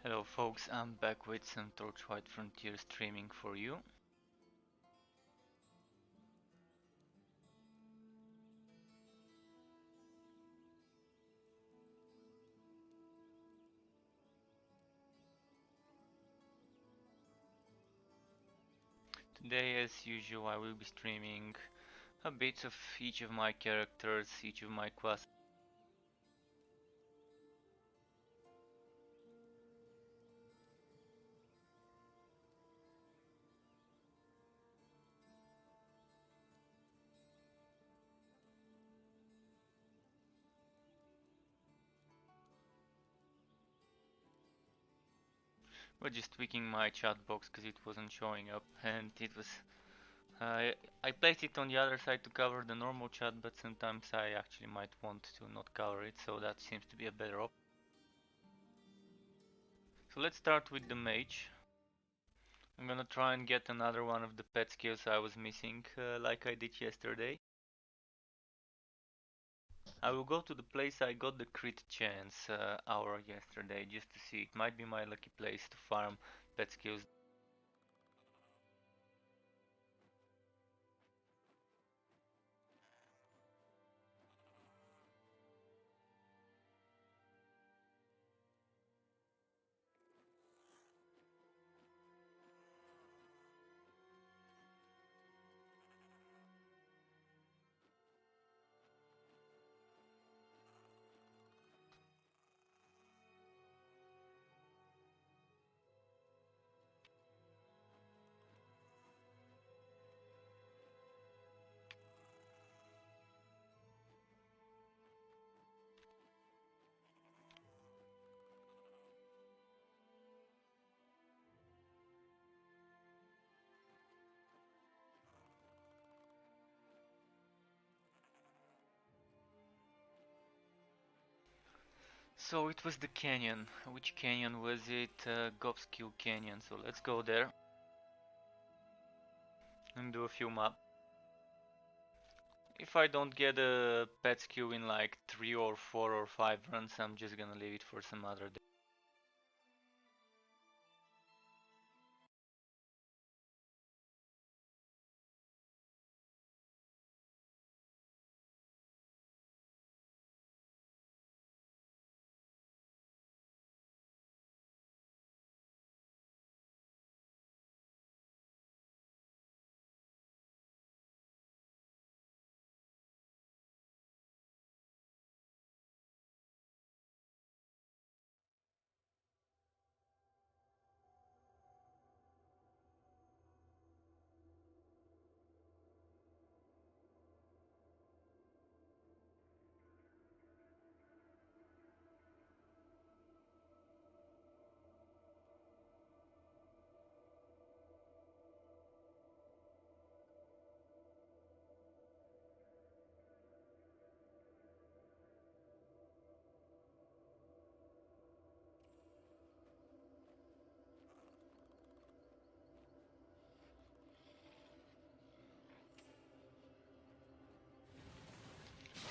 Hello folks, I'm back with some Torchlight Frontiers streaming for you. Today, as usual, I will be streaming a bit of each of my characters, each of my classes. But just tweaking my chat box because it wasn't showing up, and it was. I placed it on the other side to cover the normal chat, but sometimes I actually might want to not cover it, so that seems to be a better option. So let's start with the mage. I'm gonna try and get another one of the pet skills I was missing, like I did yesterday. I will go to the place I got the crit chance hour yesterday just to see. It might be my lucky place to farm pet skills. So it was the canyon. Which canyon was it? Gobskill Canyon. So let's go there and do a few maps. If I don't get a pet skill in like 3 or 4 or 5 runs, I'm just gonna leave it for some other day.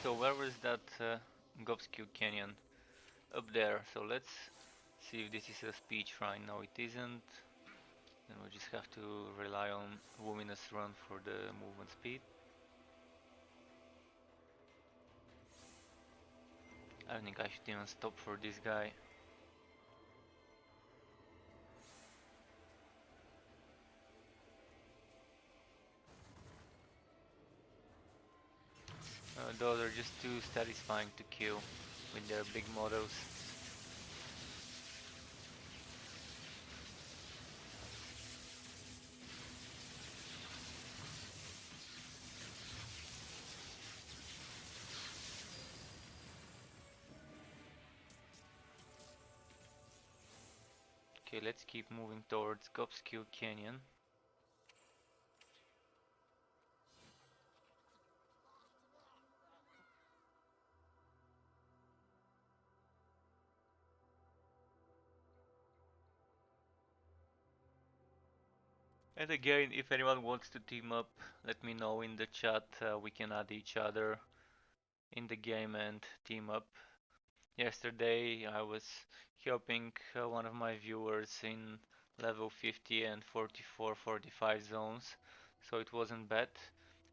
So where was that Gobskill Canyon? Up there. So let's see if this is a speed shrine. No, it isn't. Then we just have to rely on Luminous Run for the movement speed. I think I should even stop for this guy. Those are just too satisfying to kill with their big models. Okay, let's keep moving towards Gobskill Canyon. And again, if anyone wants to team up, let me know in the chat. We can add each other in the game and team up. Yesterday I was helping one of my viewers in level 50 and 44, 45 zones, so it wasn't bad.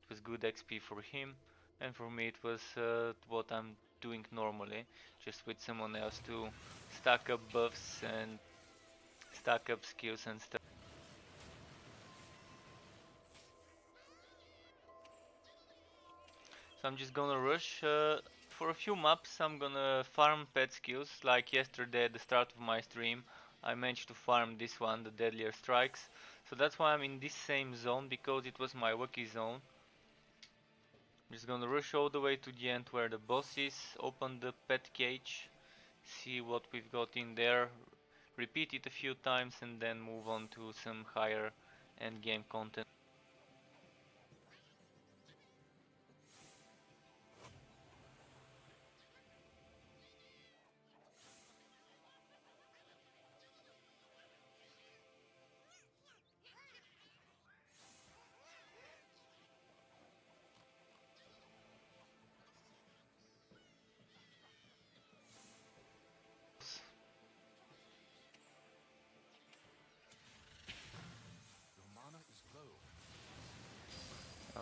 It was good XP for him, and for me it was what I'm doing normally, just with someone else to stack up buffs and stack up skills and stuff. So I'm just gonna rush. For a few maps I'm gonna farm pet skills, like yesterday at the start of my stream I managed to farm this one, the Deadlier Strikes. So that's why I'm in this same zone, because it was my lucky zone. I'm just gonna rush all the way to the end where the boss is, open the pet cage, see what we've got in there, repeat it a few times and then move on to some higher end game content.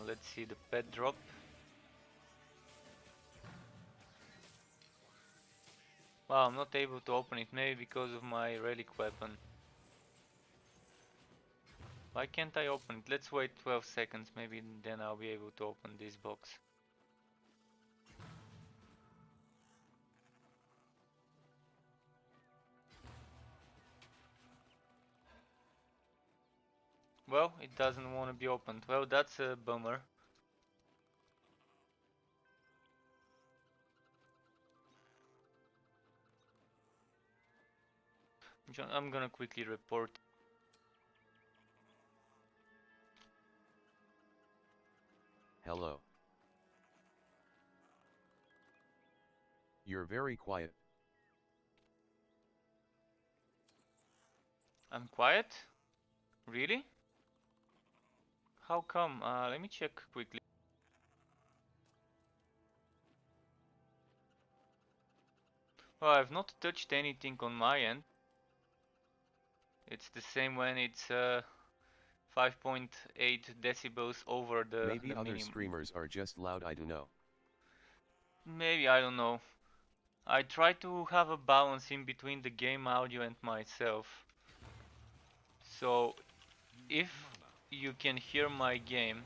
Let's see the pet drop. Wow, I'm not able to open it, maybe because of my relic weapon. Why can't I open it? Let's wait 12 seconds, maybe then I'll be able to open this box. Well, it doesn't want to be opened. Well, that's a bummer. I'm gonna quickly report. Hello. You're very quiet. I'm quiet? Really? How come? Let me check quickly. Well, I've not touched anything on my end. It's the same when it's 5.8 decibels over Maybe the other minimum. streamers are just loud, I don't know. Maybe, I don't know. I try to have a balance in between the game audio and myself. So if you can hear my game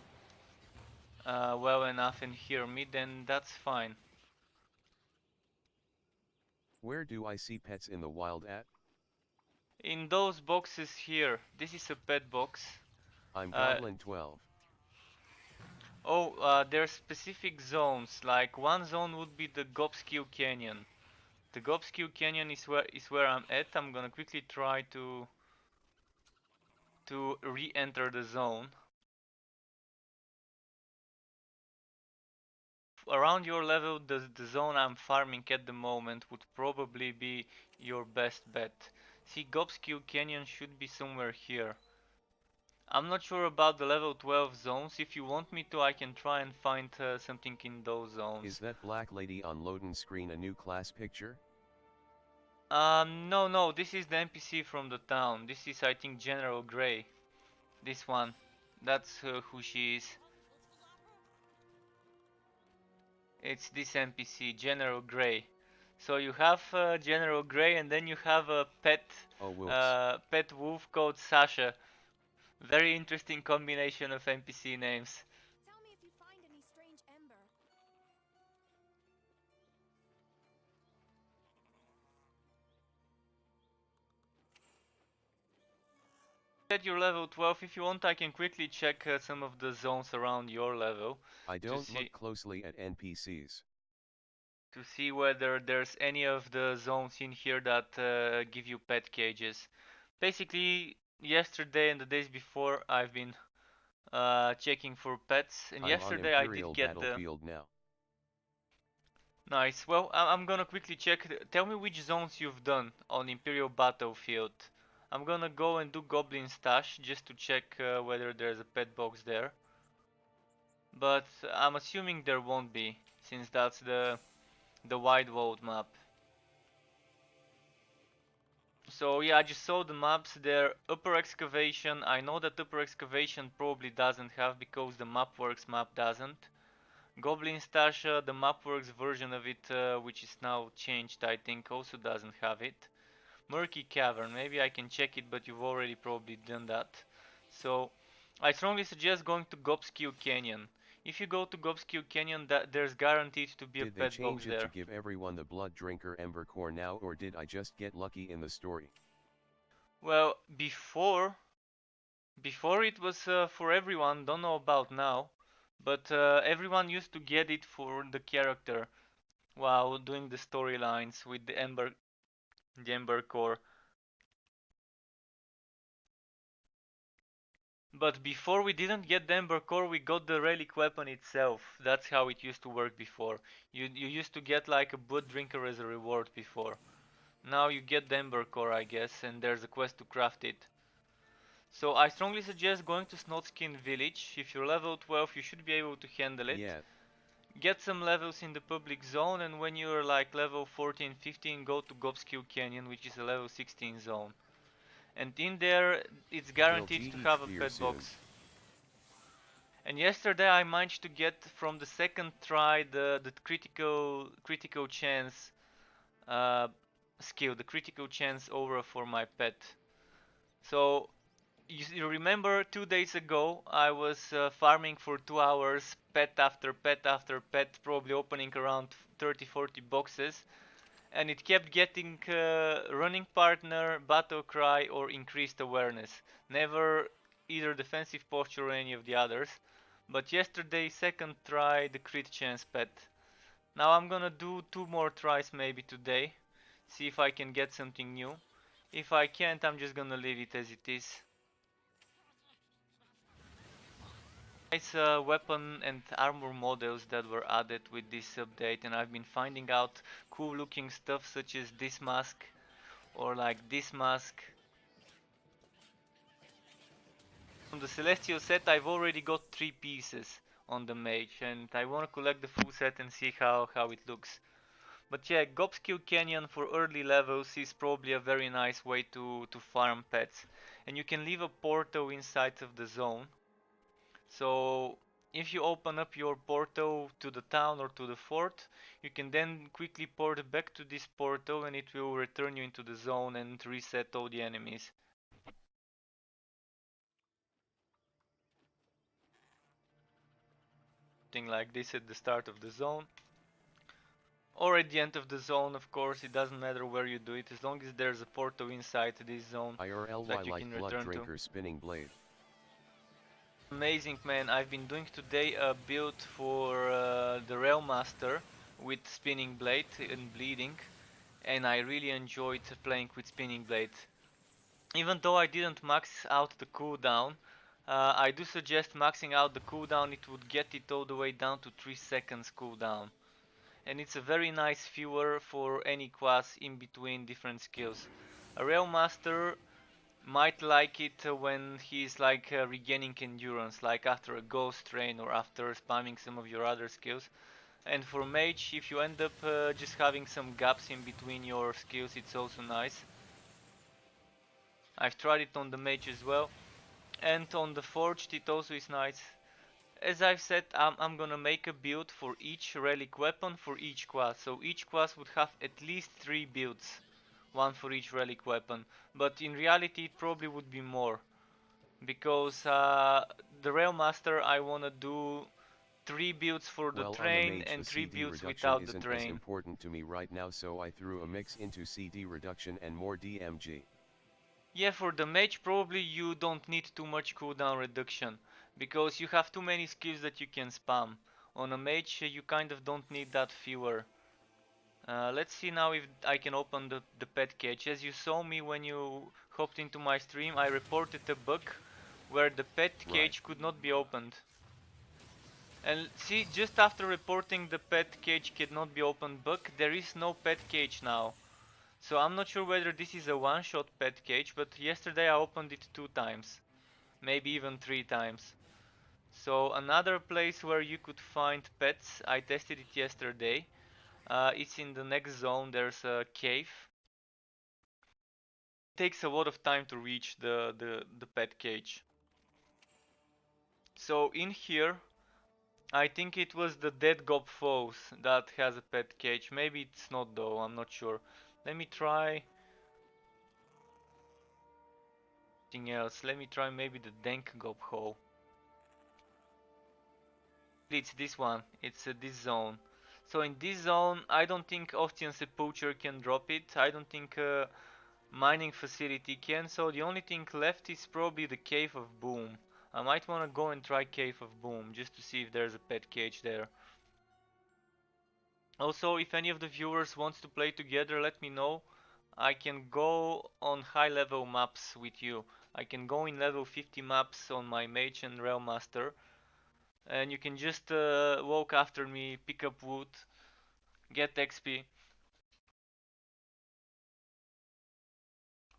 well enough and hear me, then that's fine. Where do I see pets in the wild at? In those boxes here, this is a pet box. I'm Uh, Goblin 12. there's specific zones. Like one zone would be the Gobskill Canyon. The Gobskill Canyon is where I'm at. I'm gonna quickly try to re-enter the zone. Around your level, the zone I'm farming at the moment would probably be your best bet. See, Gobskill Canyon should be somewhere here. I'm not sure about the level 12 zones. If you want me to, I can try and find something in those zones. Is that black lady on loading screen a new class picture? No, this is the NPC from the town. This is, I think, General Grey. This one. That's who she is. It's this NPC, General Grey. So you have General Grey, and then you have a Oh whoops. pet wolf called Sasha. Very interesting combination of NPC names. Tell me if you find any strange ember. At your level 12, if you want, I can quickly check some of the zones around your level I to don't see look closely at NPCs. whether there's any of the zones in here that give you pet cages. Basically, yesterday and the days before, I've been checking for pets, and I'm on yesterday I did Imperial get the Battlefield now. nice. Well, I'm gonna quickly check. Tell me which zones you've done on Imperial Battlefield. I'm gonna go and do Goblin Stash just to check whether there's a pet box there. But I'm assuming there won't be, since that's the wide world map. So yeah, I just saw the maps there. Upper excavation, I know that upper excavation probably doesn't have because the Mapworks map doesn't. Goblin Stasha, the Mapworks version of it, which is now changed, I think also doesn't have it. Murky Cavern, maybe I can check it, but you've already probably done that. So I strongly suggest going to Gobskew Canyon. If you go to Gobskew Canyon, there's guaranteed to be a Did they pet box change it to there. give everyone the Blood Drinker Ember Core now, or did I just get lucky in the story? Well, before it was for everyone, don't know about now, but everyone used to get it for the character while doing the storylines with the Ember Core. But before we didn't get the Ember Core, we got the relic weapon itself. That's how it used to work before. You used to get like a blood drinker as a reward before. Now you get the Ember Core, I guess, and there's a quest to craft it. So I strongly suggest going to Snotskin Village. If you're level 12, you should be able to handle it. Yeah, Get some levels in the public zone, and when you're like level 14, 15, go to Gobskill Canyon, which is a level 16 zone. And in there, it's will guaranteed to GE have a clear pet soon? box. And yesterday I managed to get from the second try the critical chance uh, skill, the critical chance aura for my pet. So you remember 2 days ago I was farming for 2 hours, pet after pet after pet, probably opening around 30-40 boxes, and it kept getting running partner, battle cry, or increased awareness. Never either defensive posture or any of the others. But yesterday, second try, the crit chance pet. Now I'm gonna do 2 more tries maybe today. See if I can get something new. If I can't, I'm just gonna leave it as it is. Nice weapon and armor models that were added with this update, and I've been finding out cool looking stuff such as this mask or like this mask. From the Celestial set I've already got 3 pieces on the mage, and I wanna collect the full set and see how it looks. But yeah, Gobskill Canyon for early levels is probably a very nice way to farm pets. And you can leave a portal inside of the zone. So if you open up your portal to the town or to the fort, you can then quickly port back to this portal and it will return you into the zone and reset all the enemies. Thing like this at the start of the zone. Or at the end of the zone, of course, it doesn't matter where you do it, as long as there's a portal inside this zone IRLY that you like can Blood return to. Drinker Spinning Blade. Amazing, man. I've been doing today a build for the Railmaster with Spinning Blade and Bleeding, and I really enjoyed playing with Spinning Blade. Even though I didn't max out the cooldown, I do suggest maxing out the cooldown. It would get it all the way down to 3 seconds cooldown. And it's a very nice viewer for any class in between different skills. A Railmaster might like it when he's like regaining endurance, like after a ghost train or after spamming some of your other skills. And for mage, if you end up just having some gaps in between your skills, it's also nice. I've tried it on the mage as well, and on the forged it also is nice. As I've said, I'm gonna make a build for each relic weapon for each class, so each class would have at least 3 builds, one for each relic weapon, but in reality it probably would be more. Because the Railmaster I wanna do 3 builds for the Well, on the train mage the and 3 CD builds reduction without the isn't as train. important to me right now, so I threw a mix into CD reduction and more DMG. Yeah, for the mage probably you don't need too much cooldown reduction, because you have too many skills that you can spam. On a mage you kind of don't need that fewer. Let's see now if I can open the pet cage. As you saw me when you hopped into my stream, I reported a bug where the pet Right. cage could not be opened. And see, just after reporting the pet cage cannot be opened bug, there is no pet cage now. So I'm not sure whether this is a one-shot pet cage, but yesterday I opened it 2 times. Maybe even 3 times. So another place where you could find pets, I tested it yesterday. It's in the next zone, there's a cave. takes a lot of time to reach the pet cage. So in here, I think it was the dead gob foes that has a pet cage. Maybe it's not though, I'm not sure. Let me try something else. Let me try maybe the dank gob hoe. It's this one. It's this zone. So in this zone, I don't think Ostian's Poacher can drop it. I don't think mining facility can. So the only thing left is probably the Cave of Boom. I might want to go and try Cave of Boom just to see if there's a pet cage there. Also, if any of the viewers wants to play together, let me know. I can go on high level maps with you. I can go in level 50 maps on my Mage and Realm Master. And you can just walk after me, pick up wood, get XP.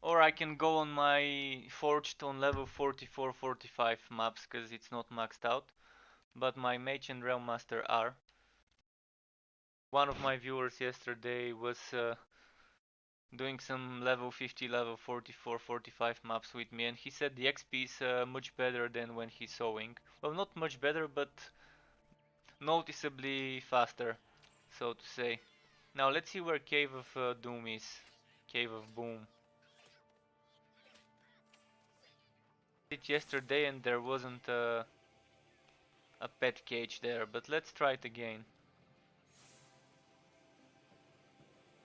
Or I can go on my Forged on level 44, 45 maps, because it's not maxed out. But my Mage and Realm Master are. One of my viewers yesterday was doing some level 50, level 44, 45 maps with me, and he said the XP is much better than when he's sowing. Well, not much better, but noticeably faster, so to say. Now let's see where Cave of Doom is. Cave of Boom. It yesterday and there wasn't a pet cage there, but let's try it again.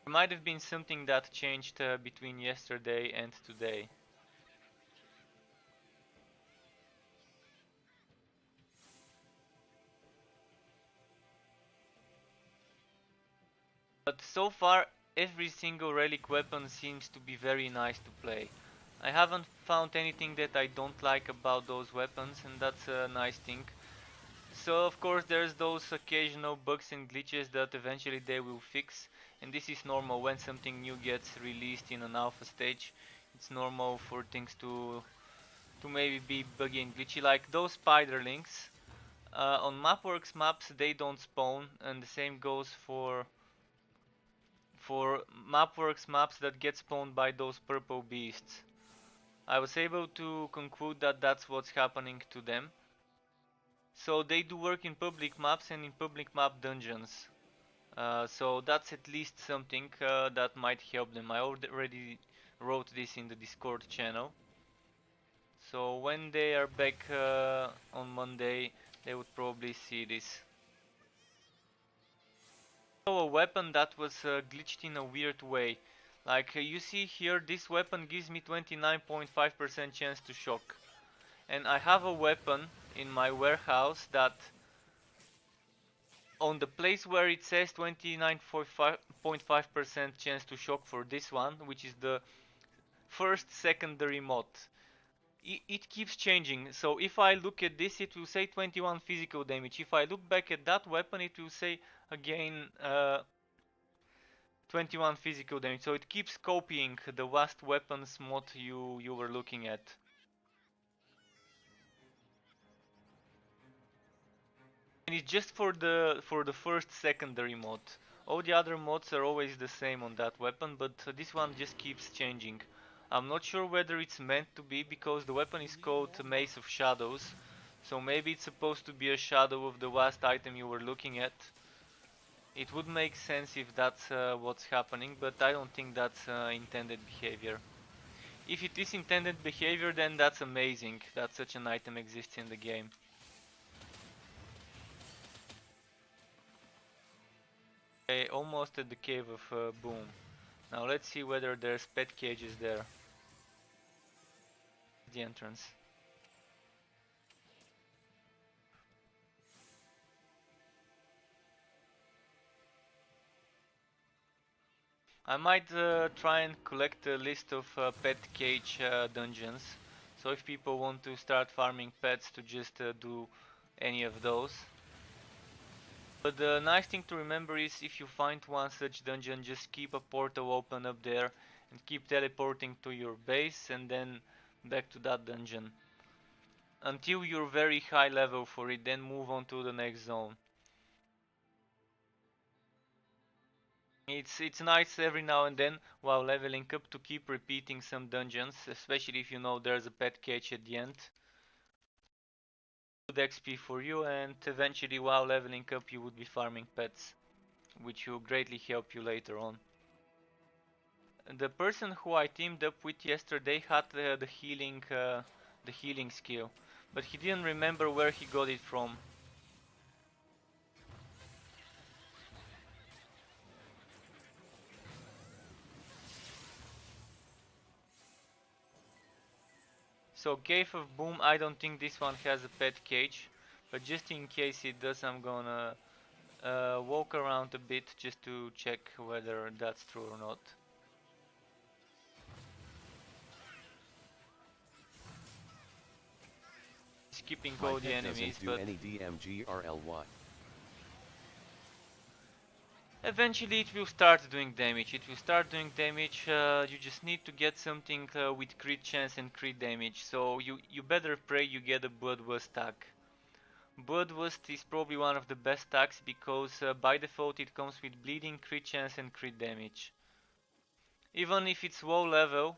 There might have been something that changed between yesterday and today. But so far, every single relic weapon seems to be very nice to play. I haven't found anything that I don't like about those weapons, and that's a nice thing. So of course there's those occasional bugs and glitches that eventually they will fix, and this is normal when something new gets released in an alpha stage. It's normal for things to maybe be buggy and glitchy, like those spiderlings. On Mapworks maps they don't spawn, and the same goes for Mapworks maps that get spawned by those purple beasts. I was able to conclude that that's what's happening to them. So they do work in public maps and in public map dungeons. So that's at least something that might help them. I already wrote this in the Discord channel. So when they are back on Monday, they would probably see this. So a weapon that was glitched in a weird way. Like you see here, this weapon gives me 29.5% chance to shock. And I have a weapon in my warehouse that on the place where it says 29.5% chance to shock for this one, which is the first secondary mod, it keeps changing. So if I look at this, it will say 21 physical damage. If I look back at that weapon, it will say again 21 physical damage. So it keeps copying the last weapons mod you were looking at. And it's just for the first secondary mod. All the other mods are always the same on that weapon, but this one just keeps changing. I'm not sure whether it's meant to be, because the weapon is called Mace of Shadows, so maybe it's supposed to be a shadow of the last item you were looking at. It would make sense if that's what's happening, but I don't think that's intended behavior. If it is intended behavior, then that's amazing that such an item exists in the game. Okay, almost at the Cave of Boom. Now let's see whether there's pet cages there. The entrance. I might try and collect a list of pet cage dungeons. So if people want to start farming pets, to just do any of those. But the nice thing to remember is, if you find one such dungeon, just keep a portal open up there and keep teleporting to your base and then back to that dungeon until you're very high level for it, then move on to the next zone. It's nice every now and then while leveling up to keep repeating some dungeons, especially if you know there's a pet cage at the end. Good XP for you, and eventually while leveling up you would be farming pets, which will greatly help you later on. The person who I teamed up with yesterday had the healing skill, but he didn't remember where he got it from. So Cave of Boom, I don't think this one has a pet cage, but just in case it does, I'm gonna walk around a bit just to check whether that's true or not. Skipping My all the pet enemies, doesn't do but any DMGRLY. eventually it will start doing damage. It will start doing damage. You just need to get something with crit chance and crit damage. So you better pray you get a Bloodlust tag. Bloodlust is probably one of the best tags because by default it comes with bleeding, crit chance and crit damage. Even if it's low level,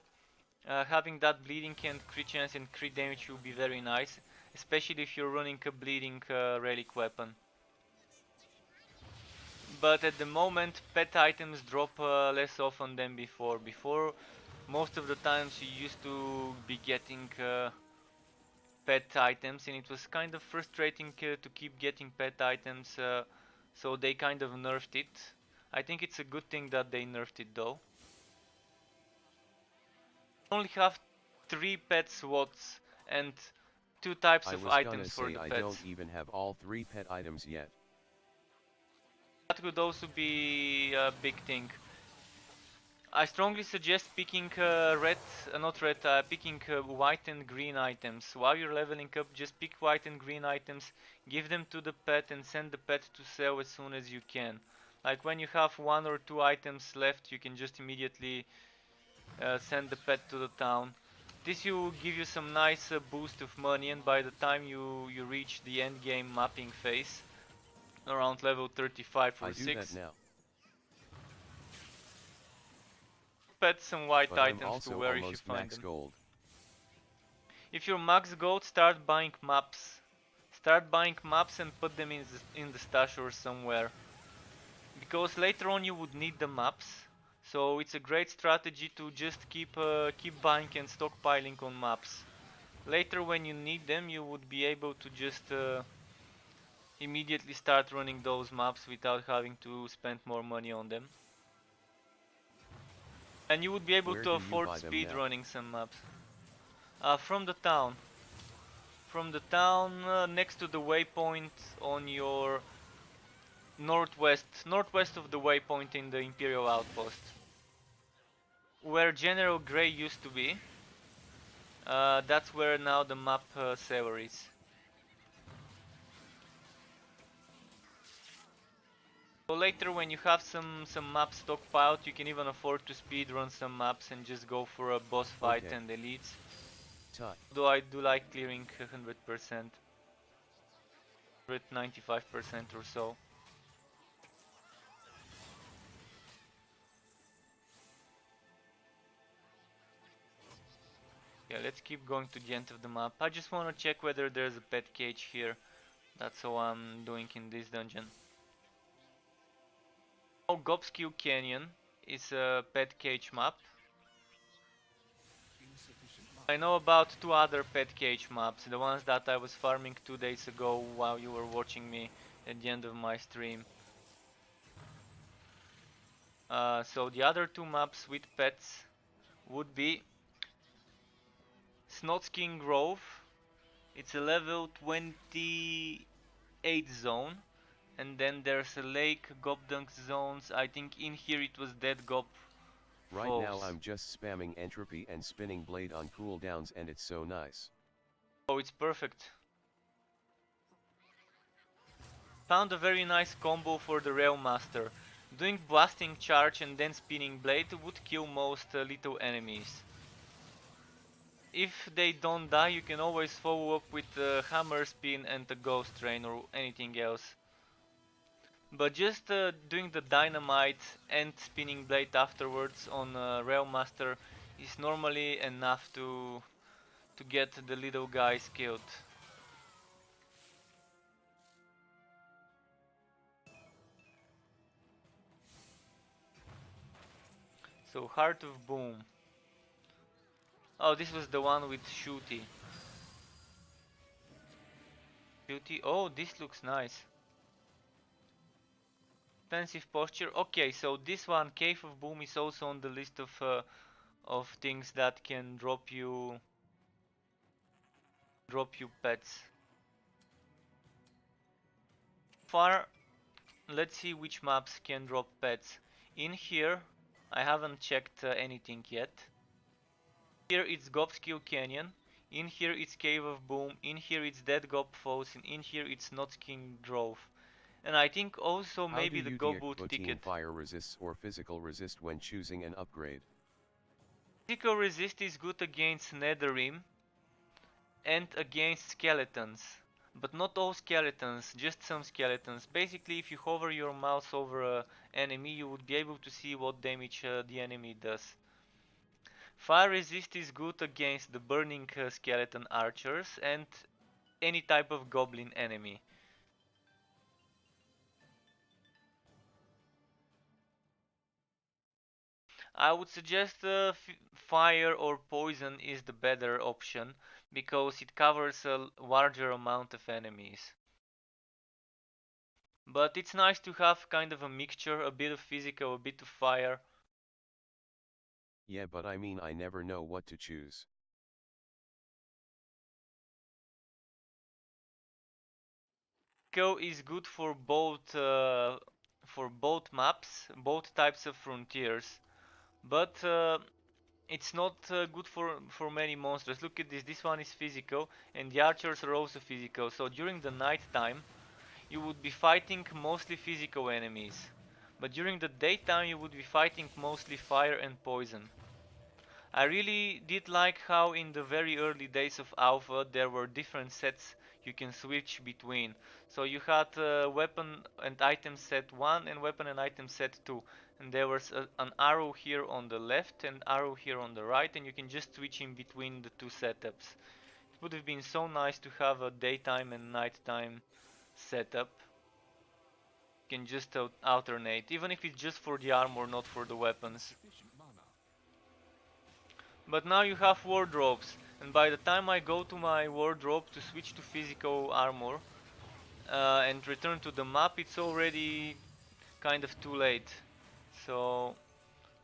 having that bleeding and crit chance and crit damage will be very nice, especially if you're running a bleeding relic weapon. But at the moment pet items drop less often than before. Before, most of the times you used to be getting pet items, and it was kind of frustrating to keep getting pet items, so they kind of nerfed it. I think it's a good thing that they nerfed it though. You only have 3 pet slots and 2 types I of was gonna items for say the I pets. don't even have all 3 pet items yet. That could also be a big thing. I strongly suggest picking picking white and green items. While you're leveling up, just pick white and green items, give them to the pet and send the pet to sell as soon as you can. Like when you have 1 or 2 items left, you can just immediately send the pet to the town. This will give you some nice boost of money, and by the time you reach the end game mapping phase, around level 35 or I do that 6, now. pet some white But I'm items to also wear if you almost find max them. gold. If you're max gold, start buying maps. Start buying maps and put them in the stash or somewhere. Because later on you would need the maps. So it's a great strategy to just keep buying and stockpiling on maps. Later when you need them, you would be able to just immediately start running those maps without having to spend more money on them. And you would be able Where to do you afford buy them speed now? running some maps. From the town. From the town next to the waypoint on your northwest of the waypoint in the Imperial Outpost. Where General Grey used to be, that's where now the map saver is. So later when you have some maps stockpiled, you can even afford to speedrun some maps and just go for a boss fight Okay. and elites. Tut. Though I do like clearing 100%, 195% or so. Yeah, let's keep going to the end of the map. I just want to check whether there's a pet cage here. That's all I'm doing in this dungeon. Oh, Gobskill Canyon is a pet cage map. I know about 2 other pet cage maps, the ones that I was farming 2 days ago while you were watching me at the end of my stream. So the other 2 maps with pets would be Snotskin Grove. It's a level 28 zone. And then there's a lake, Gobdunk zones. I think in here it was Dead Gob Right now Falls. I'm just spamming entropy and spinning blade on cooldowns and it's so nice. Oh, it's perfect. Found a very nice combo for the Rail Master. Doing blasting charge and then spinning blade would kill most little enemies. If they don't die, you can always follow up with a hammer spin and a ghost train or anything else. But just doing the dynamite and spinning blade afterwards on Rail Master is normally enough to get the little guys killed. So Heart of Boom. Oh, this was the one with Shooty. Shooty. Oh, this looks nice. Defensive posture. Okay, so this one, Cave of Boom, is also on the list of things that can drop you pets. Far, let's see which maps can drop pets. In here, I haven't checked anything yet. Here it's Gobskill Canyon. In here it's Cave of Boom. In here it's Dead Gob Falls. And in here it's Notking Grove. And I think also How do maybe the you Go Boot ticket. fire resists or physical resist when choosing an upgrade? Physical resist is good against Netherrim and against skeletons. But not all skeletons, just some skeletons. Basically, if you hover your mouse over an enemy, you would be able to see what damage the enemy does. Fire resist is good against the burning skeleton archers and any type of goblin enemy. I would suggest fire or poison is the better option because it covers a larger amount of enemies. But it's nice to have kind of a mixture, a bit of physical, a bit of fire. Yeah, but I mean I never know what to choose. Go is good for both maps, both types of frontiers, but it's not good for many monsters. Look at this. This one is physical, and the archers are also physical. So during the night time, you would be fighting mostly physical enemies, but during the daytime, you would be fighting mostly fire and poison. I really did like how in the very early days of Alpha there were different sets you can switch between. So you had weapon and item set 1 and weapon and item set 2. And there was an arrow here on the left and arrow here on the right, and you can just switch in between the two setups. It would have been so nice to have a daytime and nighttime setup. You can just alternate, even if it's just for the armor, not for the weapons. But now you have wardrobes, and by the time I go to my wardrobe to switch to physical armor and return to the map, it's already kind of too late. So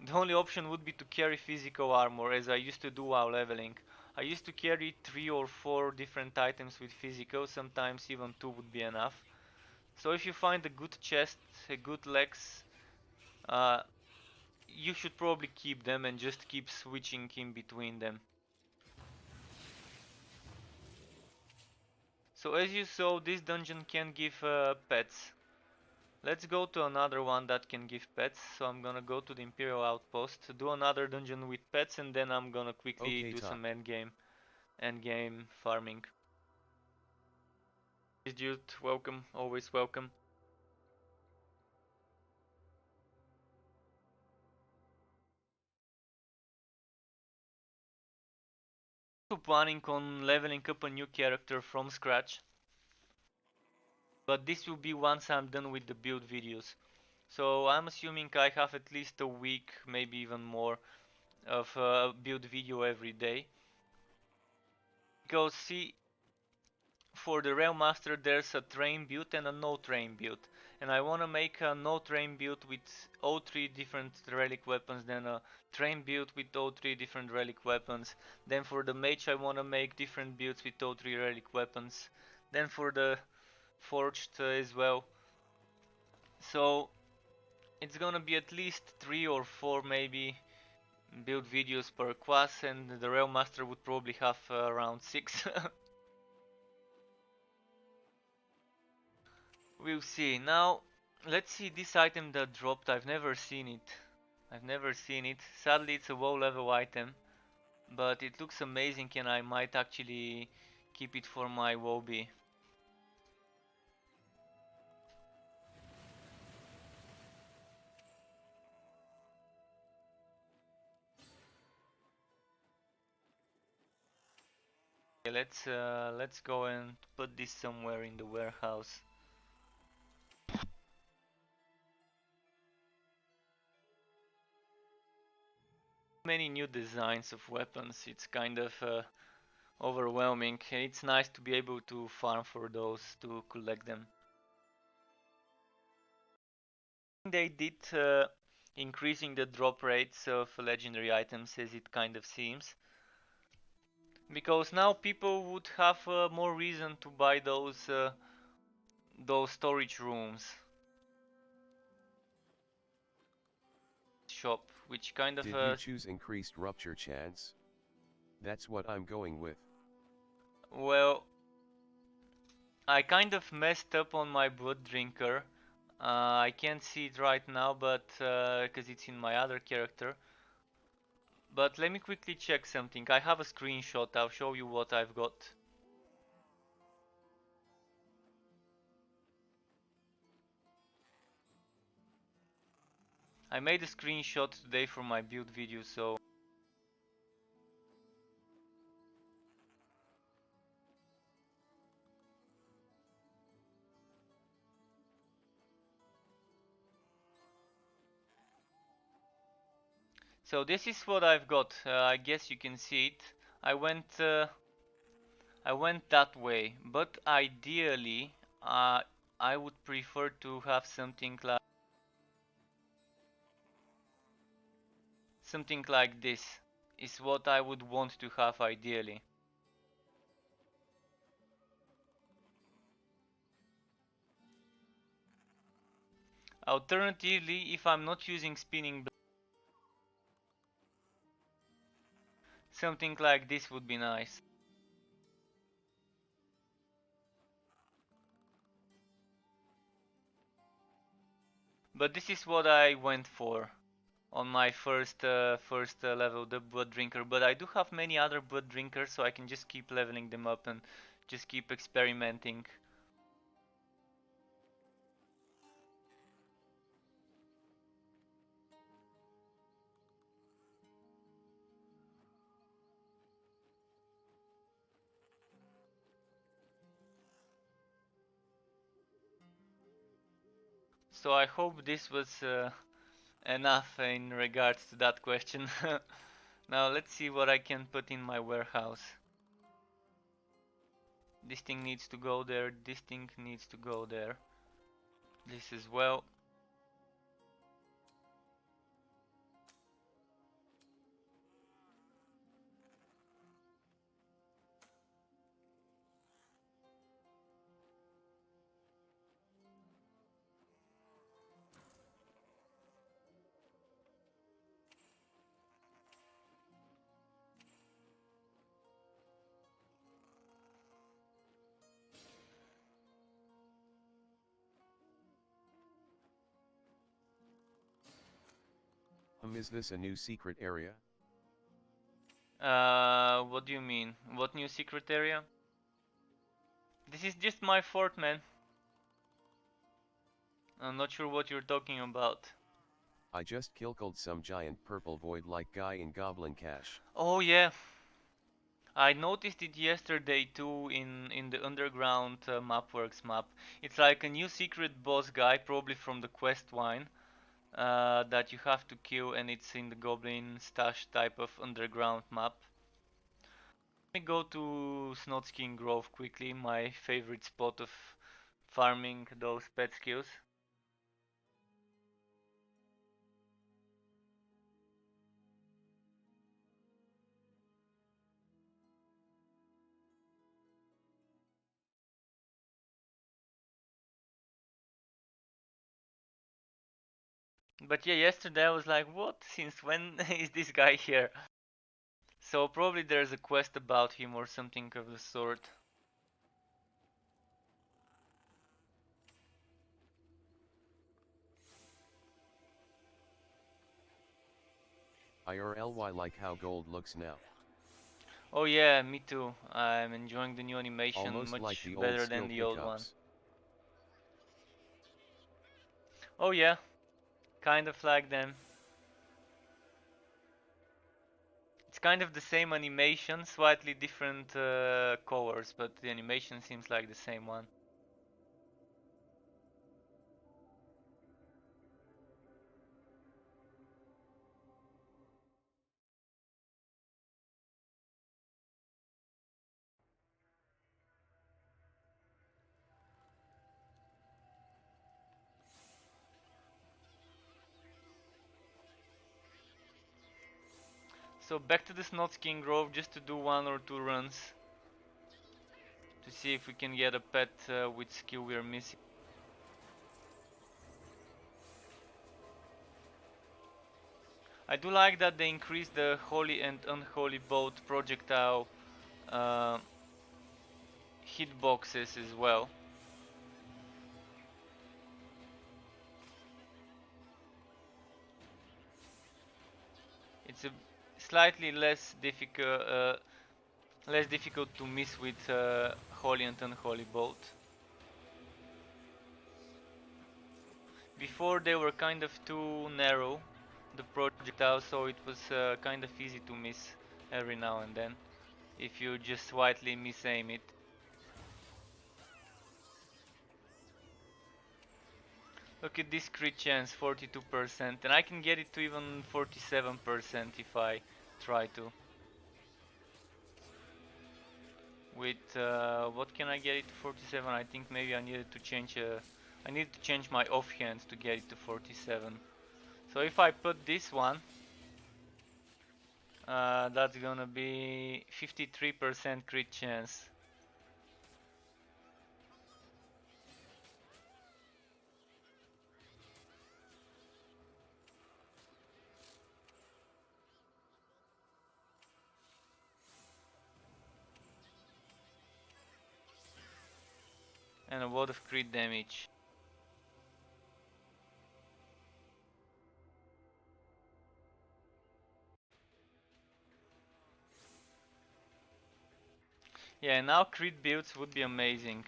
the only option would be to carry physical armor as I used to do while leveling. I used to carry 3 or 4 different items with physical, sometimes even 2 would be enough. So if you find a good chest, a good legs, uh, you should probably keep them and just keep switching in between them. So as you saw, this dungeon can give pets. Let's go to another one that can give pets. So I'm gonna go to the Imperial Outpost, do another dungeon with pets, and then I'm gonna quickly Okay, do top. some endgame farming. Dude, welcome, always welcome. Also planning on leveling up a new character from scratch, but this will be once I'm done with the build videos. So I'm assuming I have at least a week, maybe even more, of build video every day. Because see, for the Rail Master there's a train build and a no train build. And I wanna make a no train build with all 3 different relic weapons, then a train build with all 3 different relic weapons. Then for the mage I wanna make different builds with all 3 relic weapons. Then for the forged as well. So it's gonna be at least 3 or 4 maybe build videos per class, and the Rail Master would probably have around 6. We'll see. Now, let's see this item that dropped. I've never seen it. I've never seen it. Sadly, it's a low level item, but it looks amazing and I might actually keep it for my Wobby. Let's go and put this somewhere in the warehouse. Many new designs of weapons. It's kind of overwhelming. It's nice to be able to farm for those, to collect them. They did increasing the drop rates of legendary items, as it kind of seems, because now people would have more reason to buy those storage rooms shop, which kind of Did you choose increased rupture chance? That's what I'm going with. well, I kind of messed up on my blood drinker. I can't see it right now, but because it's in my other character. But let me quickly check something. I have a screenshot. I'll show you what I've got. I made a screenshot today for my build video, so this is what I've got. I guess you can see it. I went that way, but ideally, I would prefer to have something like this. Is what I would want to have ideally. Alternatively, if I'm not using spinning blade, something like this would be nice. But this is what I went for on my first level, the blood drinker. But I do have many other blood drinkers, so I can just keep leveling them up and just keep experimenting. So I hope this was enough in regards to that question. Now let's see what I can put in my warehouse. This thing needs to go there, this thing needs to go there. This as well. Is this a new secret area? What do you mean? What new secret area? This is just my fort, man. I'm not sure what you're talking about. I just killed some giant purple void-like guy in Goblin Cache. Oh yeah, I noticed it yesterday too in the underground Mapworks map. It's like a new secret boss guy, probably from the quest line, that you have to kill, and it's in the Goblin stash type of underground map. Let me go to Snotskin Grove quickly, my favorite spot of farming those pet skills. But yeah, yesterday I was like, what? Since when is this guy here? So probably there's a quest about him or something of the sort. IRLY like how gold looks now. Oh yeah, me too. I'm enjoying the new animation Almost much like the old better than skill the old one. pickups. Oh yeah, kind of like them. It's kind of the same animation, slightly different colors, but the animation seems like the same one. So back to the Snotskin Grove just to do 1 or 2 runs to see if we can get a pet with skill we're missing. I do like that they increased the Holy and Unholy Bolt projectile hitboxes as well. It's a slightly less difficult to miss with Holy and Unholy Bolt. Before they were kind of too narrow, the projectile, so it was kind of easy to miss every now and then if you just slightly misaim it. Look at this crit chance, 42%, and I can get it to even 47% if I try to. With what can I get it to 47? I think maybe I needed to change I need to change my offhand to get it to 47. So if I put this one, that's gonna be 53% crit chance. And a lot of crit damage. Yeah, now crit builds would be amazing.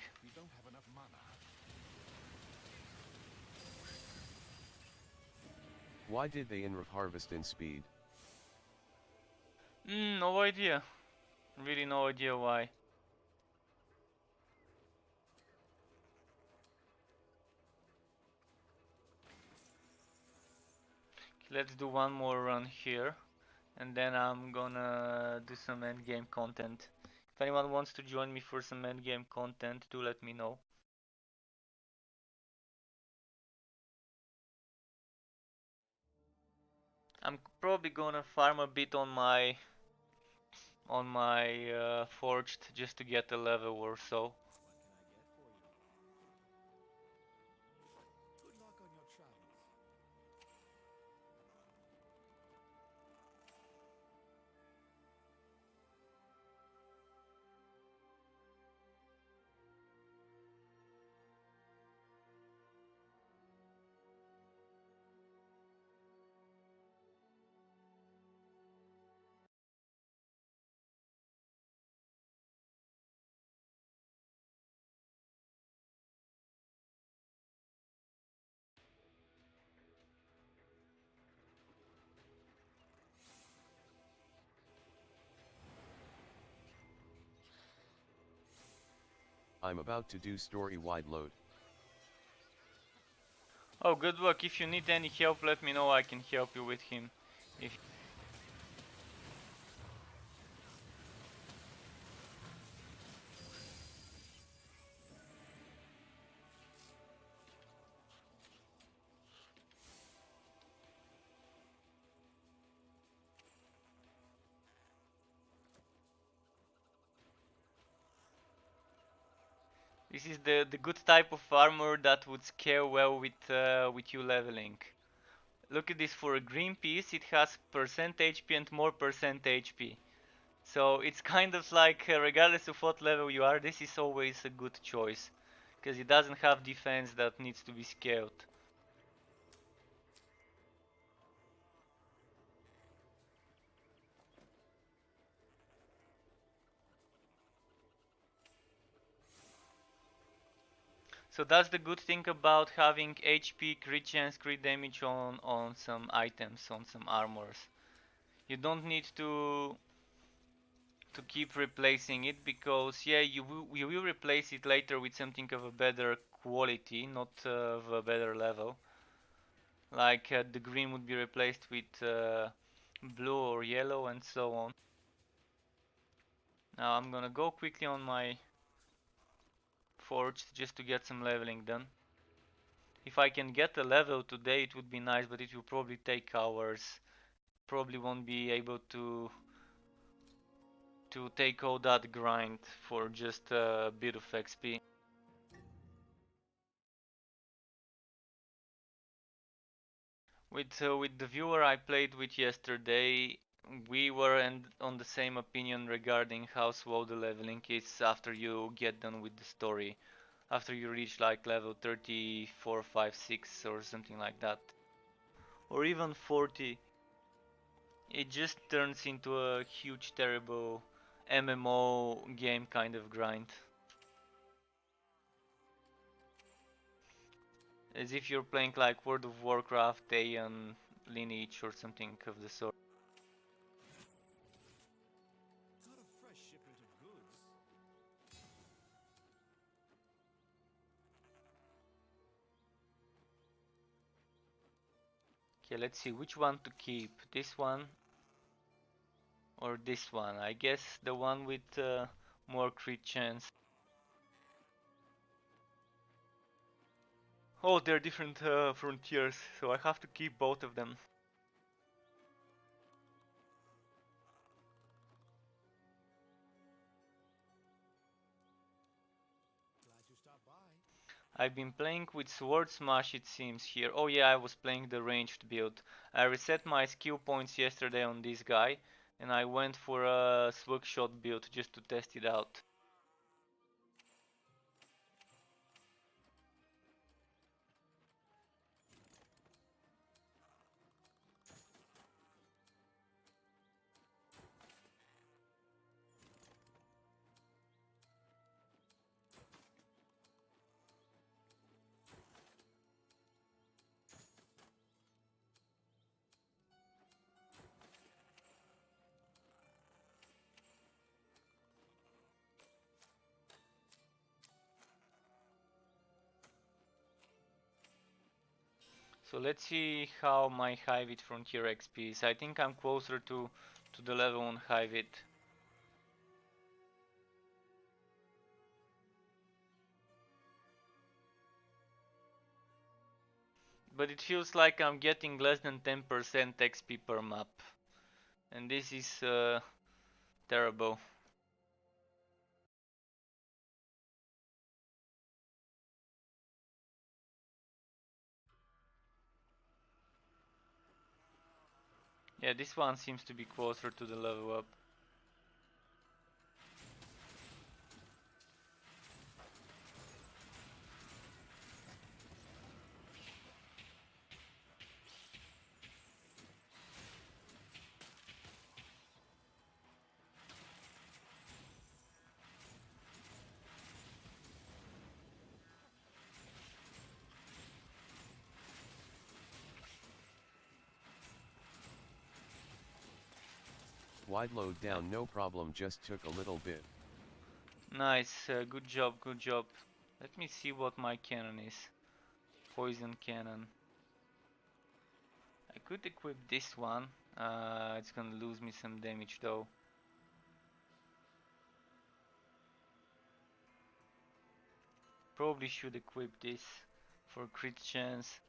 Why did they nerf harvest in speed? No idea. Really no idea why. Let's do one more run here, and then I'm gonna do some endgame content. If anyone wants to join me for some endgame content, do let me know. I'm probably gonna farm a bit on my forged just to get a level or so. I'm about to do story-wide load. Oh, good luck. If you need any help, let me know. I can help you with him. If this is the good type of armor that would scale well with you leveling. Look at this, for a green piece it has percent HP and more percent HP. So it's kind of like regardless of what level you are, this is always a good choice. Because it doesn't have defense that needs to be scaled. So that's the good thing about having HP, crit chance, crit damage on some items, on some armors. You don't need to keep replacing it, because yeah, you will replace it later with something of a better quality, not of a better level. Like the green would be replaced with blue or yellow and so on. Now I'm gonna go quickly on my forge just to get some leveling done. If I can get a level today it would be nice, but it will probably take hours. Probably won't be able to take all that grind for just a bit of XP. With the viewer I played with yesterday, we were on the same opinion regarding how slow the leveling is after you get done with the story. After you reach like level 34, 5, 6 or something like that. Or even 40. It just turns into a huge terrible MMO game kind of grind. As if you're playing like World of Warcraft, Aeon, Lineage or something of the sort. Not a fresh shipment of goods. Okay, let's see which one to keep. This one or this one. I guess the one with more crit chance. Oh, they're different frontiers, so I have to keep both of them. Glad you stopped by. I've been playing with Sword Smash it seems here. Oh yeah, I was playing the ranged build. I reset my skill points yesterday on this guy, and I went for a slug shot build just to test it out. So let's see how my Hivit Frontier XP is. I think I'm closer to the level on Hivit. But it feels like I'm getting less than 10% XP per map. And this is terrible. Yeah, this one seems to be closer to the level up. Wide load down, no problem, just took a little bit. Nice, good job, good job. Let me see what my cannon is. Poison cannon. I could equip this one. It's gonna lose me some damage though. Probably should equip this for crit chance.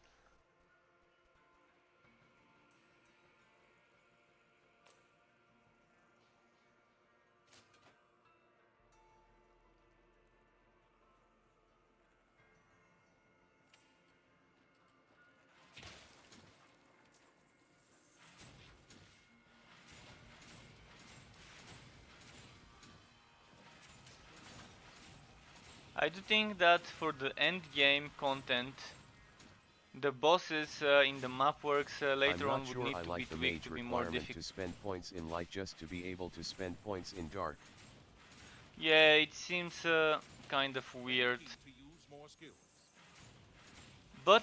I do think that for the end game content, the bosses in the map works later I'm on not would sure need I to be like the tweaked mage to be more requirement difficult. to spend points in light just to be able to spend points in dark. Yeah, it seems kind of weird. To use more skills. But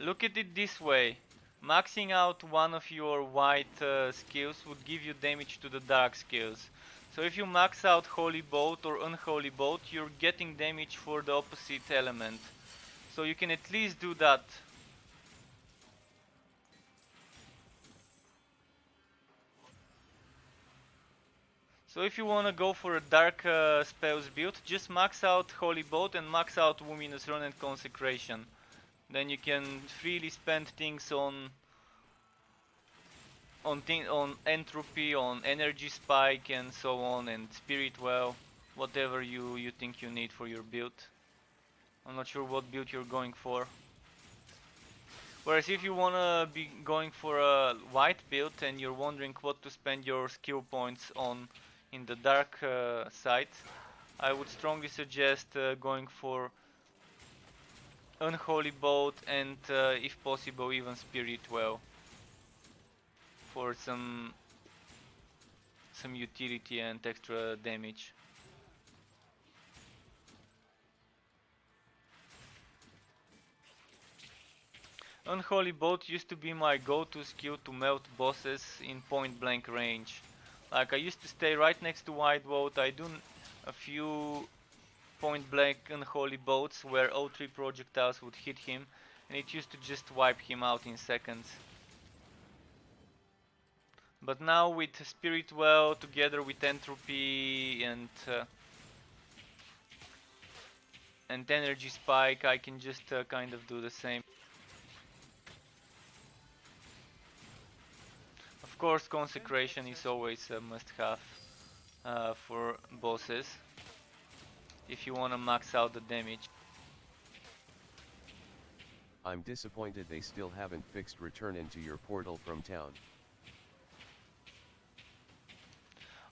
look at it this way. maxing out one of your white skills would give you damage to the dark skills. So if you max out Holy Bolt or Unholy Bolt, you're getting damage for the opposite element. So you can at least do that. So if you wanna go for a dark spells build, just max out Holy Bolt and max out Luminous Run and Consecration. Then you can freely spend things on entropy, on energy spike and so on, and spirit well, whatever you think you need for your build. I'm not sure what build you're going for. Whereas if you wanna be going for a white build and you're wondering what to spend your skill points on in the dark side, I would strongly suggest going for Unholy Bolt and if possible even Spirit Well for some utility and extra damage. Unholy Bolt used to be my go-to skill to melt bosses in point blank range. Like I used to stay right next to White Bolt, I do a few point blank Unholy Bolts where all 3 projectiles would hit him and it used to just wipe him out in seconds. But now with Spirit Well together with Entropy and Energy Spike, I can just kind of do the same. Of course, Consecration is always a must-have for bosses if you wanna max out the damage. I'm disappointed they still haven't fixed return into your portal from town.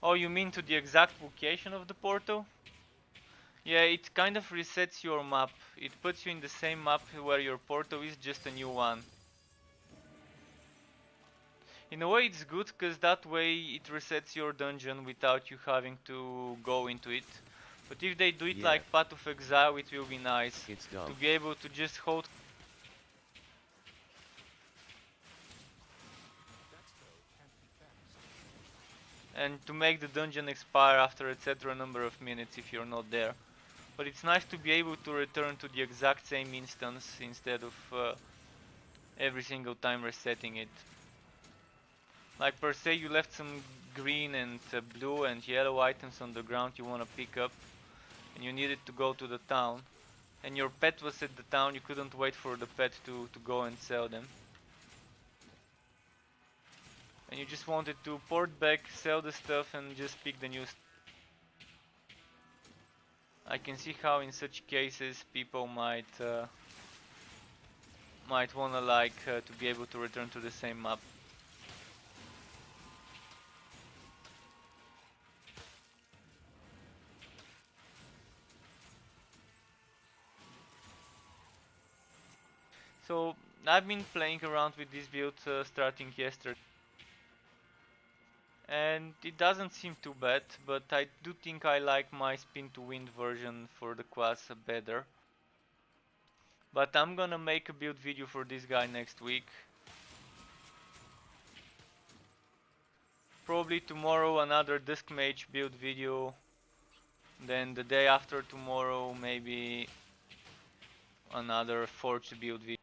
Oh, you mean to the exact location of the portal? Yeah, it kind of resets your map. It puts you in the same map where your portal is, just a new one. In a way it's good, cause that way it resets your dungeon without you having to go into it. But if they do it like Path of Exile, it will be nice to be able to just hold and to make the dungeon expire after etc number of minutes if you're not there. But it's nice to be able to return to the exact same instance instead of every single time resetting it. Like per se you left some green and blue and yellow items on the ground you want to pick up and you needed to go to the town and your pet was at the town, you couldn't wait for the pet to go and sell them. And you just wanted to port back, sell the stuff and just pick the new stuff. I can see how in such cases people might wanna like to be able to return to the same map. So I've been playing around with this build starting yesterday. And it doesn't seem too bad, but I do think I like my spin to wind version for the class better. But I'm gonna make a build video for this guy next week. Probably tomorrow another Dusk Mage build video. Then the day after tomorrow maybe another Forged build video.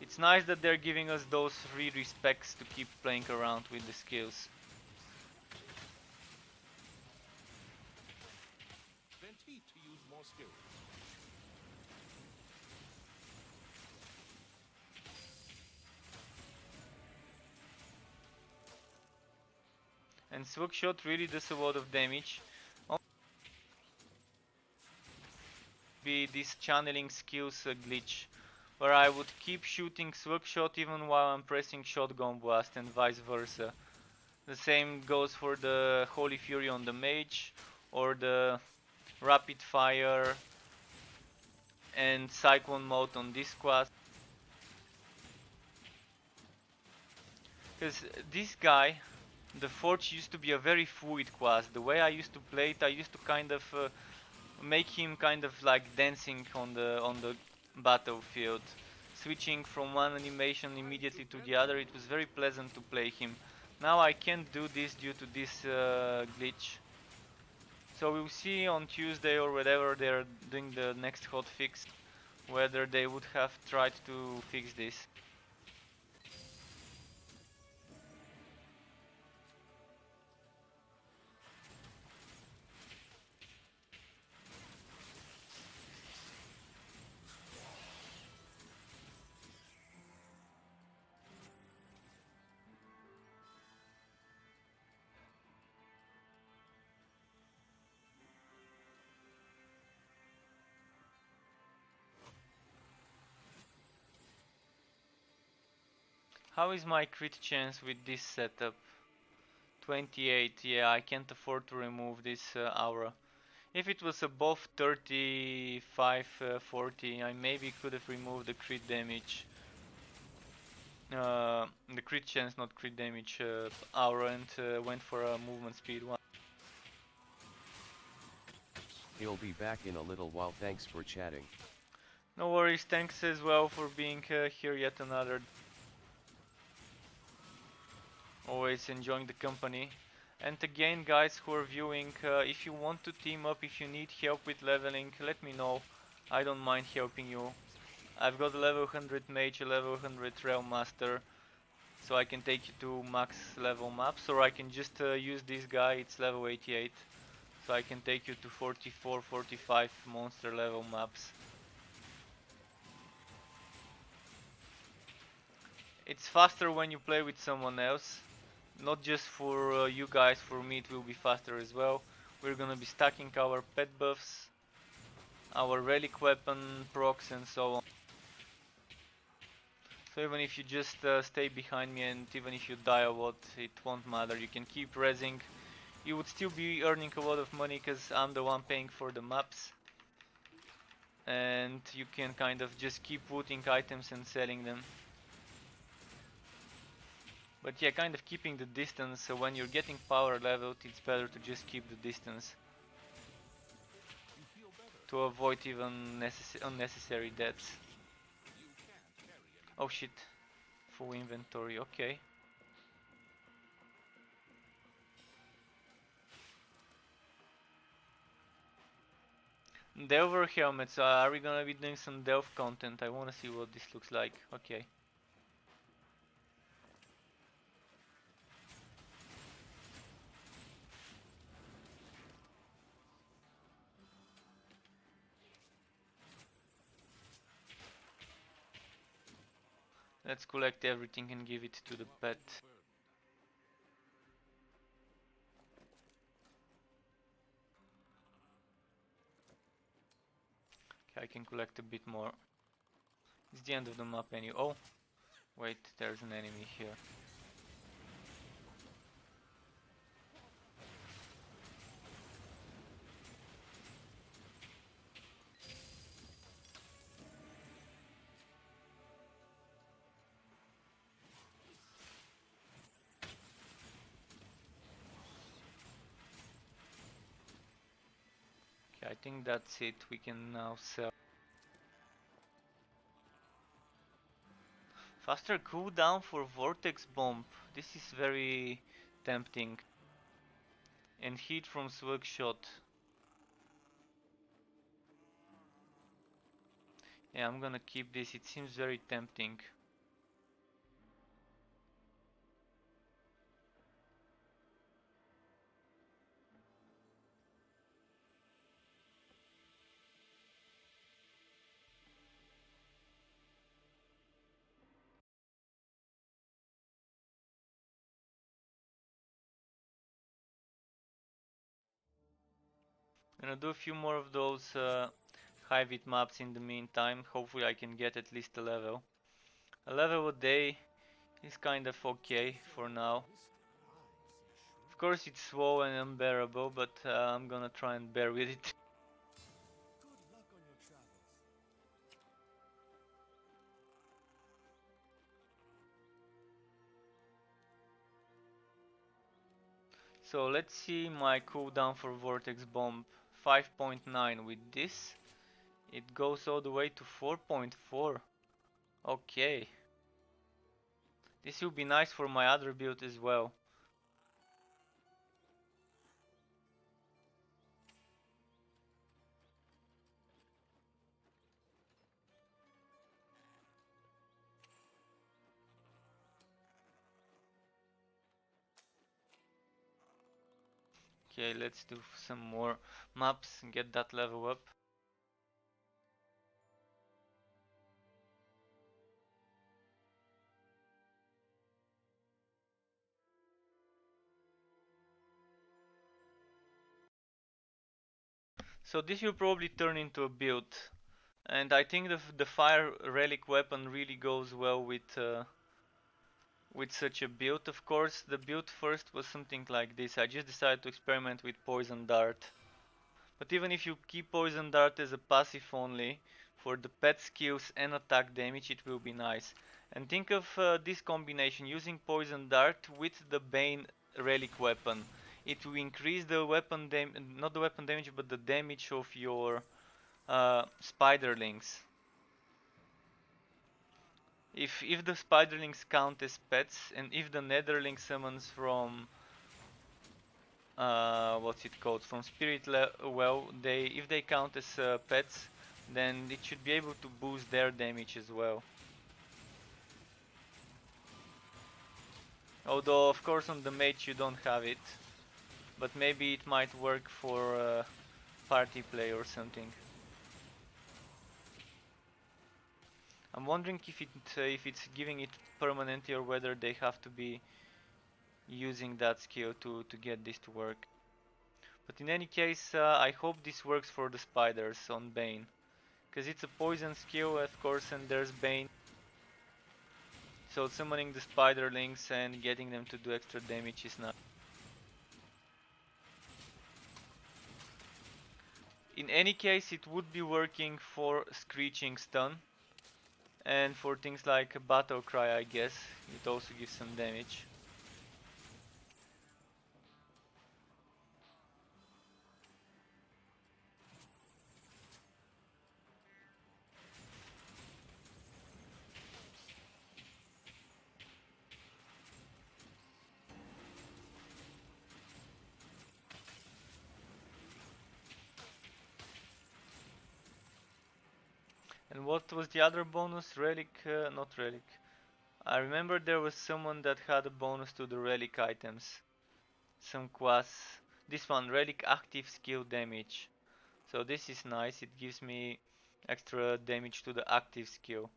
It's nice that they're giving us those free respecs to keep playing around with the skills. Then teach to use more skills. And Swook Shot really does a lot of damage. Be this channeling skills glitch, where I would keep shooting Swook Shot even while I'm pressing Shotgun Blast and vice versa. The same goes for the Holy Fury on the Mage, or the Rapid Fire and Cyclone Mode on this class. Because this guy, the Forge, used to be a very fluid class. The way I used to play it, I used to kind of make him kind of like dancing on the battlefield. Switching from one animation immediately to the other, it was very pleasant to play him. Now I can't do this due to this glitch. So we'll see on Tuesday or whatever they're doing the next hotfix, whether they would have tried to fix this. How is my crit chance with this setup? 28, yeah, I can't afford to remove this aura. If it was above 35, 40, I maybe could have removed the crit damage. The crit chance, not crit damage, aura, and went for a movement speed one. He'll be back in a little while. Thanks for chatting. No worries, thanks as well for being here yet another. Always enjoying the company. And again, guys who are viewing, if you want to team up, if you need help with leveling, let me know. I don't mind helping you. I've got a level 100 mage, a level 100 realm master, so I can take you to max level maps, or I can just use this guy, it's level 88, so I can take you to 44, 45 monster level maps. It's faster when you play with someone else. Not just for you guys, for me it will be faster as well. We're gonna be stacking our pet buffs, our relic weapon procs and so on. So even if you just stay behind me and even if you die a lot, it won't matter. You can keep rezzing. You would still be earning a lot of money because I'm the one paying for the maps. And you can kind of just keep putting items and selling them. But yeah, kind of keeping the distance, so when you're getting power leveled, it's better to just keep the distance. To avoid even unnecessary deaths. Oh shit. Full inventory, okay. Delver helmets, are we gonna be doing some Delve content? I wanna see what this looks like, okay. Let's collect everything and give it to the pet. Okay, I can collect a bit more. It's the end of the map anyway. Oh, wait, there's an enemy here. Okay, I think that's it. We can now sell. Faster cooldown for Vortex Bomb. This is very tempting. And heat from Swag Shot. Yeah, I'm gonna keep this. It seems very tempting. Gonna do a few more of those high vid maps in the meantime. Hopefully I can get at least a level. A level a day is kind of okay for now. Of course it's slow and unbearable, but I'm gonna try and bear with it. So let's see my cooldown for Vortex Bomb. 5.9 with this. It goes all the way to 4.4. Okay. This will be nice for my other build as well. Okay, let's do some more maps and get that level up. So this will probably turn into a build, and I think the fire relic weapon really goes well with such a build. Of course, the build first was something like this. I just decided to experiment with poison dart. But even if you keep poison dart as a passive only, for the pet skills and attack damage it will be nice. And think of this combination, using poison dart with the Bane relic weapon. It will increase the weapon not the weapon damage, but the damage of your spiderlings. If the spiderlings count as pets, and if the netherling summons from what's it called, from well, if they count as pets, then it should be able to boost their damage as well. Although of course on the mage you don't have it, but maybe it might work for party play or something. I'm wondering if it's giving it permanently or whether they have to be using that skill to get this to work. But in any case, I hope this works for the spiders on Bane, because it's a poison skill, of course, and there's Bane. So summoning the spiderlings and getting them to do extra damage is not. In any case, it would be working for Screeching Stun, and for things like Battle Cry, I guess. It also gives some damage. And what was the other bonus? Relic? Not relic. I remember there was someone that had a bonus to the relic items. Some class. This one, relic active skill damage. So this is nice, it gives me extra damage to the active skill.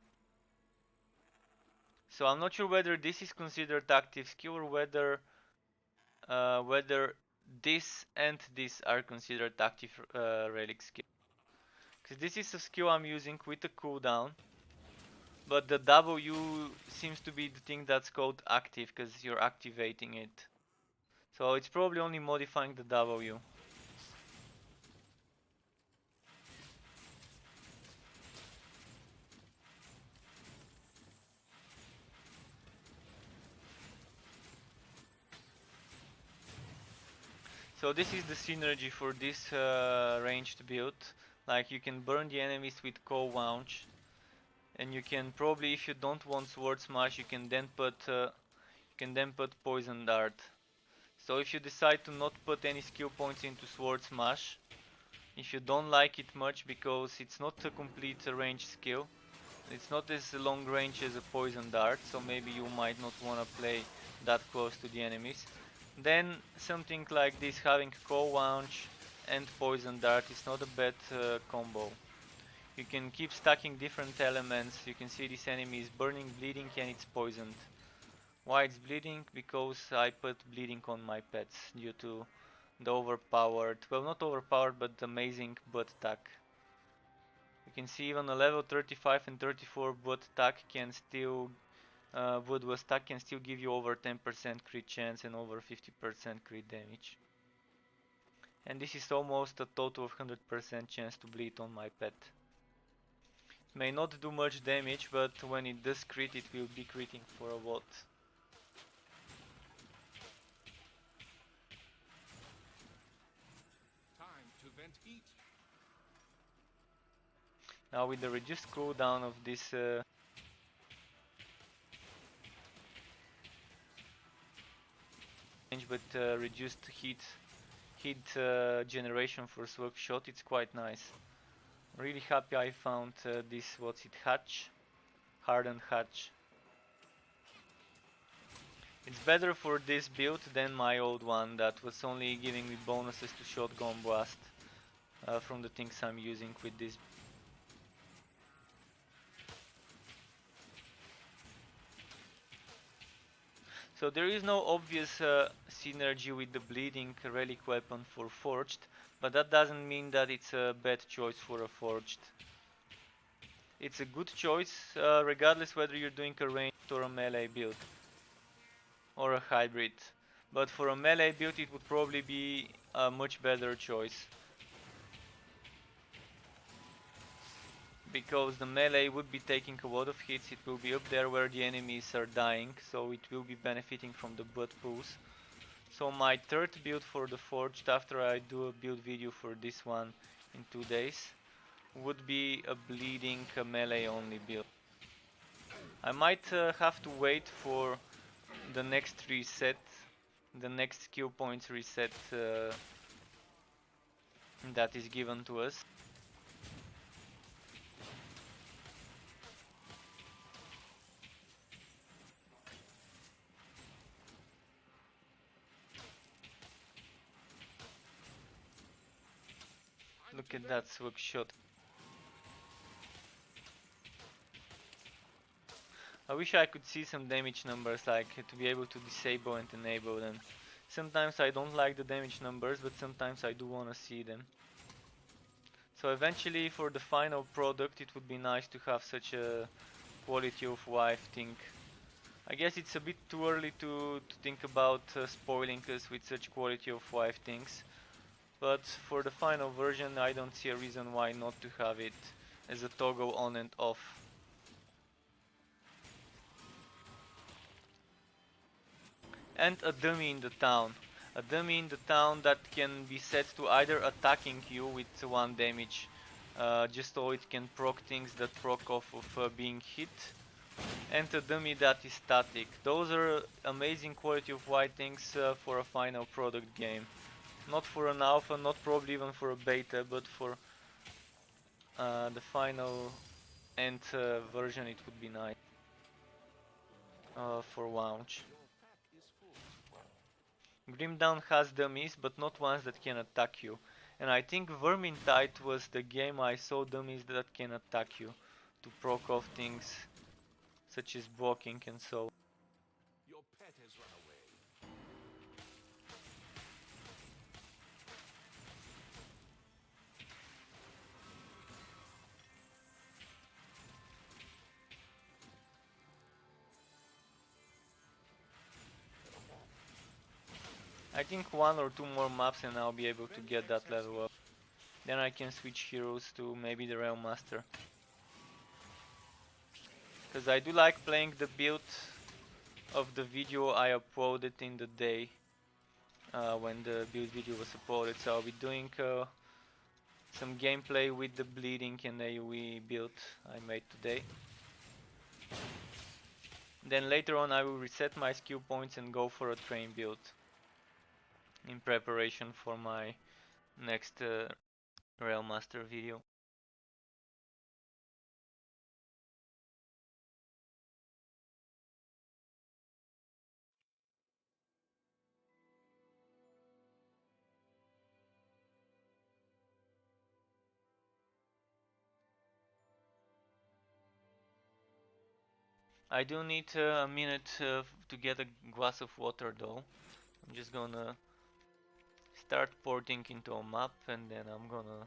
So I'm not sure whether this is considered active skill or whether this and this are considered active relic skill. Because this is a skill I'm using with a cooldown, but the W seems to be the thing that's called active because you're activating it. So it's probably only modifying the W. So this is the synergy for this ranged build. Like you can burn the enemies with cold launch, and you can probably, if you don't want sword smash, you can then put poison dart. So if you decide to not put any skill points into sword smash, if you don't like it much because it's not a complete range skill, it's not as long range as a poison dart, so maybe you might not want to play that close to the enemies, then something like this, having cold launch and poison dart, is not a bad combo. You can keep stacking different elements. You can see this enemy is burning, bleeding, and it's poisoned. Why it's bleeding? Because I put bleeding on my pets due to the overpowered, well, not overpowered, but amazing butt attack. You can see even a level 35 and 34 butt attack can still, Voodoo attack can still give you over 10% crit chance and over 50% crit damage. And this is almost a total of 100% chance to bleed on my pet. It may not do much damage, but when it does crit, it will be critting for a lot. Time to vent heat. Now with the reduced cooldown of this range, but reduced heat generation for swag shot, it's quite nice. Really happy I found this, what's it, hatch? Hardened hatch. It's better for this build than my old one that was only giving me bonuses to shotgun blast from the things I'm using with this. So there is no obvious synergy with the bleeding relic weapon for forged, but that doesn't mean that it's a bad choice for a forged. It's a good choice regardless whether you're doing a ranged or a melee build or a hybrid. But for a melee build it would probably be a much better choice, because the melee would be taking a lot of hits, it will be up there where the enemies are dying, so it will be benefiting from the butt pulls. So my third build for the forged, after I do a build video for this one in 2 days, would be a bleeding melee only build. I might have to wait for the next reset, the next skill points reset that is given to us. Look at that swag shot. I wish I could see some damage numbers, like to be able to disable and enable them. Sometimes I don't like the damage numbers, but sometimes I do want to see them. So eventually for the final product it would be nice to have such a quality of life thing. I guess it's a bit too early to think about spoiling us with such quality of life things. But for the final version I don't see a reason why not to have it as a toggle on and off. And a dummy in the town. A dummy in the town that can be set to either attacking you with 1 damage, just so it can proc things that proc off of being hit, and a dummy that is static. Those are amazing quality of life things for a final product game. Not for an alpha, not probably even for a beta, but for the final end version it would be nice for launch. Grimdown has dummies, but not ones that can attack you. And I think Vermintide was the game I saw dummies that can attack you, to proc off things such as blocking and so. Your pet has run away. I think 1 or 2 more maps and I'll be able to get that level up. Then I can switch heroes to maybe the Realm Master. Because I do like playing the build of the video I uploaded in the day when the build video was uploaded. So I'll be doing some gameplay with the bleeding and AoE build I made today. Then later on I will reset my skill points and go for a train build in preparation for my next Realm Master video. I do need a minute to get a glass of water though. I'm just gonna start porting into a map and then I'm gonna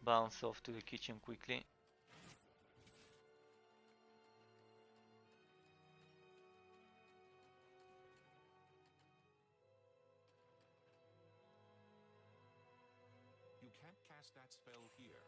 bounce off to the kitchen quickly. You can't cast that spell here.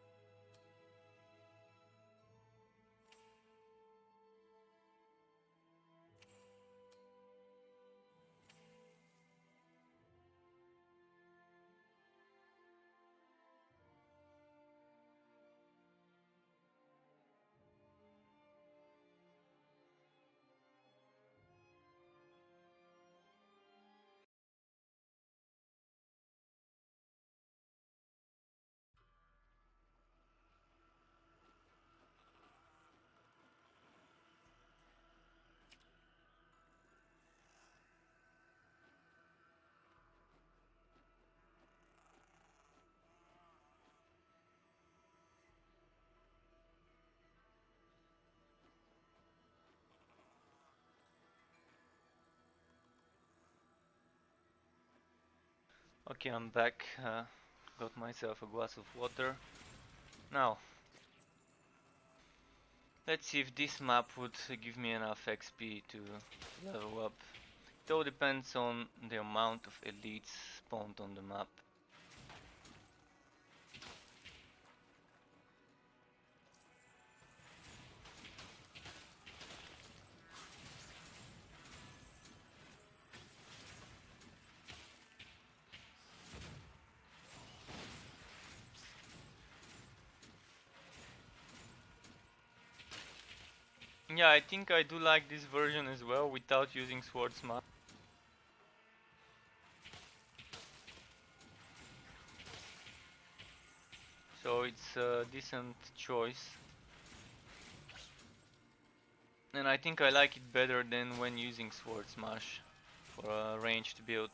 Okay, I'm back. Got myself a glass of water. Now, let's see if this map would give me enough XP to level up. It all depends on the amount of elites spawned on the map. Yeah, I think I do like this version as well without using swordsman. So it's a decent choice. And I think I like it better than when using Sword Smash for a ranged build.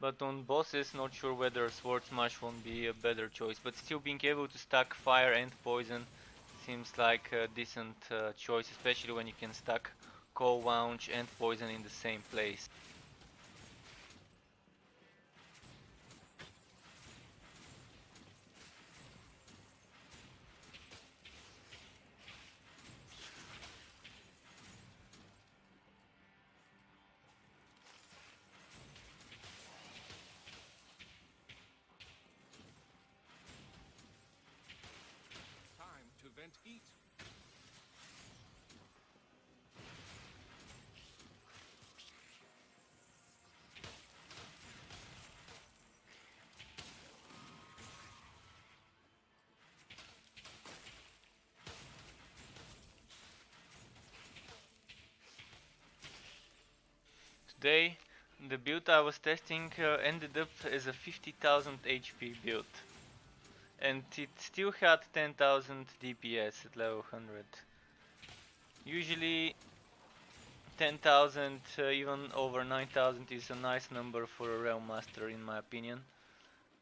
But on bosses, not sure whether Sword Smash won't be a better choice. But still being able to stack fire and poison seems like a decent choice, especially when you can stack Cold Launch and poison in the same place. Time to vent heat. Today, the build I was testing ended up as a 50,000 HP build. And it still had 10,000 DPS at level 100. Usually 10,000, even over 9,000 is a nice number for a Realm Master in my opinion.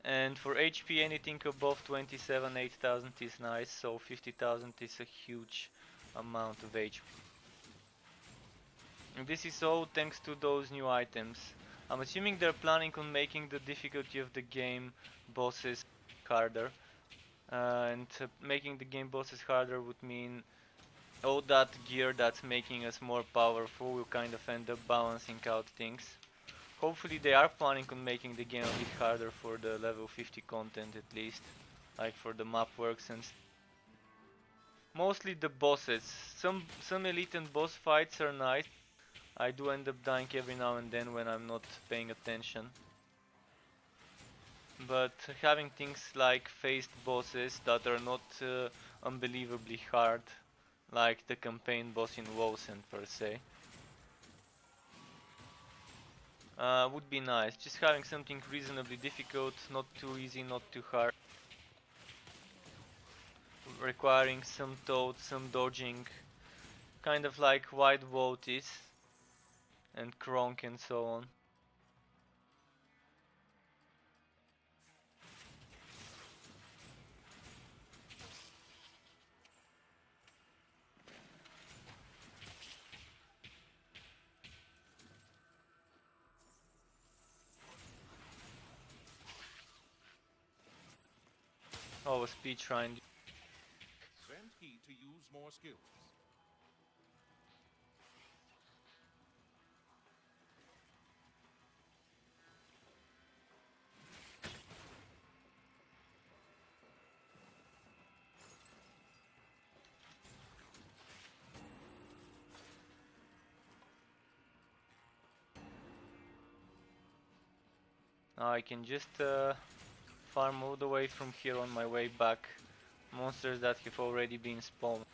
And for HP anything above 27, 8,000 is nice, so 50,000 is a huge amount of HP. And this is all thanks to those new items. I'm assuming they're planning on making the difficulty of the game bosses harder. And making the game bosses harder would mean all that gear that's making us more powerful will kind of end up balancing out things. Hopefully they are planning on making the game a bit harder for the level 50 content at least. Like for the map works and mostly the bosses. Some elite and boss fights are nice. I do end up dying every now and then when I'm not paying attention. But having things like phased bosses that are not unbelievably hard, like the campaign boss in Wosen per se, would be nice. Just having something reasonably difficult, not too easy, not too hard, requiring some thought, some dodging, kind of like White Vault is, and Kronk and so on. Oh, a speed shrine. Vent heat to use more skills. Now I can just farm all the way from here on my way back monsters that have already been spawned,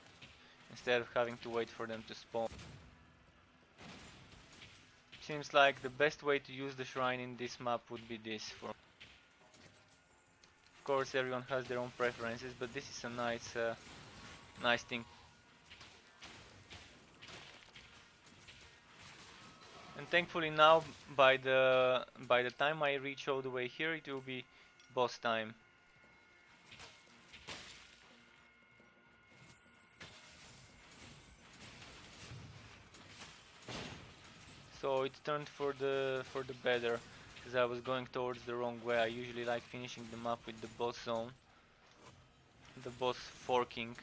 instead of having to wait for them to spawn. Seems like the best way to use the shrine in this map would be this. Of course everyone has their own preferences, but this is a nice thing. And thankfully now, by the time I reach all the way here, it will be boss time. So it turned for the better, because I was going towards the wrong way. I usually like finishing the map with the boss zone, the boss forking.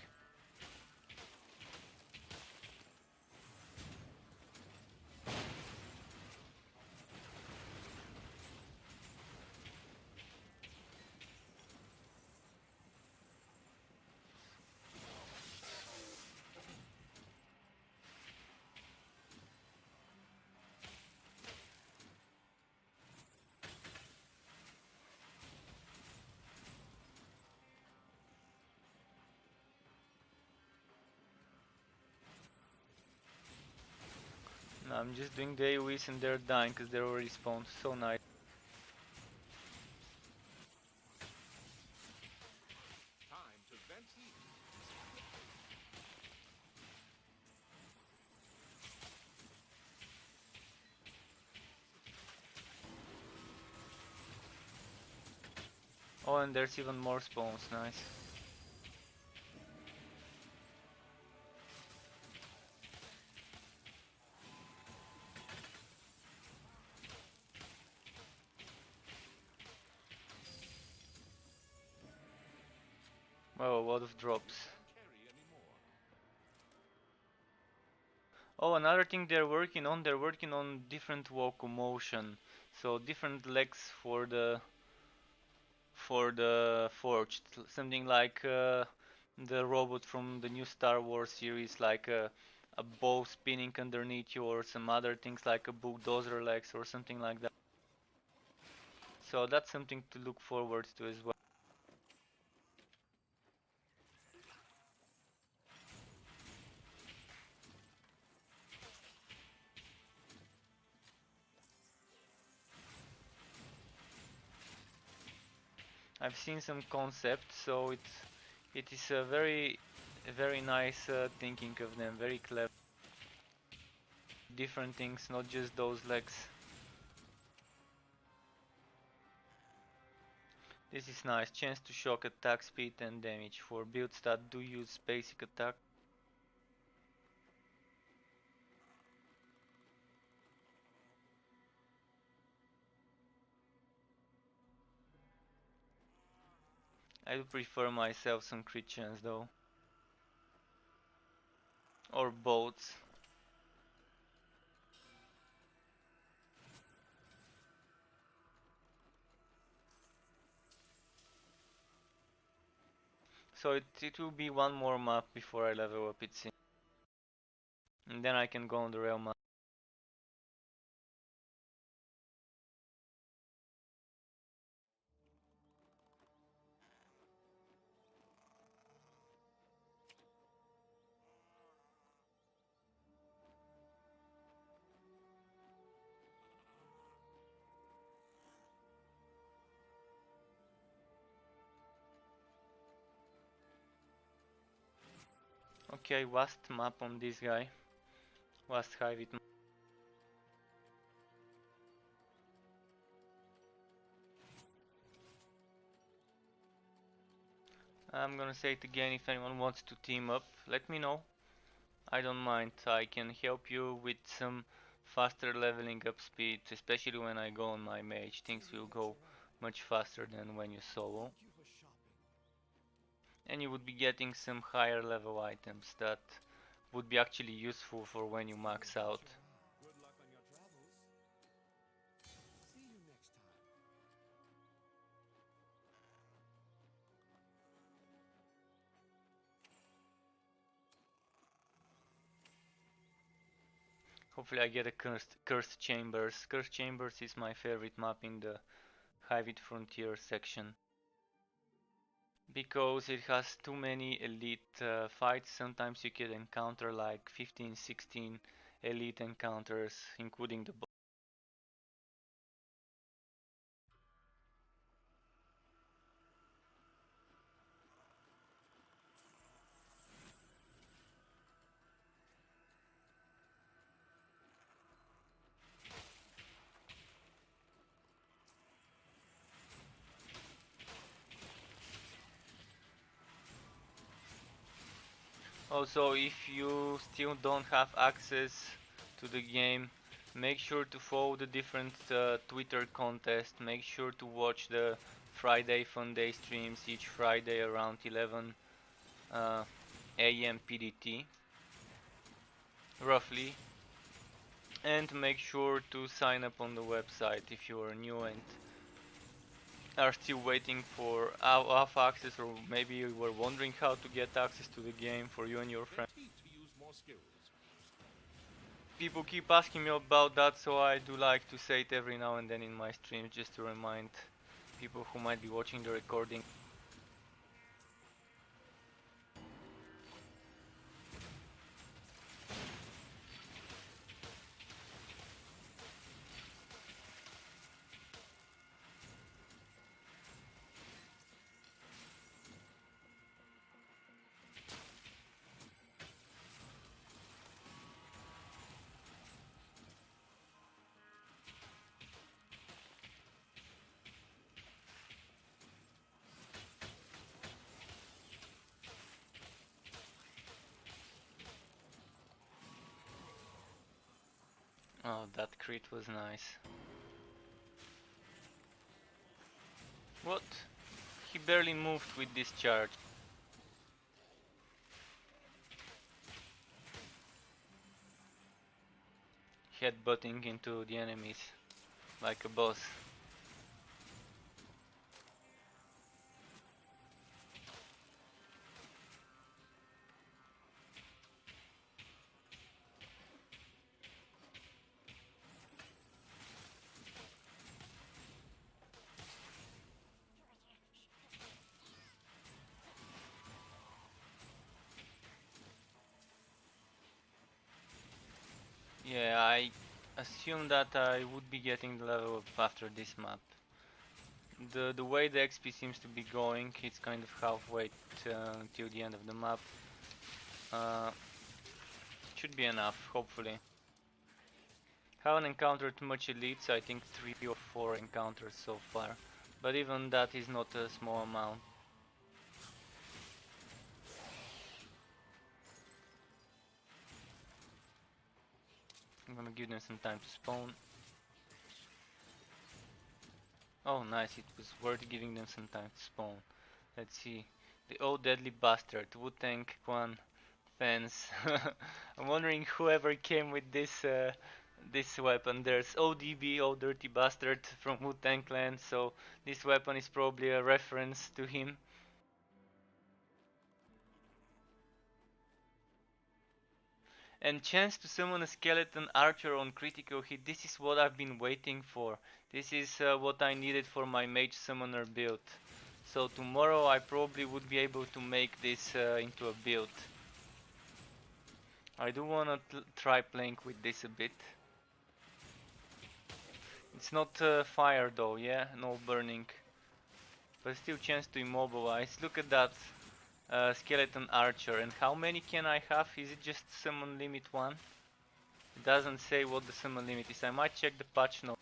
No, I'm just doing the AoEs and they're dying because they're already spawned. So nice. Time to vent heat. Oh, and there's even more spawns. Nice. Wow, a lot of drops. Carry anymore. Oh, another thing they're working on different locomotion. So different legs for the forged. Something like the robot from the new Star Wars series, like a bow spinning underneath you, or some other things like a bulldozer legs or something like that. So that's something to look forward to as well. I've seen some concepts, so it is a very nice thinking of them, very clever. Different things, not just those legs. This is nice, chance to shock attack speed and damage for builds that do use basic attack. I do prefer myself some crit chance though. Or boats. So it will be one more map before I level up, it seems. And then I can go on the real map. Okay, last map on this guy. Last Hive it. I'm gonna say it again, if anyone wants to team up, let me know. I don't mind, I can help you with some faster leveling up speed, especially when I go on my mage. Things will go much faster than when you solo. And you would be getting some higher level items that would be actually useful for when you max out. Good luck on your travels. See you next time. Hopefully I get a cursed chambers. Cursed chambers is my favorite map in the Torchlight Frontiers section, because it has too many elite fights. Sometimes you can encounter like 15, 16 elite encounters, including the boss. Also, if you still don't have access to the game, Make sure to follow the different Twitter contests. Make sure to watch the Friday Fun Day streams each Friday around 11 a.m. PDT, roughly. And make sure to sign up on the website if you are new and are still waiting for off access, or maybe you were wondering how to get access to the game for you and your friends. Vent heat to use more skills. People keep asking me about that, so I do like to say it every now and then in my streams just to remind people who might be watching the recording. Oh, that crit was nice. What? He barely moved with this charge. Headbutting into the enemies like a boss. Yeah, I assume that I would be getting the level up after this map. The way the XP seems to be going, it's kind of halfway till the end of the map. Should be enough, hopefully. Haven't encountered much elites, I think 3 or 4 encounters so far. But even that is not a small amount. I'm gonna give them some time to spawn. Oh nice, it was worth giving them some time to spawn. Let's see. The old deadly bastard, Wu-Tang Quan fans. I'm wondering whoever came with this weapon. There's ODB, Old Dirty Bastard from Wu-Tang Clan, so this weapon is probably a reference to him. And chance to summon a skeleton archer on critical hit. This is what I've been waiting for. This is what I needed for my mage summoner build. So tomorrow I probably would be able to make this into a build. I do wanna try playing with this a bit. It's not fire though, yeah? No burning. But still chance to immobilize. Look at that skeleton archer. And how many can I have? Is it just summon limit 1? It doesn't say what the summon limit is. I might check the patch note.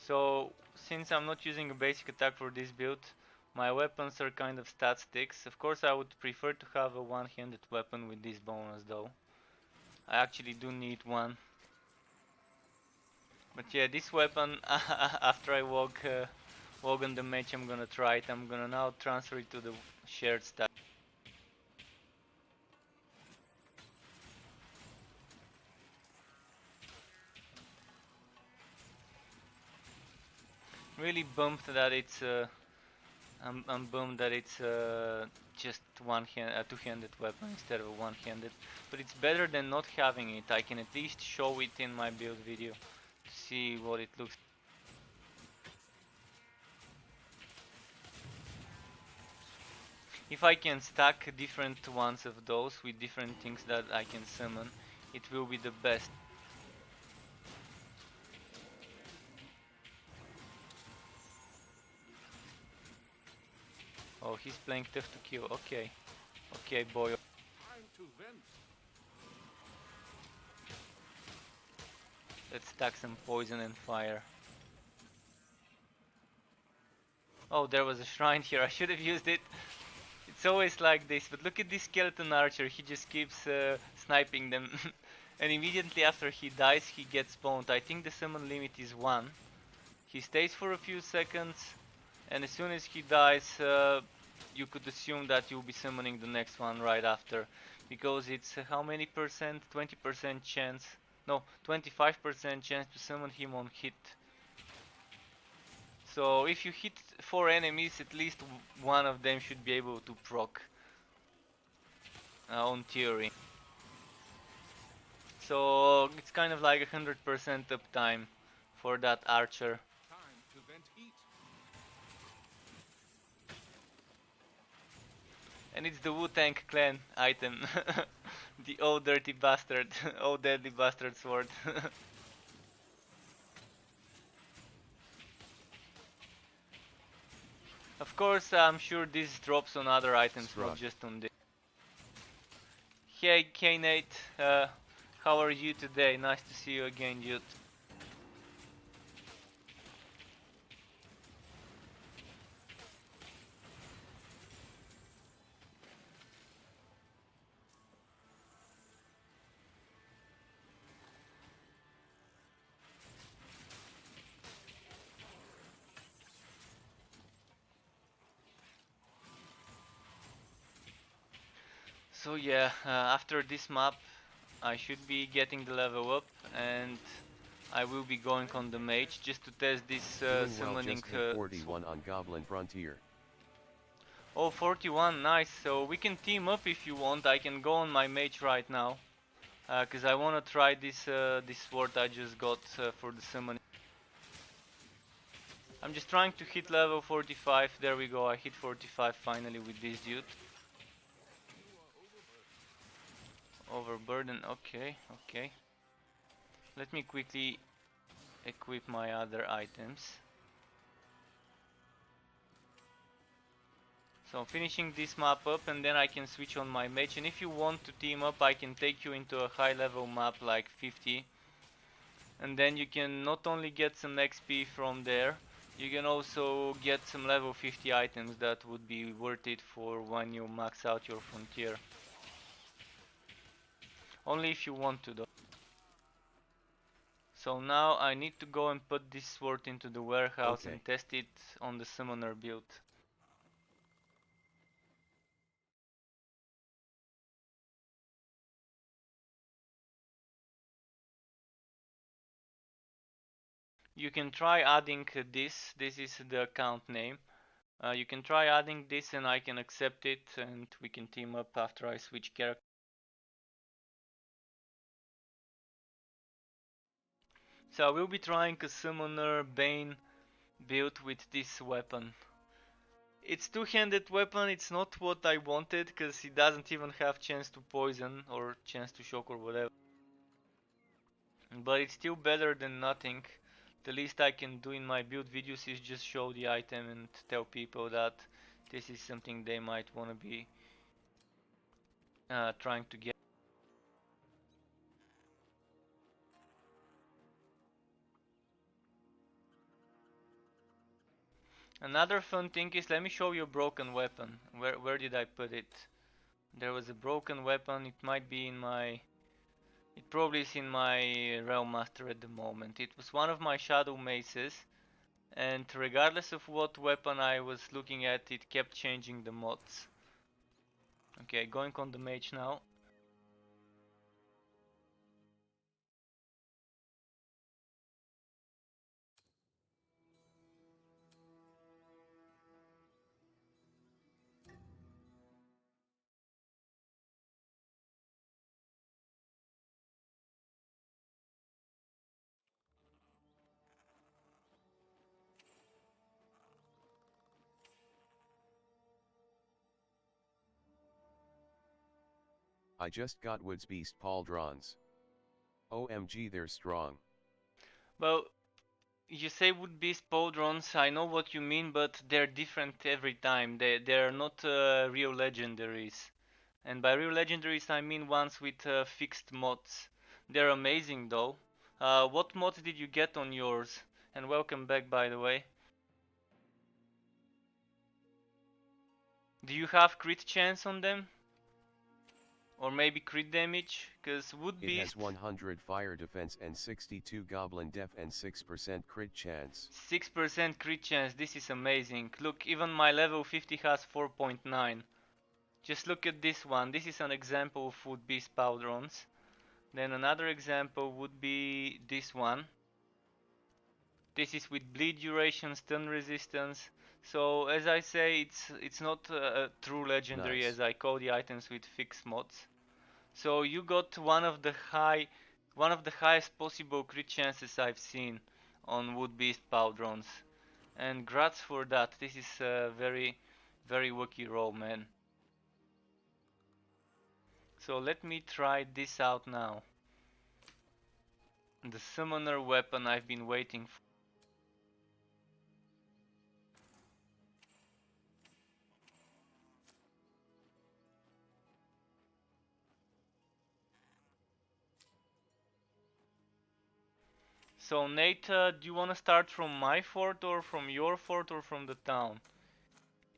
So, since I'm not using a basic attack for this build, my weapons are kind of stat sticks. Of course I would prefer to have a one-handed weapon with this bonus though. I actually do need one. But yeah, this weapon, after I walk on the match, I'm gonna try it. I'm gonna now transfer it to the shared stack. Really bummed that it's I'm bummed that it's just two-handed weapon instead of one-handed. But it's better than not having it. I can at least show it in my build video to see what it looks. If I can stack different ones of those with different things that I can summon, it will be the best. Oh, he's playing tough to kill. Okay. Okay, boy. vent. Let's stack some poison and fire. Oh, there was a shrine here. I should have used it. It's always like this, but look at this skeleton archer. He just keeps sniping them. And immediately after he dies, he gets spawned. I think the summon limit is 1. He stays for a few seconds, and as soon as he dies, you could assume that you'll be summoning the next one right after. Because it's how many percent? 20% chance. No, 25% chance to summon him on hit. So if you hit 4 enemies, at least one of them should be able to proc, on theory. So it's kind of like 100% uptime for that archer. Time to vent heat. And it's the Wu-Tang Clan item. The old dirty bastard, old deadly bastard sword. Of course, I'm sure this drops on other items, not Struck. just on this. Hey K-Nate, how are you today? Nice to see you again, dude. So yeah, after this map, I should be getting the level up, and I will be going on the mage just to test this Doing well, summoning. just hit 41 on Goblin Frontier. Oh, 41, nice. So we can team up if you want. I can go on my mage right now, cause I wanna try this this sword I just got for the summoning. I'm just trying to hit level 45. There we go. I hit 45 finally with this dude. Overburden. Okay, okay. Let me quickly equip my other items. So I'm finishing this map up, and then I can switch on my mage, and if you want to team up, I can take you into a high level map like 50, and then you can not only get some XP from there, you can also get some level 50 items that would be worth it for when you max out your frontier. Only if you want to though. So now I need to go and put this sword into the warehouse and test it on the summoner build. You can try adding this is the account name. You can try adding this and I can accept it, and we can team up after I switch character. So I will be trying a summoner Bane build with this weapon. It's two-handed weapon, it's not what I wanted, because he doesn't even have chance to poison or chance to shock or whatever. But it's still better than nothing. The least I can do in my build videos is just show the item and tell people that this is something they might want to be trying to get. Another fun thing is, let me show you a broken weapon. Where did I put it? There was a broken weapon. It might be in my... It probably is in my Realm Master at the moment. It was one of my Shadow Maces, and regardless of what weapon I was looking at, it kept changing the mods. Okay, going on the mage now. I just got Woods Beast Pauldrons. OMG, they're strong. Well, you say would be Spodrons, I know what you mean, but they're different every time. They're not real legendaries. And by real legendaries I mean ones with fixed mods. They're amazing though. What mods did you get on yours? And welcome back, by the way. Do you have crit chance on them? Or maybe crit damage? Cause Wood It has Beast 100 fire defense and 62 goblin def and 6% crit chance. 6% crit chance, this is amazing. Look, even my level 50 has 4.9. Just look at this one. This is an example of Wood Beast Powderons. Then another example would be this one. This is with bleed duration, stun resistance. So as I say, it's not a true legendary Nice. as I call the items with fixed mods. So you got one of the highest possible crit chances I've seen on Wood Beast Powderons. And grats for that. This is a very, very lucky roll, man. So let me try this out now. The summoner weapon I've been waiting for. So Nate, do you want to start from my fort or from your fort or from the town?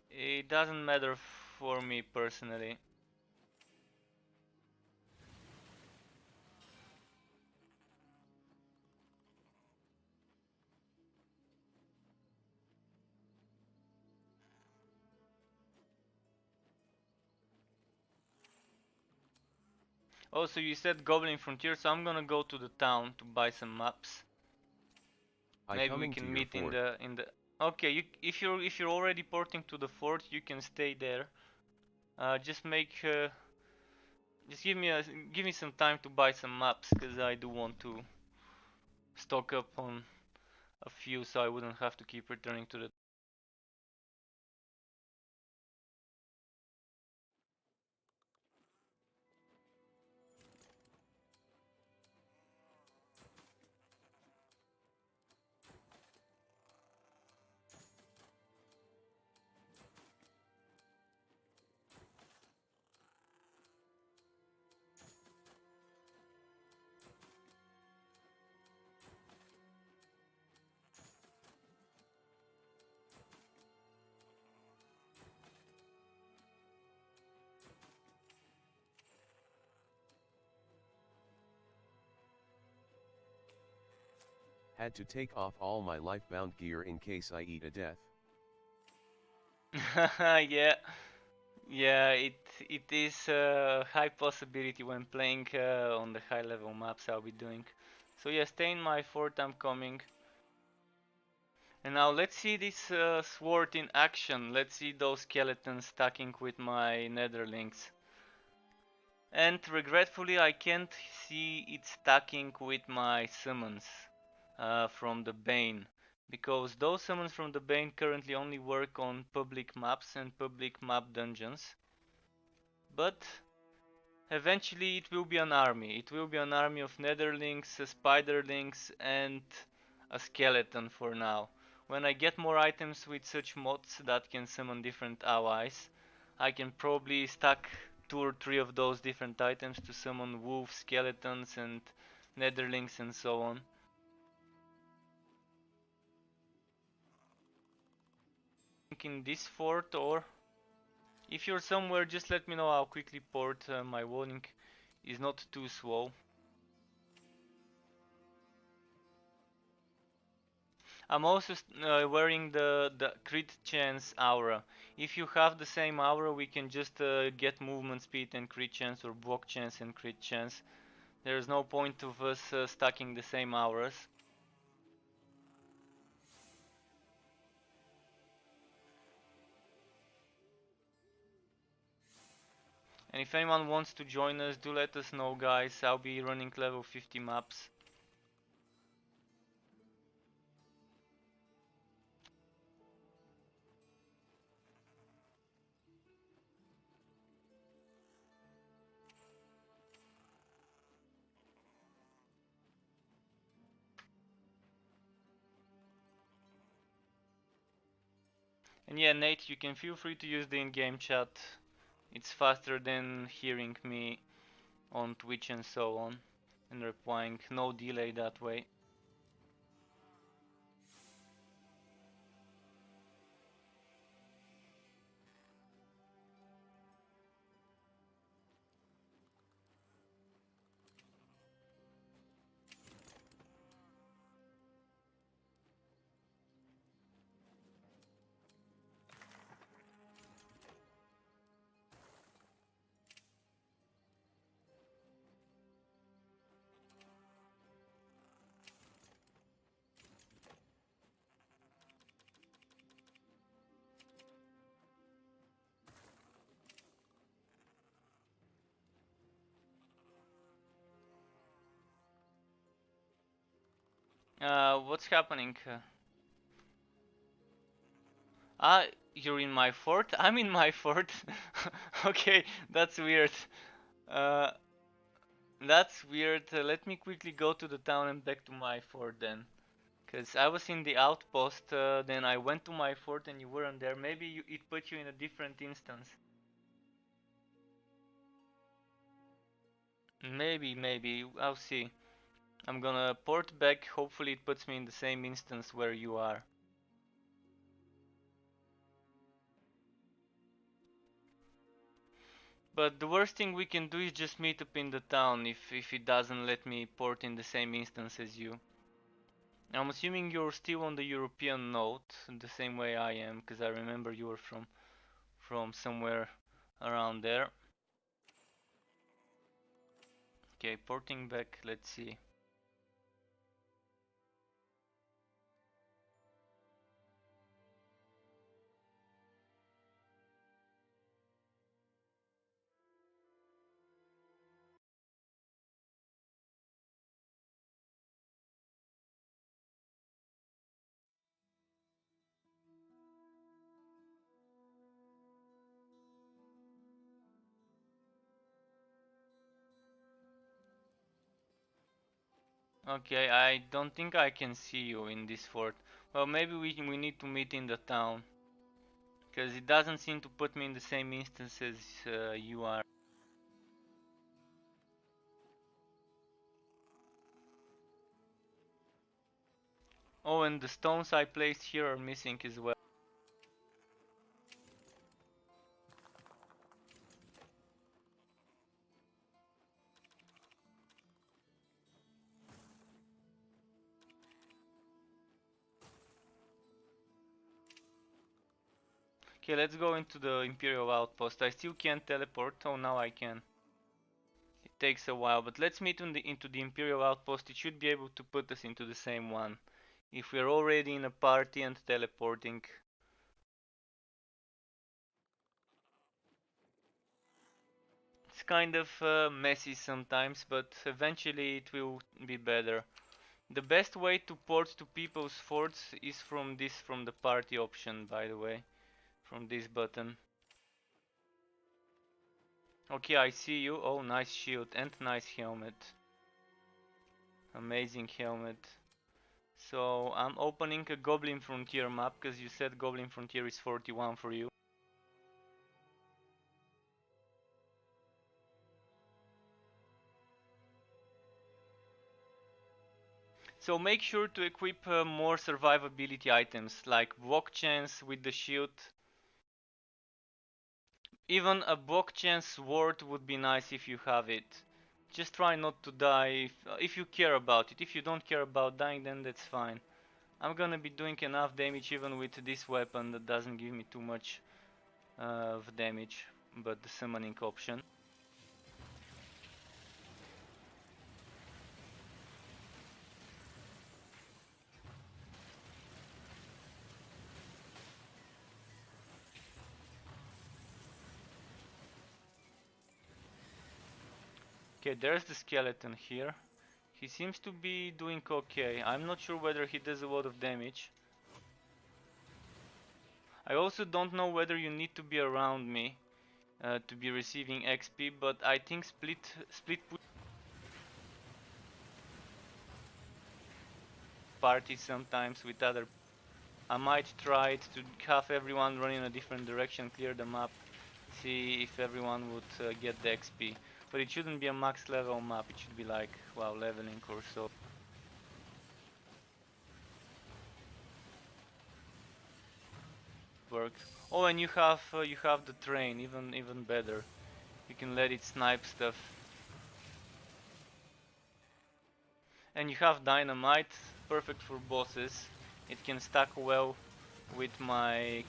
It doesn't matter for me personally. Oh, so you said Goblin Frontier, so I'm gonna go to the town to buy some maps. I Maybe we coming to can your meet in fort. the. Okay, if you're already porting to the fort, you can stay there. Just just give me some time to buy some maps, cause I do want to stock up on a few, so I wouldn't have to keep returning to the. Had to take off all my lifebound gear in case I eat a death. Yeah, yeah, it is a high possibility when playing on the high level maps I'll be doing. So yeah, stay in my fort, I'm coming. And now let's see this sword in action. Let's see those skeletons stacking with my netherlings. And regretfully I can't see it stacking with my summons from the Bane. Because those summons from the Bane currently only work on public maps and public map dungeons. But eventually it will be an army. It will be an army of netherlings, spiderlings, and a skeleton for now. When I get more items with such mods that can summon different allies, I can probably stack 2 or 3 of those different items to summon wolves, skeletons, and netherlings and so on. In this fort, or if you're somewhere, just let me know. I'll quickly port. My walling is not too slow. I'm also wearing the crit chance aura. If you have the same aura, we can just get movement speed and crit chance, or block chance and crit chance. There's no point of us stacking the same auras. And if anyone wants to join us, do let us know, guys. I'll be running level 50 maps. And yeah, Nate, you can feel free to use the in-game chat. It's faster than hearing me on Twitch and so on, and replying, no delay that way. What's happening? Ah, you're in my fort? I'm in my fort. Okay, that's weird. Uh, that's weird. Let me quickly go to the town and back to my fort then. Cause I was in the outpost, then I went to my fort and you weren't there. Maybe it put you in a different instance. Maybe. I'll see. I'm gonna port back. Hopefully it puts me in the same instance where you are. But the worst thing we can do is just meet up in the town if it doesn't let me port in the same instance as you. I'm assuming you're still on the European node, the same way I am, because I remember you were from somewhere around there. Okay, porting back, let's see. Okay, I don't think I can see you in this fort. Well, maybe we need to meet in the town, because it doesn't seem to put me in the same instance as you are. Oh, and the stones I placed here are missing as well. Okay, let's go into the Imperial Outpost. I still can't teleport. Oh, now I can. It takes a while, but let's meet into the Imperial Outpost. It should be able to put us into the same one. If we're already in a party and teleporting. It's kind of messy sometimes, but eventually it will be better. The best way to port to people's forts is from the party option, by the way. From this button. Okay, I see you. Oh, nice shield and nice helmet. Amazing helmet. So I'm opening a Goblin Frontier map because you said Goblin Frontier is 41 for you. So make sure to equip more survivability items like block chance with the shield. Even a block chance sword would be nice if you have it. Just try not to die if you care about it. If you don't care about dying, then that's fine. I'm gonna be doing enough damage even with this weapon that doesn't give me too much of damage, but the summoning option. Okay, there's the skeleton here. He seems to be doing okay. I'm not sure whether he does a lot of damage. I also don't know whether you need to be around me to be receiving XP, but I think split push parties sometimes with other. I might try it to have everyone run in a different direction, clear the map, see if everyone would get the XP. But it shouldn't be a max level map, it should be like, wow, leveling or so. Works. Oh, and you have the train, even better. You can let it snipe stuff. And you have dynamite, perfect for bosses. It can stack well with my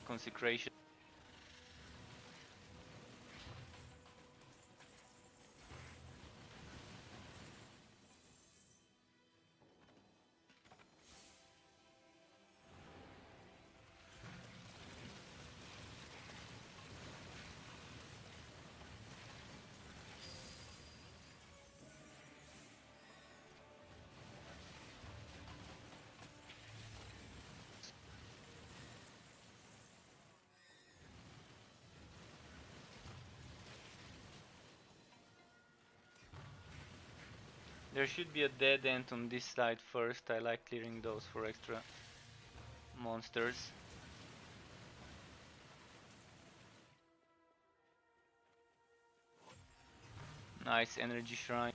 consecration. There should be a dead end on this side first. I like clearing those for extra monsters. Nice energy shrine.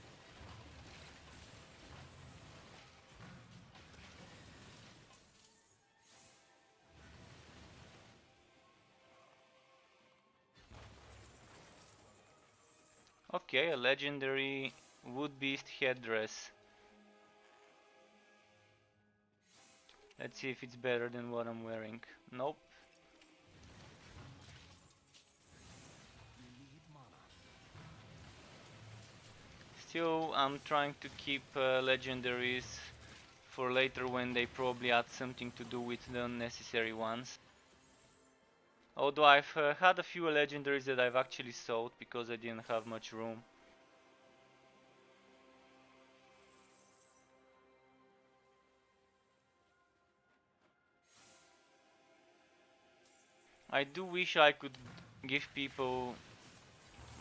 Okay, a legendary wood beast headdress. Let's see if it's better than what I'm wearing. Nope. You need mana. Still, I'm trying to keep legendaries for later when they probably add something to do with the unnecessary ones. Although I've had a few legendaries that I've actually sold because I didn't have much room. I do wish I could give people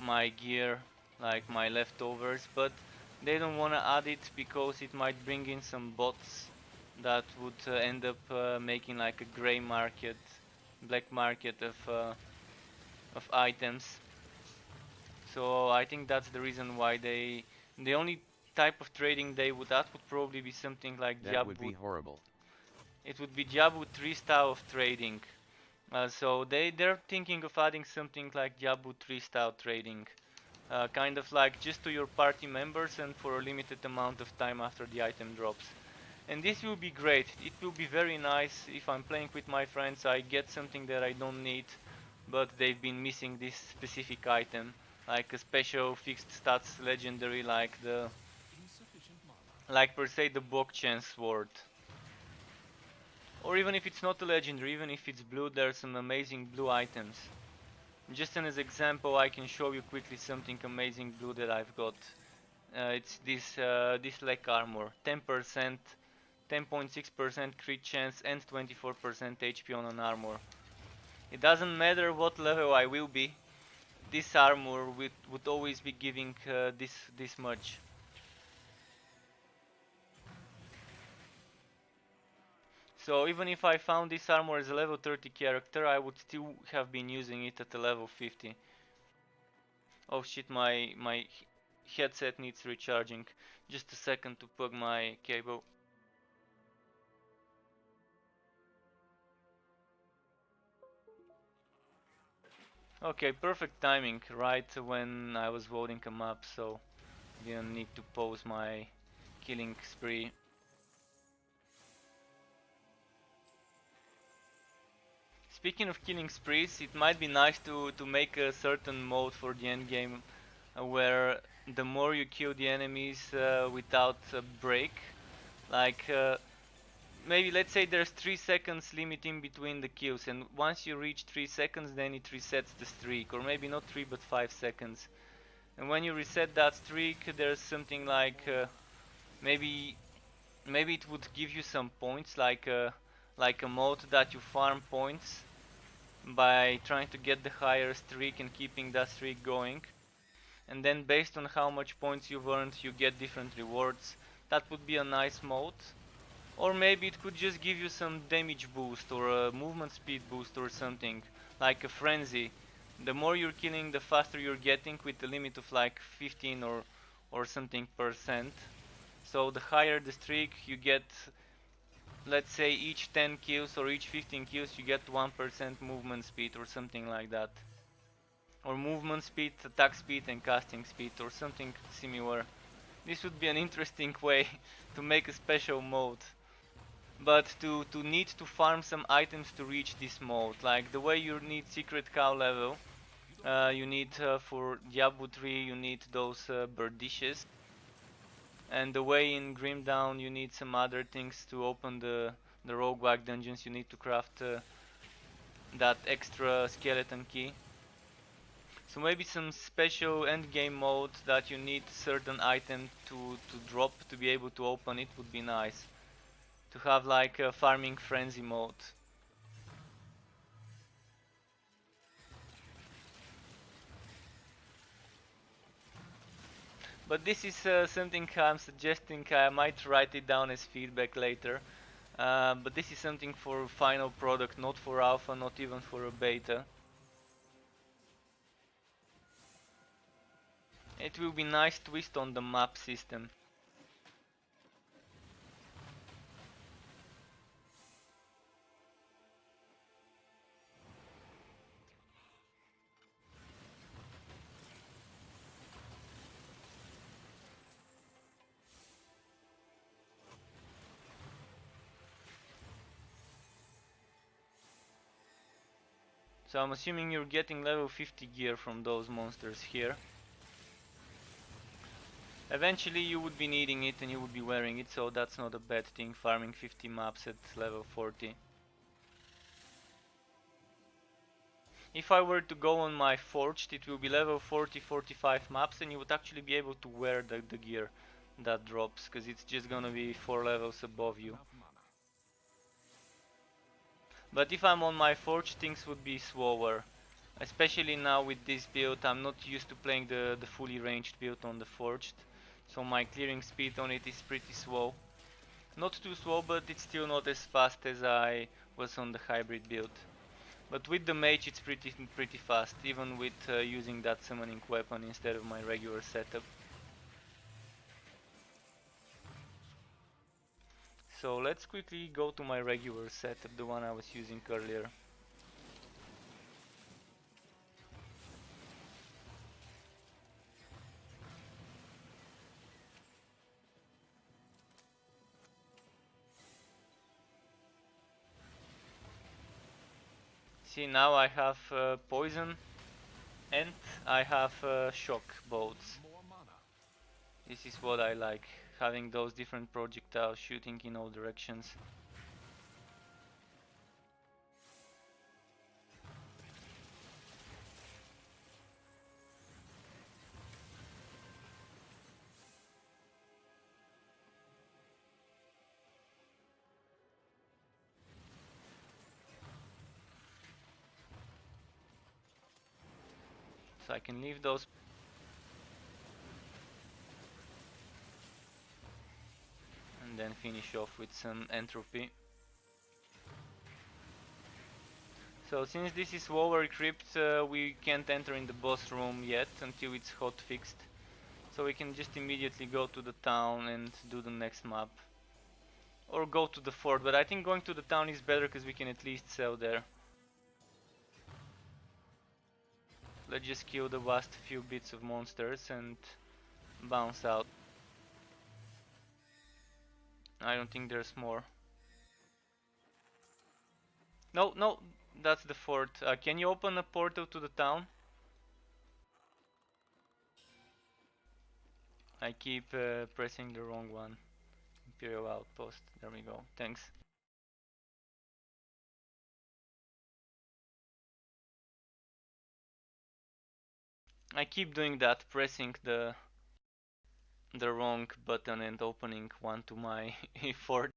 my gear, like my leftovers, but they don't want to add it because it might bring in some bots that would end up making like a gray market, black market of items. So I think that's the reason why the only type of trading they would add would probably be something like That would Jabu. be horrible. It would be Jabu 3 style of trading. So they're thinking of adding something like Jabu 3 style trading. Kind of like just to your party members and for a limited amount of time after the item drops. And this will be great. It will be very nice if I'm playing with my friends, I get something that I don't need, but they've been missing this specific item, like a special fixed stats legendary Insufficient mana. like per se the Bokchen sword. Or even if it's not a legendary, even if it's blue, there's some amazing blue items. Just as an example, I can show you quickly something amazing blue that I've got. It's this leg armor, 10%, 10.6% crit chance and 24% HP on an armor. It doesn't matter what level I will be, this armor would always be giving this much. So even if I found this armor as a level 30 character, I would still have been using it at a level 50. Oh shit, my headset needs recharging. Just a second to plug my cable. Okay, perfect timing, right when I was loading a map, so didn't need to pause my killing spree. Speaking of killing sprees, it might be nice to make a certain mode for the end game where the more you kill the enemies without a break, like maybe let's say there's 3 seconds limit in between the kills, and once you reach 3 seconds then it resets the streak, or maybe not 3 but 5 seconds. And when you reset that streak, there's something like maybe maybe it would give you some points, like a mode that you farm points by trying to get the higher streak and keeping that streak going. And then based on how much points you've earned, you get different rewards. That would be a nice mode. Or maybe it could just give you some damage boost or a movement speed boost or something, like a frenzy. The more you're killing, the faster you're getting, with the limit of like 15 or something percent. So the higher the streak you get, let's say each 10 kills or each 15 kills you get 1% movement speed or something like that. Or movement speed, attack speed and casting speed or something similar. This would be an interesting way to make a special mode. But to need to farm some items to reach this mode, like the way you need secret cow level, you need for Diablo 3 you need those bird dishes. And the way in Grim Dawn you need some other things to open the roguelike dungeons, you need to craft that extra skeleton key. So maybe some special endgame mode that you need certain item to drop to be able to open it would be nice. To have like a farming frenzy mode. But this is something I'm suggesting. I might write it down as feedback later. But this is something for final product, not for alpha, not even for a beta. It will be nice twist on the map system. So I'm assuming you're getting level 50 gear from those monsters here. Eventually you would be needing it and you would be wearing it, so that's not a bad thing, farming 50 maps at level 40. If I were to go on my forged, it will be level 40-45 maps and you would actually be able to wear the gear that drops, because it's just gonna be 4 levels above you. Enough mana. But if I'm on my forge, things would be slower. Especially now with this build, I'm not used to playing the fully ranged build on the forged. So my clearing speed on it is pretty slow. Not too slow, but it's still not as fast as I was on the hybrid build. But with the mage it's pretty fast, even with using that summoning weapon instead of my regular setup. So let's quickly go to my regular setup, the one I was using earlier. See, now I have poison and I have shock bolts. More mana. This is what I like, having those different projectiles shooting in all directions. So I can leave those and then finish off with some entropy. So since this is lower equipped, we can't enter in the boss room yet until it's hot fixed. So we can just immediately go to the town and do the next map. Or go to the fort, but I think going to the town is better because we can at least sell there. Let's just kill the last few bits of monsters and bounce out. I don't think there's more. No, no, that's the fort. Can you open a portal to the town? I keep pressing the wrong one. Imperial Outpost. There we go. Thanks. I keep doing that, pressing the wrong button and opening one to my fort.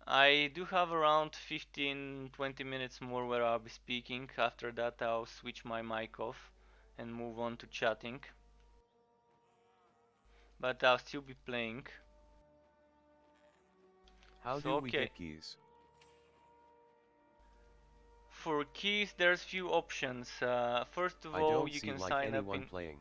I do have around 15-20 minutes more where I'll be speaking. After that I'll switch my mic off and move on to chatting. But I'll still be playing. How So do we okay. get keys? for keys, there's few options. First of I all, don't you see can like sign up anyone in. playing.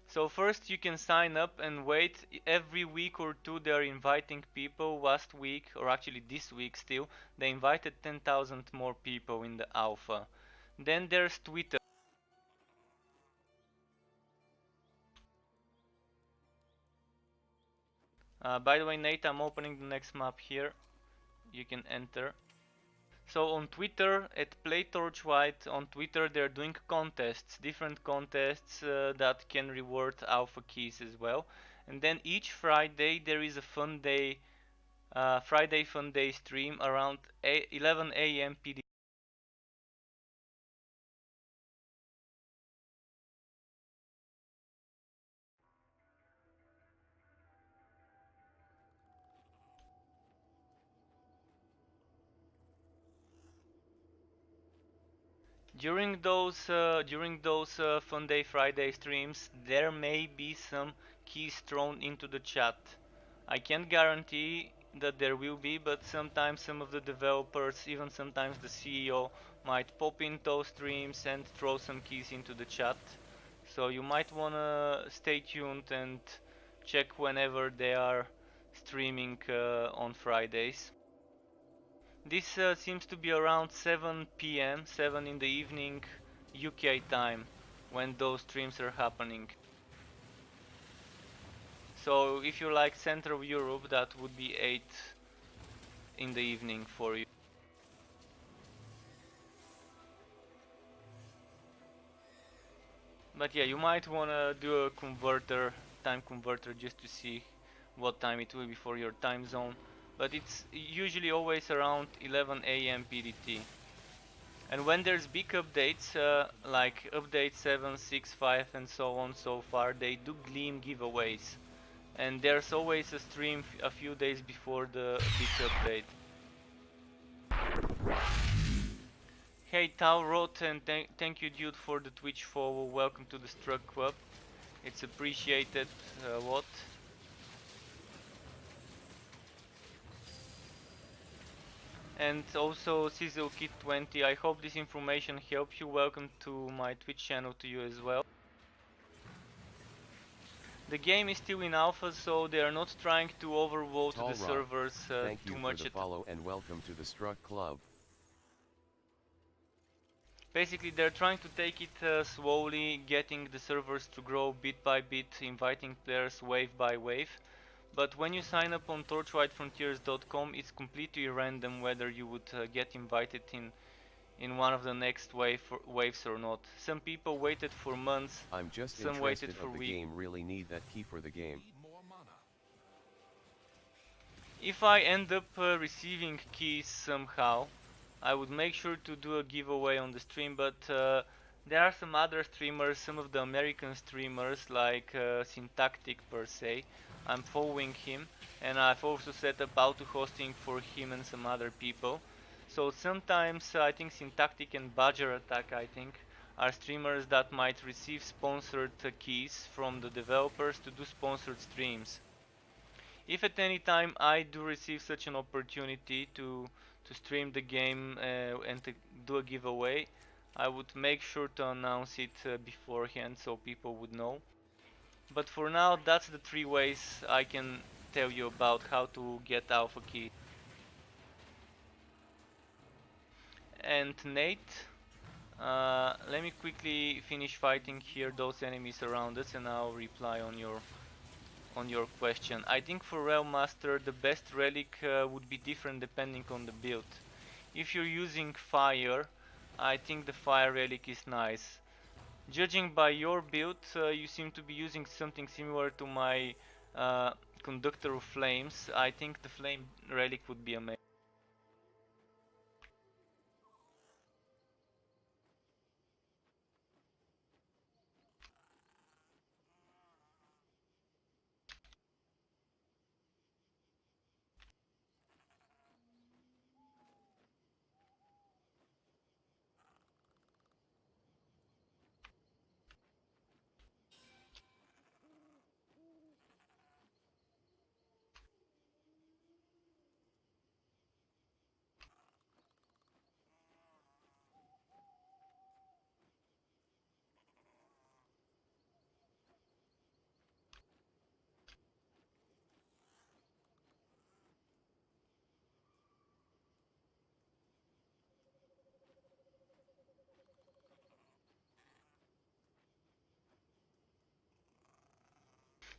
So first you can sign up and wait. Every week or two they are inviting people. Last week, or actually this week still, they invited 10,000 more people in the alpha. Then there's Twitter. By the way, Nate, I'm opening the next map here. You can enter. So on Twitter, at Play Torchlight, on Twitter they're doing contests, different contests that can reward alpha keys as well. And then each Friday there is a fun day, Friday fun day stream around 11 a.m. PD. During those Fun Day Friday streams, there may be some keys thrown into the chat. I can't guarantee that there will be, but sometimes some of the developers, even sometimes the CEO, might pop in those streams and throw some keys into the chat. So you might wanna stay tuned and check whenever they are streaming on Fridays. This seems to be around 7 p.m., 7 in the evening UK time when those streams are happening. So if you like Central Europe, that would be 8 in the evening for you. But yeah, you might wanna do a time converter just to see what time it will be for your time zone. But it's usually always around 11 a.m. PDT. And when there's big updates, like update 7.6.5 and so on so far, they do Gleam giveaways. And there's always a stream a few days before the big update. Hey Tao wrote and thank you dude for the Twitch follow. Welcome to the Struck Club. It's appreciated a lot. And also Sizzle Kid 20, I hope this information helps you. Welcome to my Twitch channel to you as well. The game is still in alpha, so they are not trying to overload Tall the Rock, servers thank too you for much. the follow and welcome to the Struck Club. Basically, they're trying to take it slowly, getting the servers to grow bit by bit, inviting players wave by wave. But when you sign up on torchlightfrontiers.com, it's completely random whether you would get invited in one of the next waves or not. Some people waited for months, I'm just some waited interested for of the weeks. game, really need that key for the game. Need more mana. If I end up receiving keys somehow, I would make sure to do a giveaway on the stream, but there are some other streamers, some of the American streamers like Syntactic per se. I'm following him, and I've also set up auto hosting for him and some other people. So sometimes I think Syntactic and Badger Attack, I think, are streamers that might receive sponsored keys from the developers to do sponsored streams. If at any time I do receive such an opportunity to stream the game and to do a giveaway, I would make sure to announce it beforehand so people would know. But for now, that's the 3 ways I can tell you about how to get alpha key. And Nate, let me quickly finish fighting here those enemies around us and I'll reply on your question. I think for Realm Master the best relic would be different depending on the build. If you're using fire, I think the fire relic is nice. Judging by your build, you seem to be using something similar to my uh, conductor of flames. I think the flame relic would be amazing.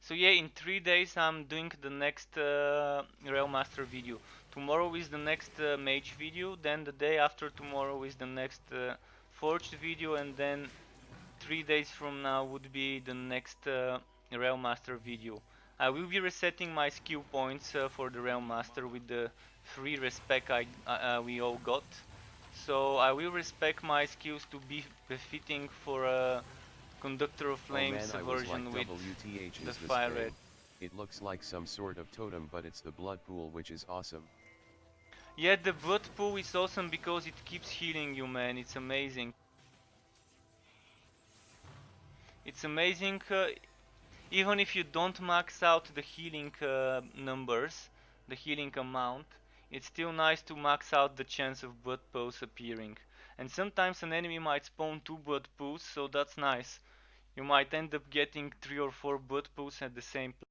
So yeah, in 3 days I'm doing the next Realm Master video. Tomorrow is the next Mage video, then the day after tomorrow is the next Forged video, and then 3 days from now would be the next Realm Master video. I will be resetting my skill points for the Realm Master with the 3 respec we all got. So I will respec my skills to be befitting for a Conductor of Oh man, Flames I was like version with WTH the is this fire thing. red. It looks like some sort of totem, but it's the blood pool, which is awesome. Yeah, the blood pool is awesome because it keeps healing you, man. It's amazing. It's amazing. Even if you don't max out the healing numbers, the healing amount, it's still nice to max out the chance of blood pools appearing. And sometimes an enemy might spawn 2 blood pools, so that's nice. You might end up getting 3 or 4 blood pools at the same place.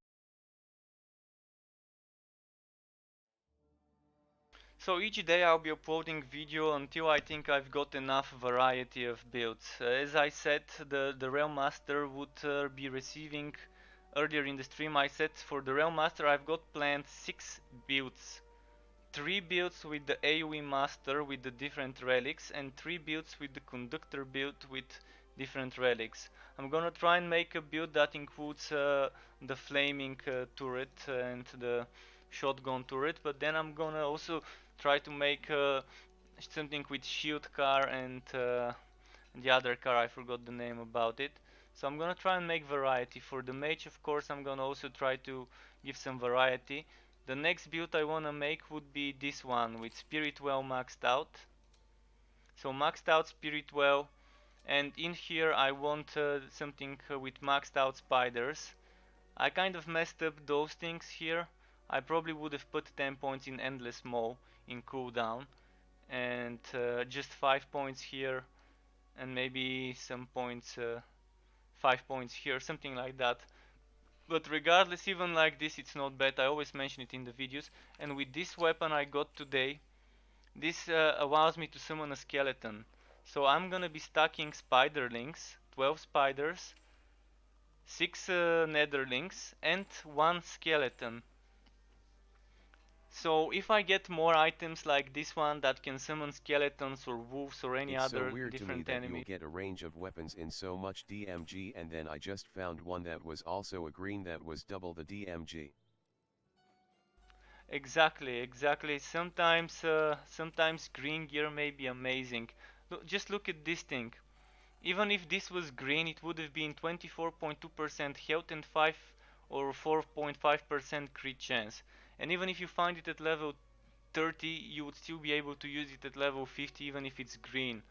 So each day I'll be uploading video until I think I've got enough variety of builds. As I said, the Realm Master would be receiving earlier in the stream. I said for the Realm Master I've got planned 6 builds. 3 builds with the AoE Master with the different relics, and 3 builds with the Conductor build with different relics. I'm gonna try and make a build that includes the flaming turret and the shotgun turret, but then I'm gonna also try to make something with shield car and the other car, I forgot the name about it. So I'm gonna try and make variety. For the mage, of course, I'm gonna also try to give some variety. The next build I wanna make would be this one with Spirit Well maxed out. So maxed out Spirit Well, and in here I want something with maxed out spiders. I kind of messed up those things here. I probably would have put 10 points in Endless Maw in cooldown, and just 5 points here, and maybe some points, 5 points here, something like that. But regardless, even like this, it's not bad. I always mention it in the videos. And with this weapon I got today, this allows me to summon a skeleton. So I'm gonna be stacking spiderlings, 12 spiders, 6 netherlings, and 1 skeleton. So if I get more items like this one that can summon skeletons or wolves or any It's so other weird to me different that you'll enemy. get a range of weapons in so much DMG, and then I just found one that was also a green that was double the DMG. Exactly. Sometimes green gear may be amazing. Just look at this thing. Even if this was green, it would have been 24.2% health and 5 or 4.5% crit chance. And even if you find it at level 30, you would still be able to use it at level 50 even if it's green.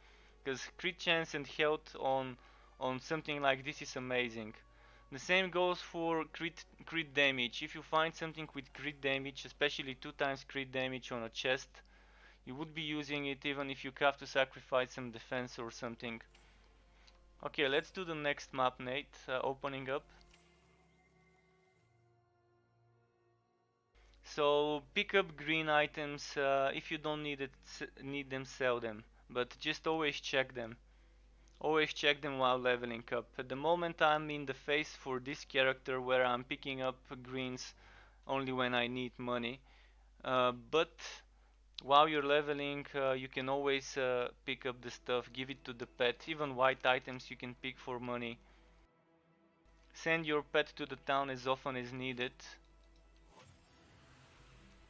Because crit chance and health on something like this is amazing. The same goes for crit damage. If you find something with crit damage, especially 2 times crit damage on a chest, you would be using it even if you have to sacrifice some defense or something. Okay, let's do the next map, Nate. Opening up. So pick up green items. If you don't need them, sell them. But just always check them. Always check them while leveling up. At the moment I'm in the phase for this character where I'm picking up greens only when I need money. But while you're leveling, you can always pick up the stuff, give it to the pet. Even white items you can pick for money. Send your pet to the town as often as needed.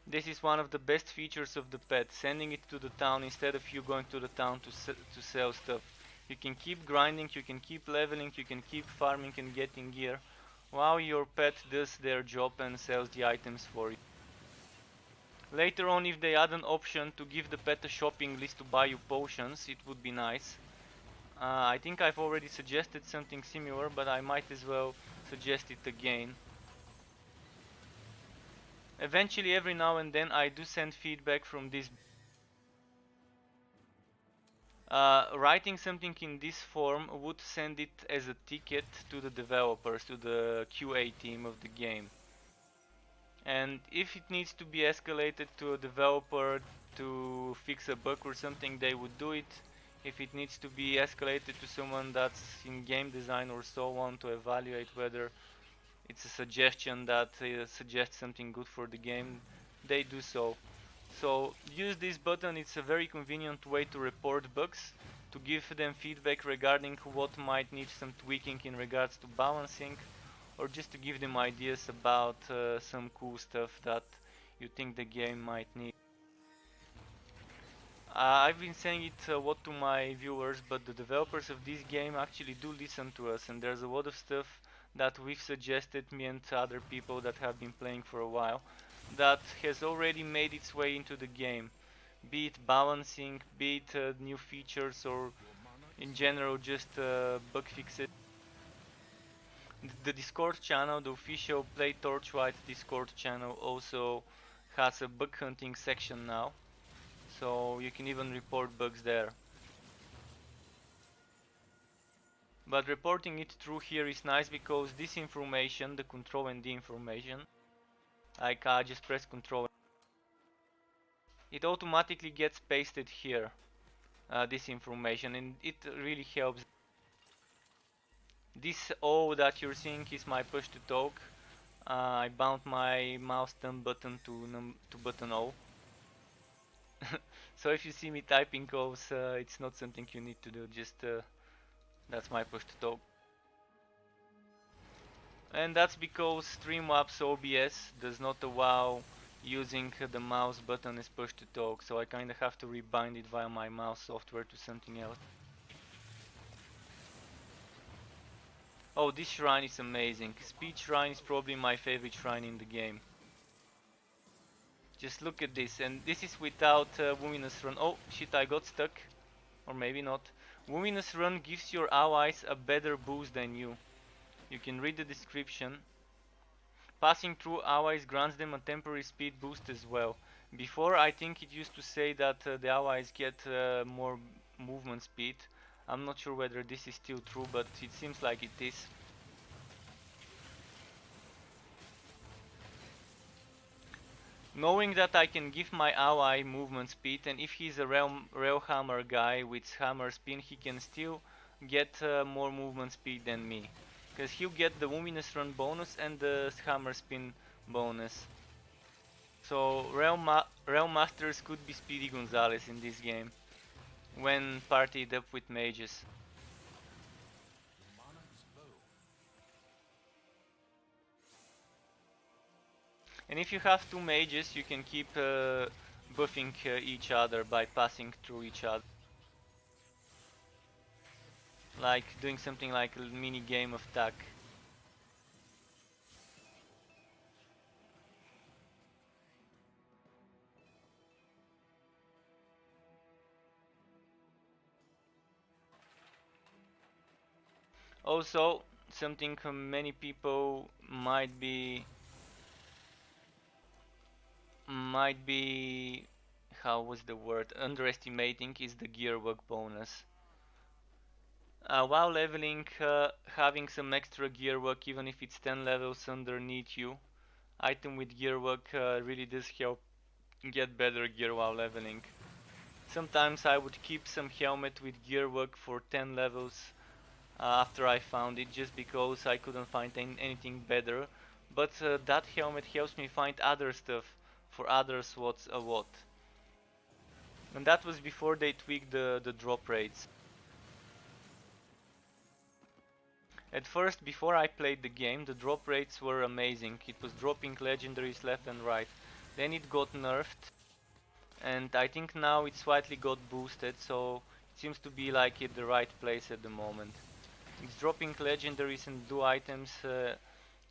This is one of the best features of the pet, sending it to the town instead of you going to the town to sell stuff. You can keep grinding, you can keep leveling, you can keep farming and getting gear, while your pet does their job and sells the items for you. Later on, if they add an option to give the pet a shopping list to buy you potions, it would be nice. I think I've already suggested something similar, but I might as well suggest it again. Eventually, every now and then, I do send feedback from this. Writing something in this form would send it as a ticket to the developers, to the QA team of the game. And if it needs to be escalated to a developer to fix a bug or something, they would do it. If it needs to be escalated to someone that's in game design or so on to evaluate whether it's a suggestion that suggests something good for the game, they do so. So use this button, it's a very convenient way to report bugs, to give them feedback regarding what might need some tweaking in regards to balancing, or just to give them ideas about some cool stuff that you think the game might need. I've been saying it a lot to my viewers, but the developers of this game actually do listen to us, and there's a lot of stuff that we've suggested, me and other people that have been playing for a while, that has already made its way into the game. Be it balancing, be it new features, or in general just bug fixes. The Discord channel, the official Play Torchlight Discord channel, also has a bug hunting section now, so you can even report bugs there. But reporting it through here is nice because this information, the control and the information, like I just press control, it automatically gets pasted here, this information, and it really helps. This O that you're seeing is my push to talk. I bound my mouse thumb button to button O. So if you see me typing O's, it's not something you need to do, just that's my push to talk. And that's because Streamlabs OBS does not allow using the mouse button as push to talk, so I kinda have to rebind it via my mouse software to something else. Oh, this shrine is amazing. Speed shrine is probably my favorite shrine in the game. Just look at this, and this is without Luminous Run. Oh shit, I got stuck. Or maybe not. Luminous Run gives your allies a better boost than you. You can read the description. Passing through allies grants them a temporary speed boost as well. Before, I think it used to say that the allies get more movement speed. I'm not sure whether this is still true, but it seems like it is. Knowing that I can give my ally movement speed, and if he's a rail hammer guy with hammer spin, he can still get more movement speed than me. Because he'll get the luminous run bonus and the hammer spin bonus. So Realm Masters could be Speedy Gonzalez in this game, when partied up with mages. And if you have two mages, you can keep buffing each other by passing through each other. Like doing something like a mini game of tag. Also, something many people might be how was the word, underestimating is the gear work bonus. While leveling, having some extra gear work, even if it's 10 levels underneath you, item with gear work really does help get better gear while leveling. Sometimes I would keep some helmet with gear work for 10 levels after I found it, just because I couldn't find anything better, but that helmet helps me find other stuff for other slots a lot. And that was before they tweaked the drop rates. At first, before I played the game, the drop rates were amazing. It was dropping legendaries left and right. Then it got nerfed, and I think now it slightly got boosted, so it seems to be like at the right place at the moment. It's dropping legendaries and blue items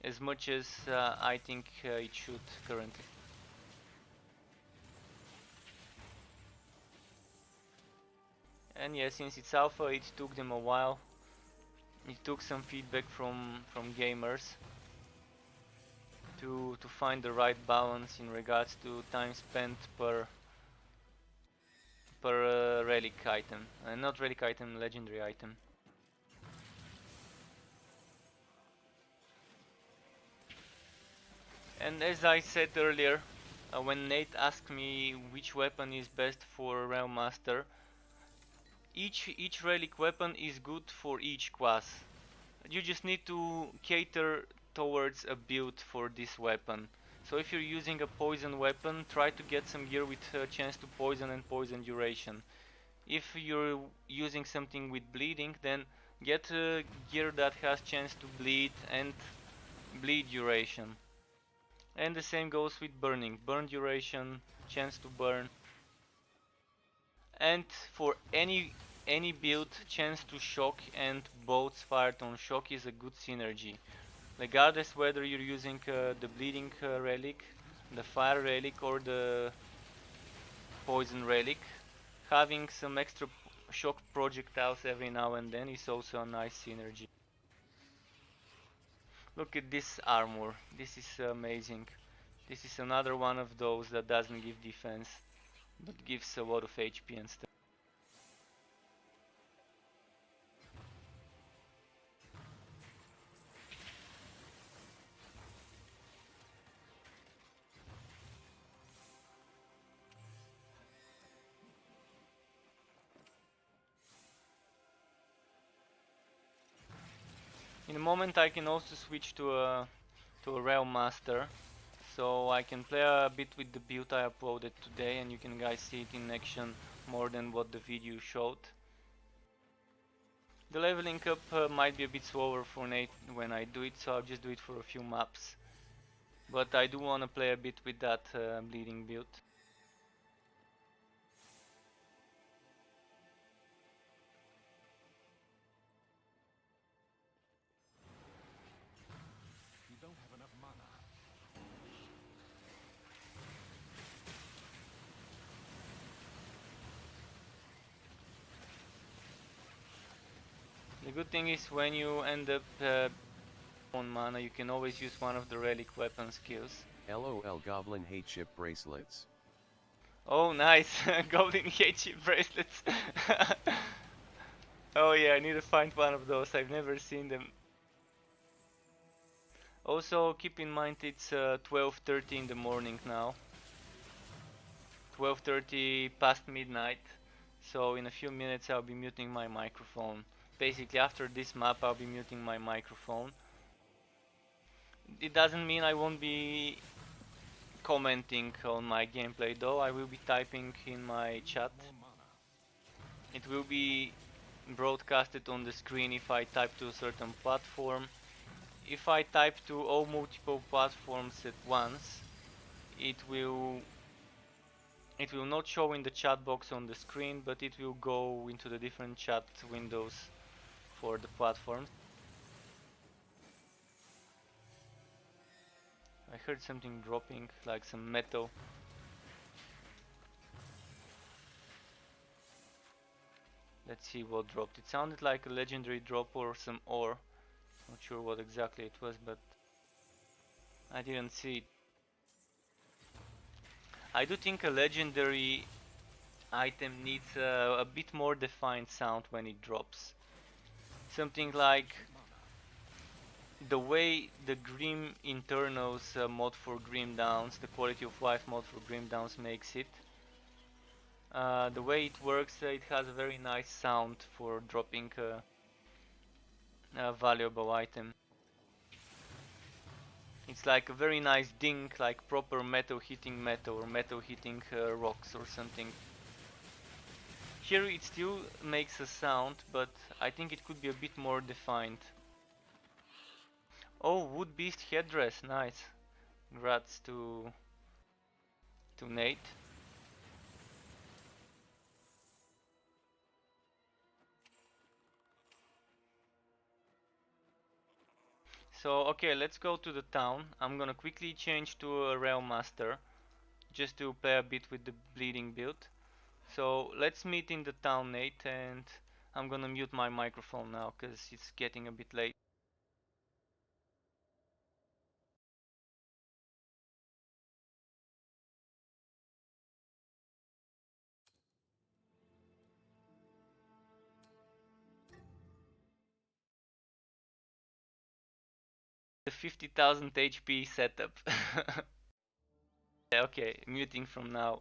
as much as I think it should currently. And yeah, since it's alpha, it took them a while. It took some feedback from gamers to find the right balance in regards to time spent per relic item, not relic item, legendary item. And as I said earlier, when Nate asked me which weapon is best for Realm Master, each relic weapon is good for each class. You just need to cater towards a build for this weapon. So if you're using a poison weapon, try to get some gear with a chance to poison and poison duration. If you're using something with bleeding, then get gear that has chance to bleed and bleed duration. And the same goes with burning. Burn duration, chance to burn. And for any build, chance to shock and bolts fired on shock is a good synergy. Regardless whether you're using the bleeding relic, the fire relic or the poison relic, having some extra shock projectiles every now and then is also a nice synergy. Look at this armor, this is amazing. This is another one of those that doesn't give defense, but gives a lot of HP and stuff. In a moment I can also switch to a Realm Master, so I can play a bit with the build I uploaded today, and you can guys see it in action more than what the video showed. The leveling up might be a bit slower for Nate when I do it, so I'll just do it for a few maps. But I do want to play a bit with that bleeding build. You don't have enough mana. The good thing is when you end up on mana, you can always use one of the relic weapon skills. LOL Goblin Hate Ship Bracelets. Oh nice, Golden Hate Ship bracelets. Oh yeah, I need to find one of those, I've never seen them. Also keep in mind it's 12:30 in the morning now. 12:30 past midnight. So in a few minutes I'll be muting my microphone. Basically after this map I'll be muting my microphone. It doesn't mean I won't be commenting on my gameplay though. I will be typing in my chat. More mana. It will be broadcasted on the screen if I type to a certain platform. If I type to all multiple platforms at once, it will not show in the chat box on the screen, but it will go into the different chat windows for the platforms. I heard something dropping, like some metal. Let's see what dropped. It sounded like a legendary drop or some ore. Not sure what exactly it was, but I didn't see it. I do think a legendary item needs a bit more defined sound when it drops. Something like the way the Grim Internals mod for Grim Downs, the quality of life mod for Grim Downs makes it. The way it works, it has a very nice sound for dropping a valuable item. It's like a very nice ding, like proper metal hitting metal or metal hitting rocks or something. Here it still makes a sound, but I think it could be a bit more defined. Oh, Wood Beast headdress, nice. Congrats to Nate. So okay, let's go to the town. I'm gonna quickly change to a Realm Master, just to play a bit with the bleeding build. So let's meet in the town, Nate, and I'm gonna mute my microphone now because it's getting a bit late. The 50,000 HP setup. Okay, muting from now.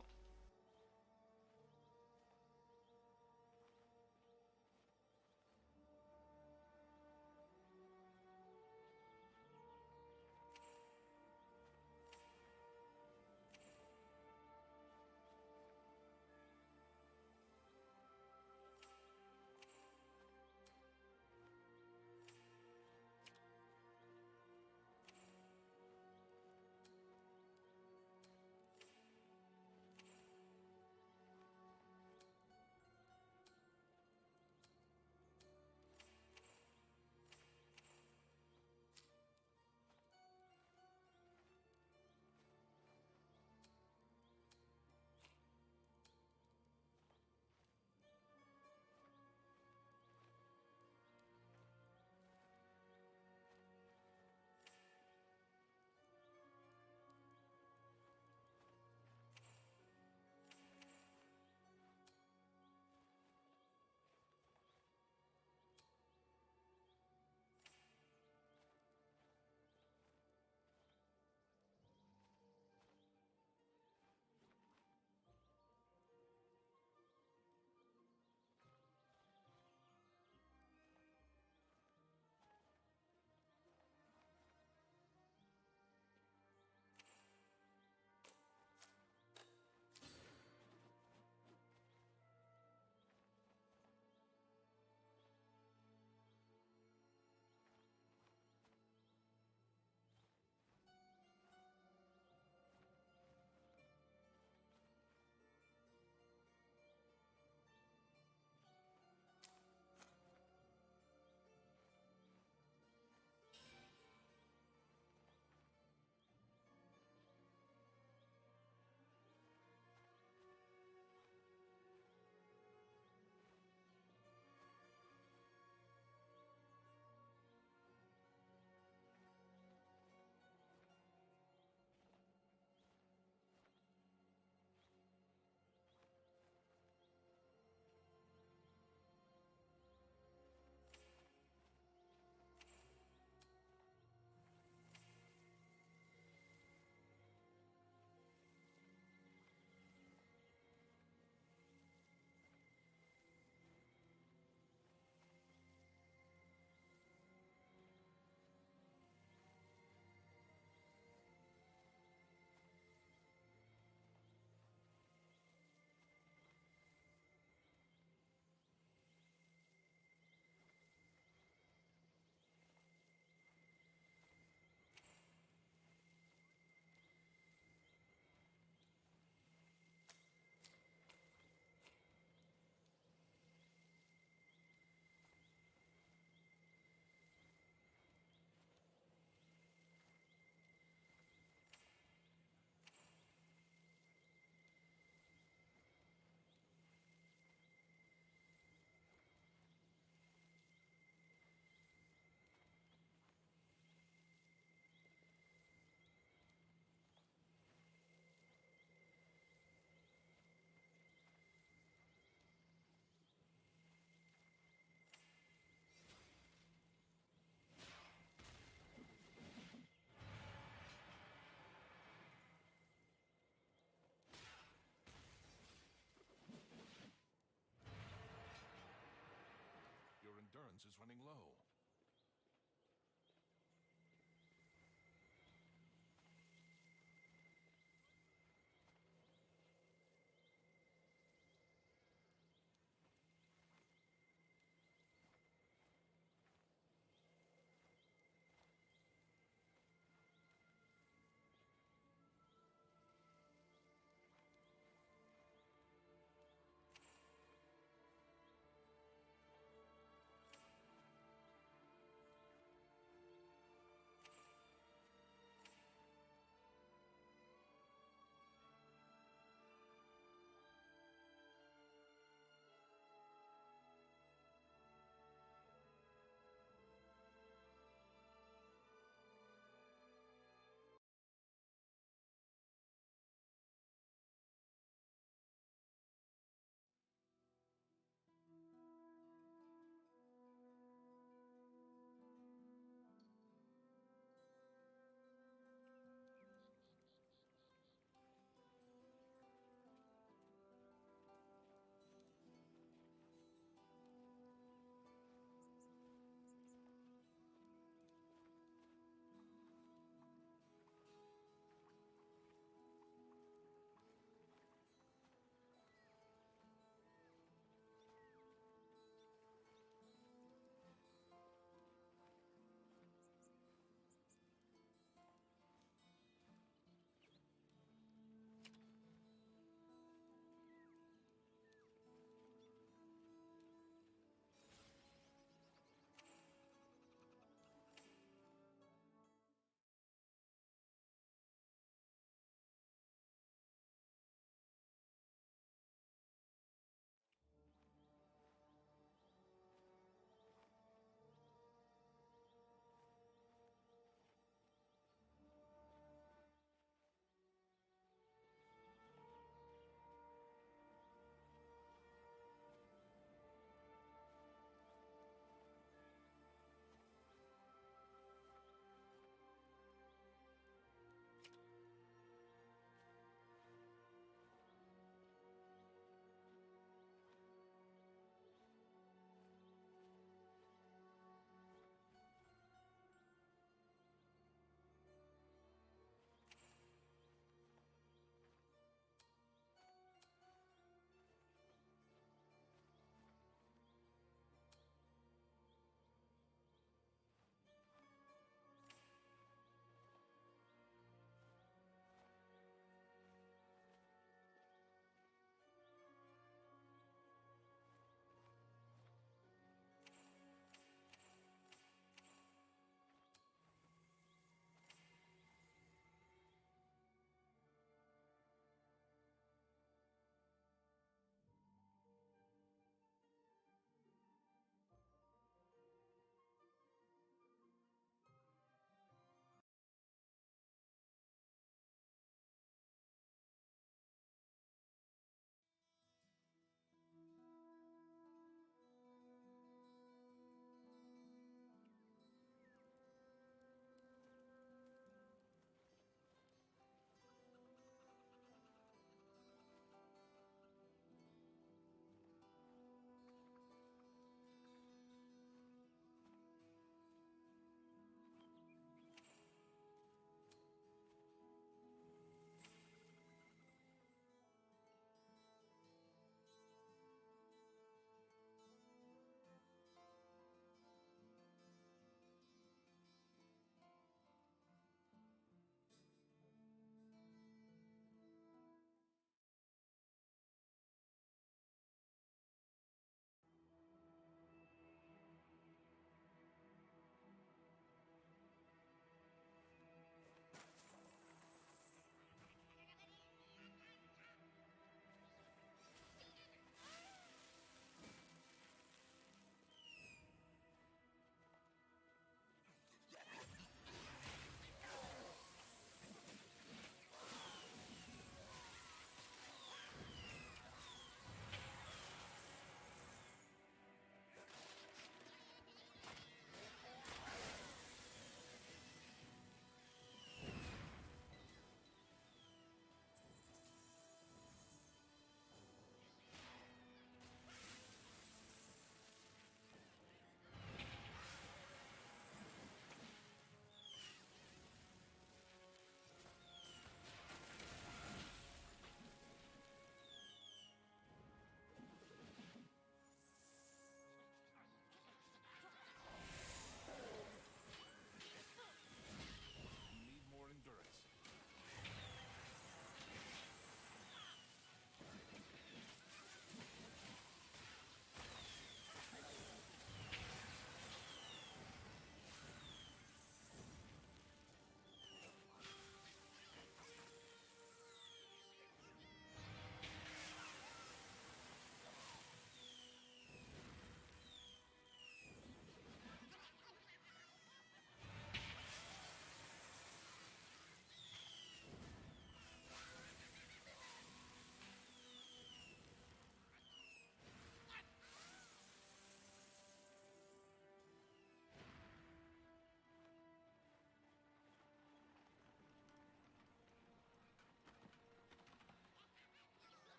insurance is running low.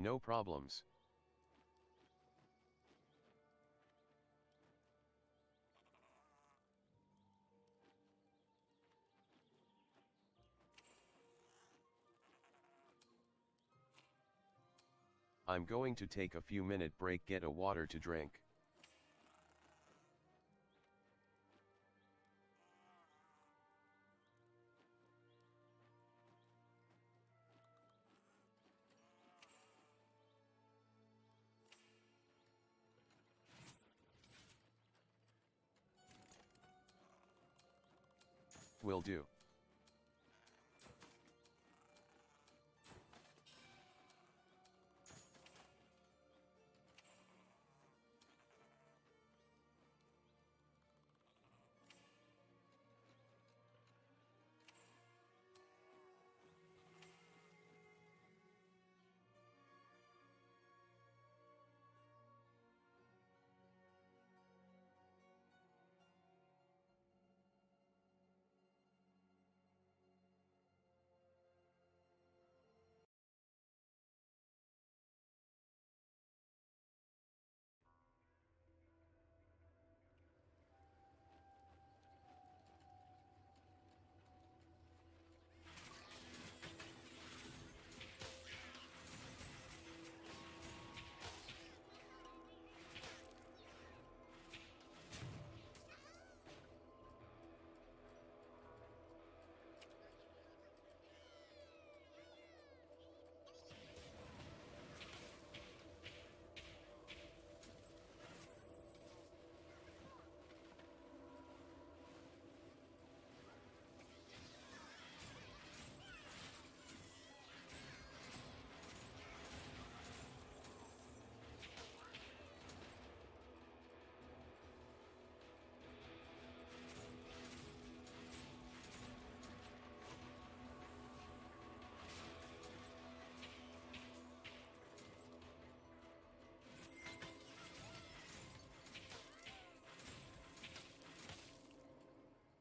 No problems. I'm going to take a few minute break, get a water to drink. Will do.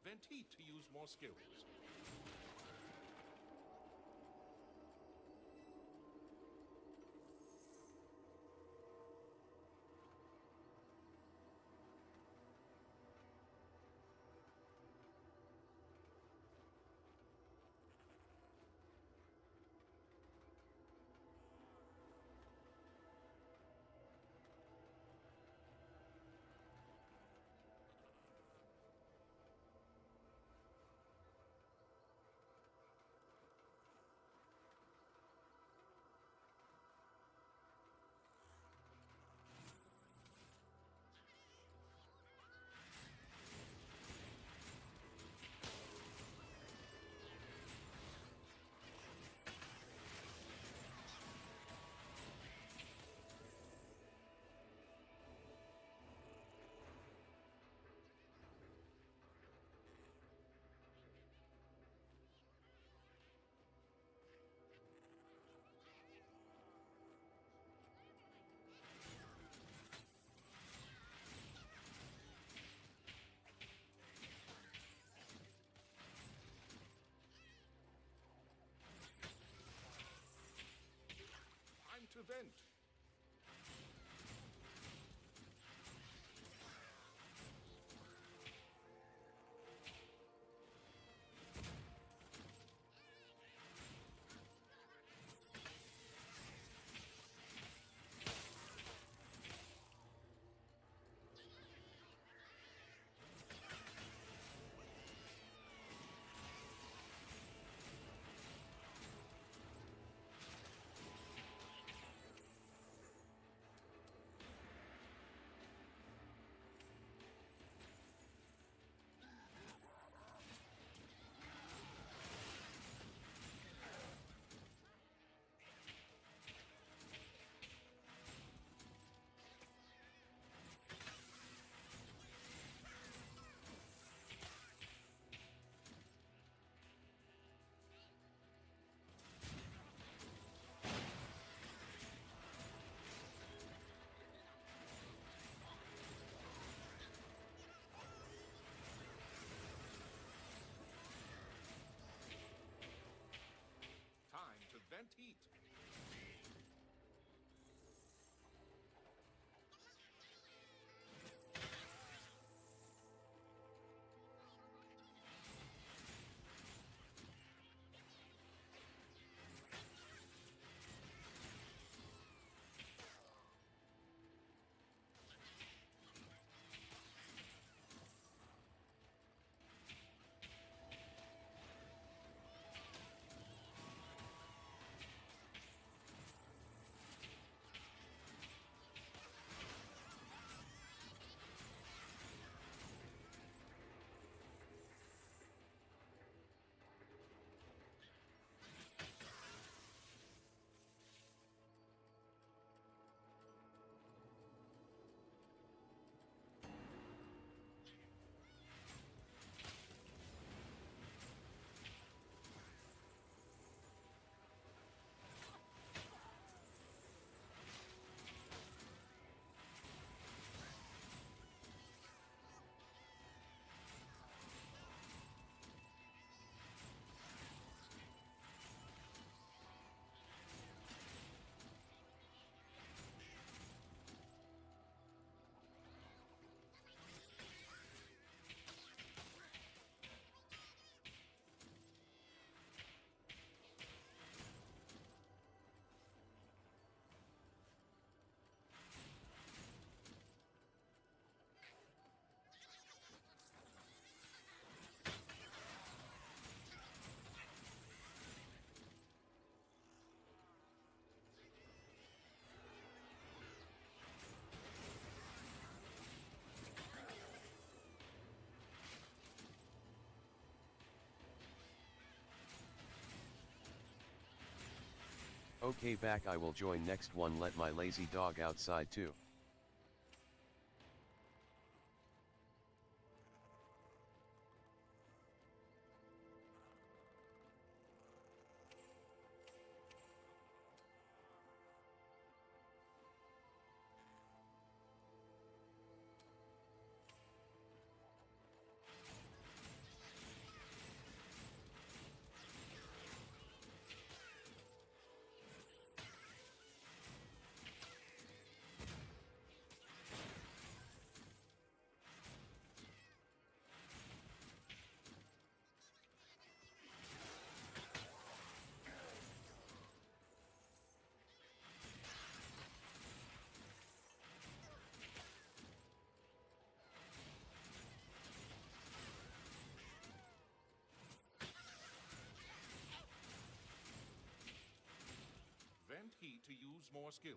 Vent heat to use more skills. Time to vent. Okay, back. I will join next one. Let my lazy dog outside too. Vent heat to use more skills.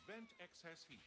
Vent excess heat.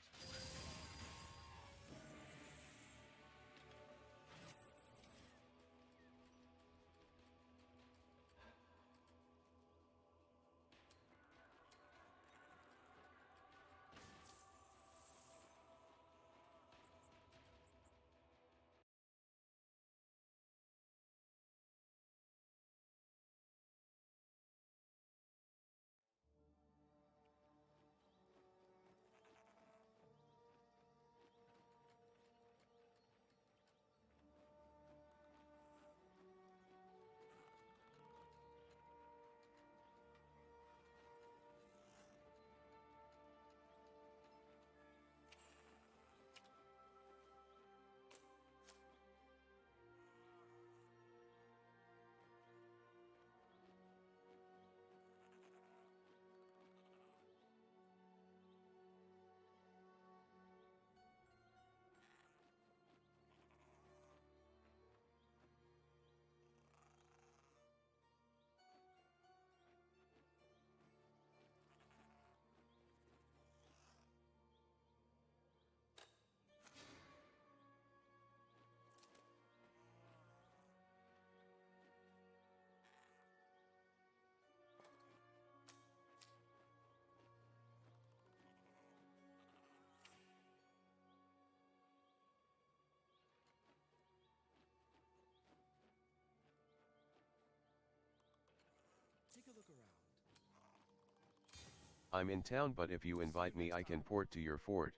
Take a look around. I'm in town, but if you invite me I can port to your fort.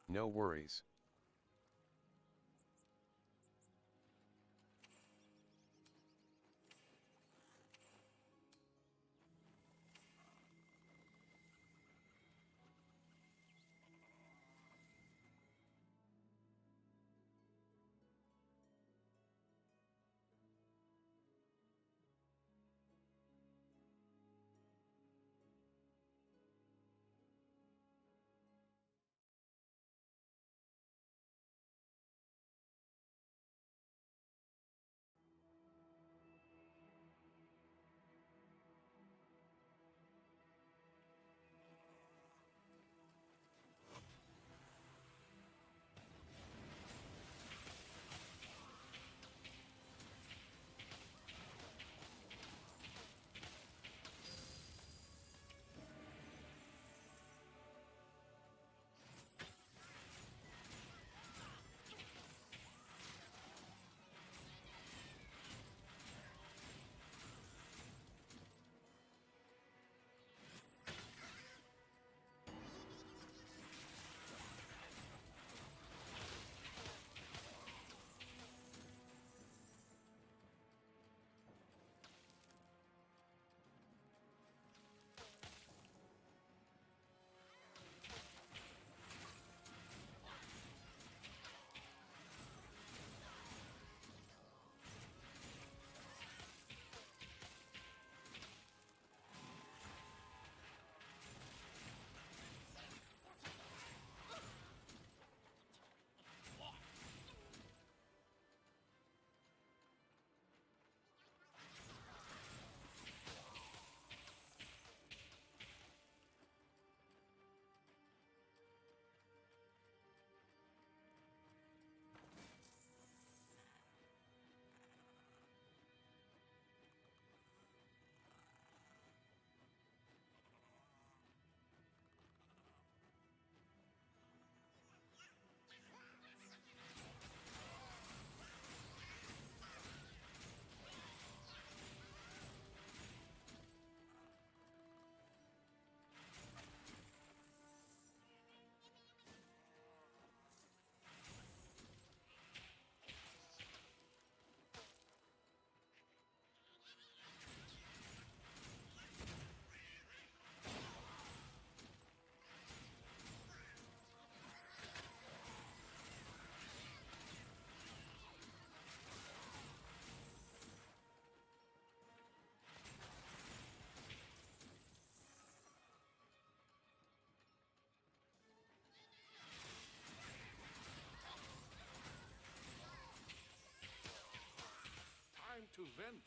No worries. Time to vent.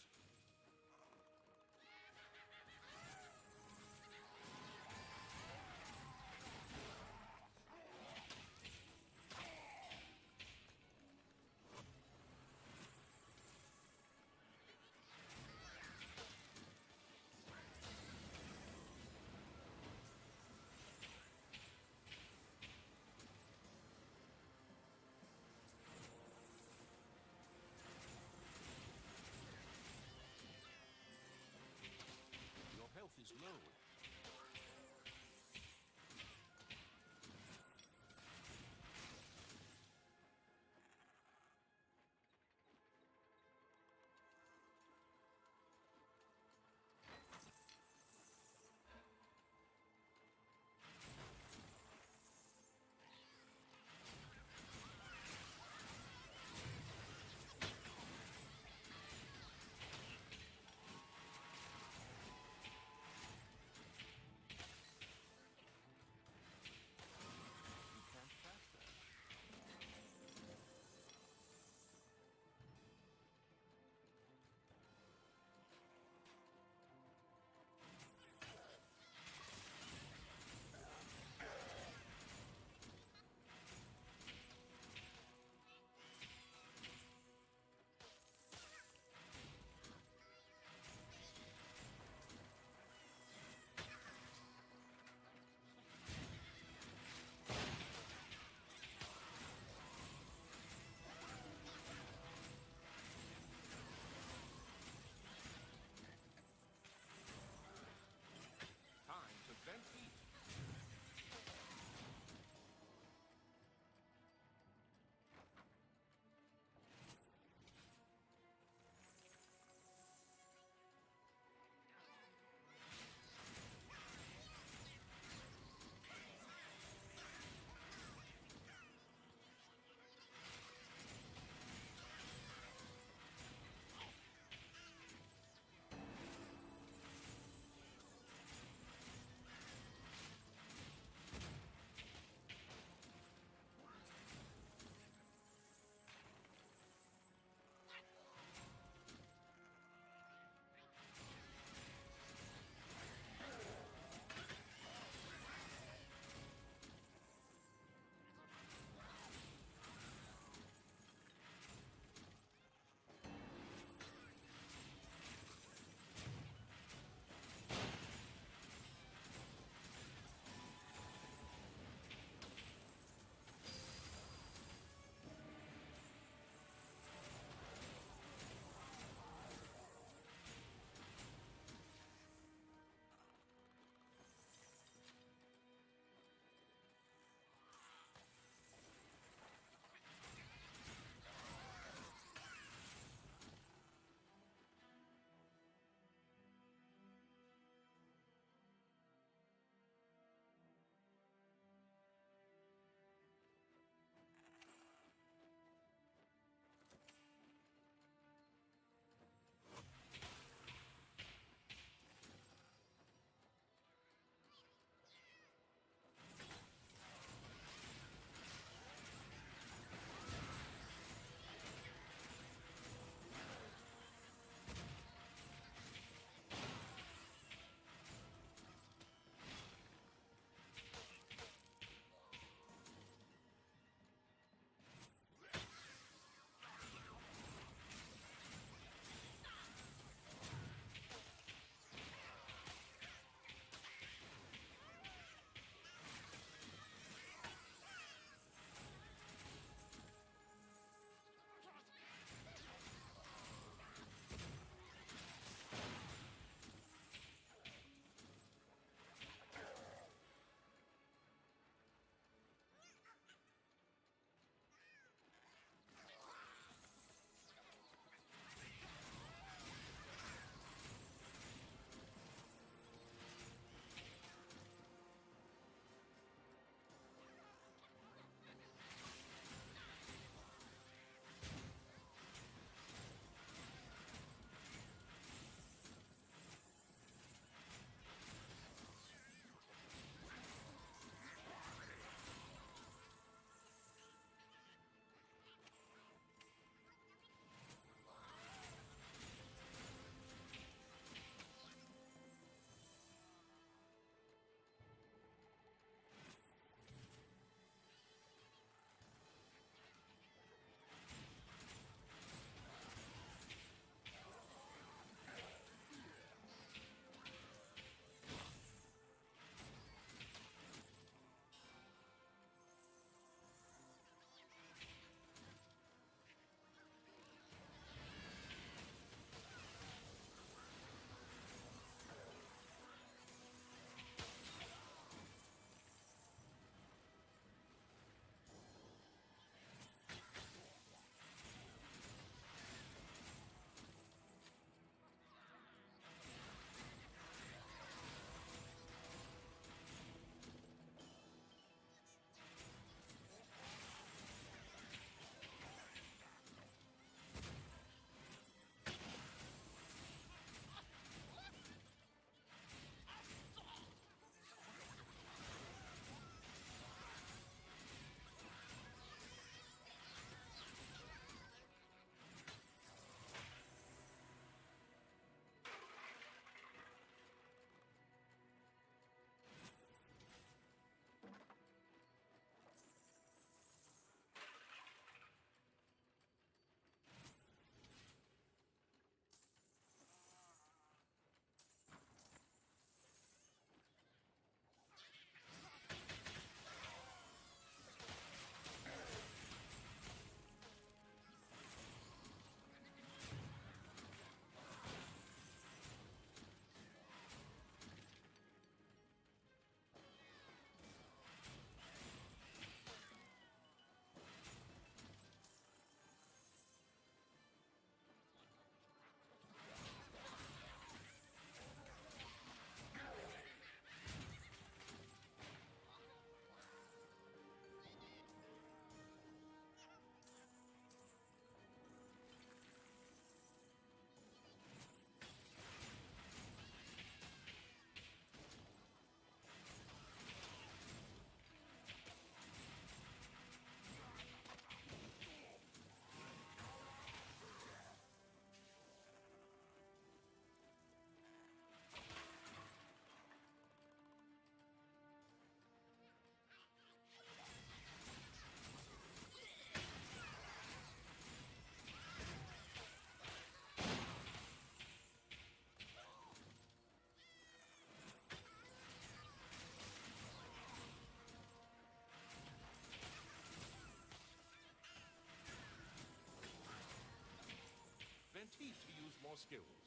more skills.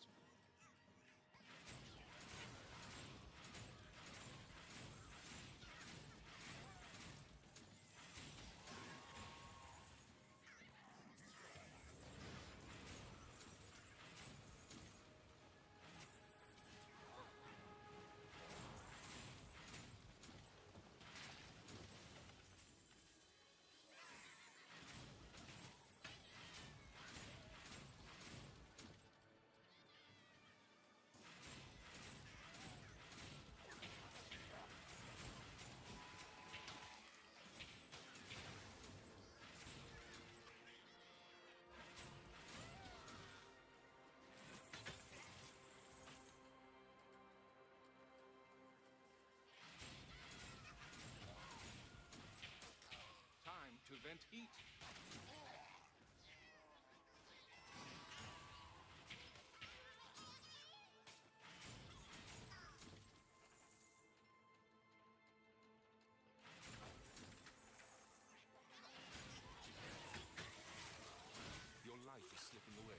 Time to vent heat. Your life is slipping away.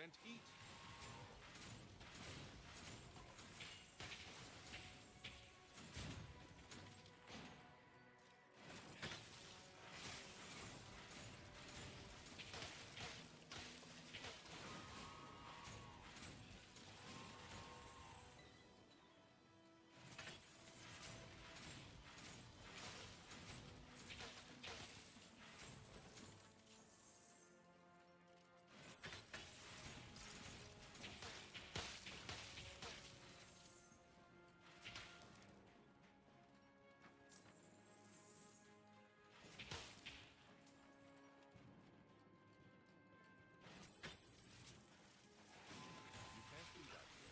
vent heat. You can't do that here.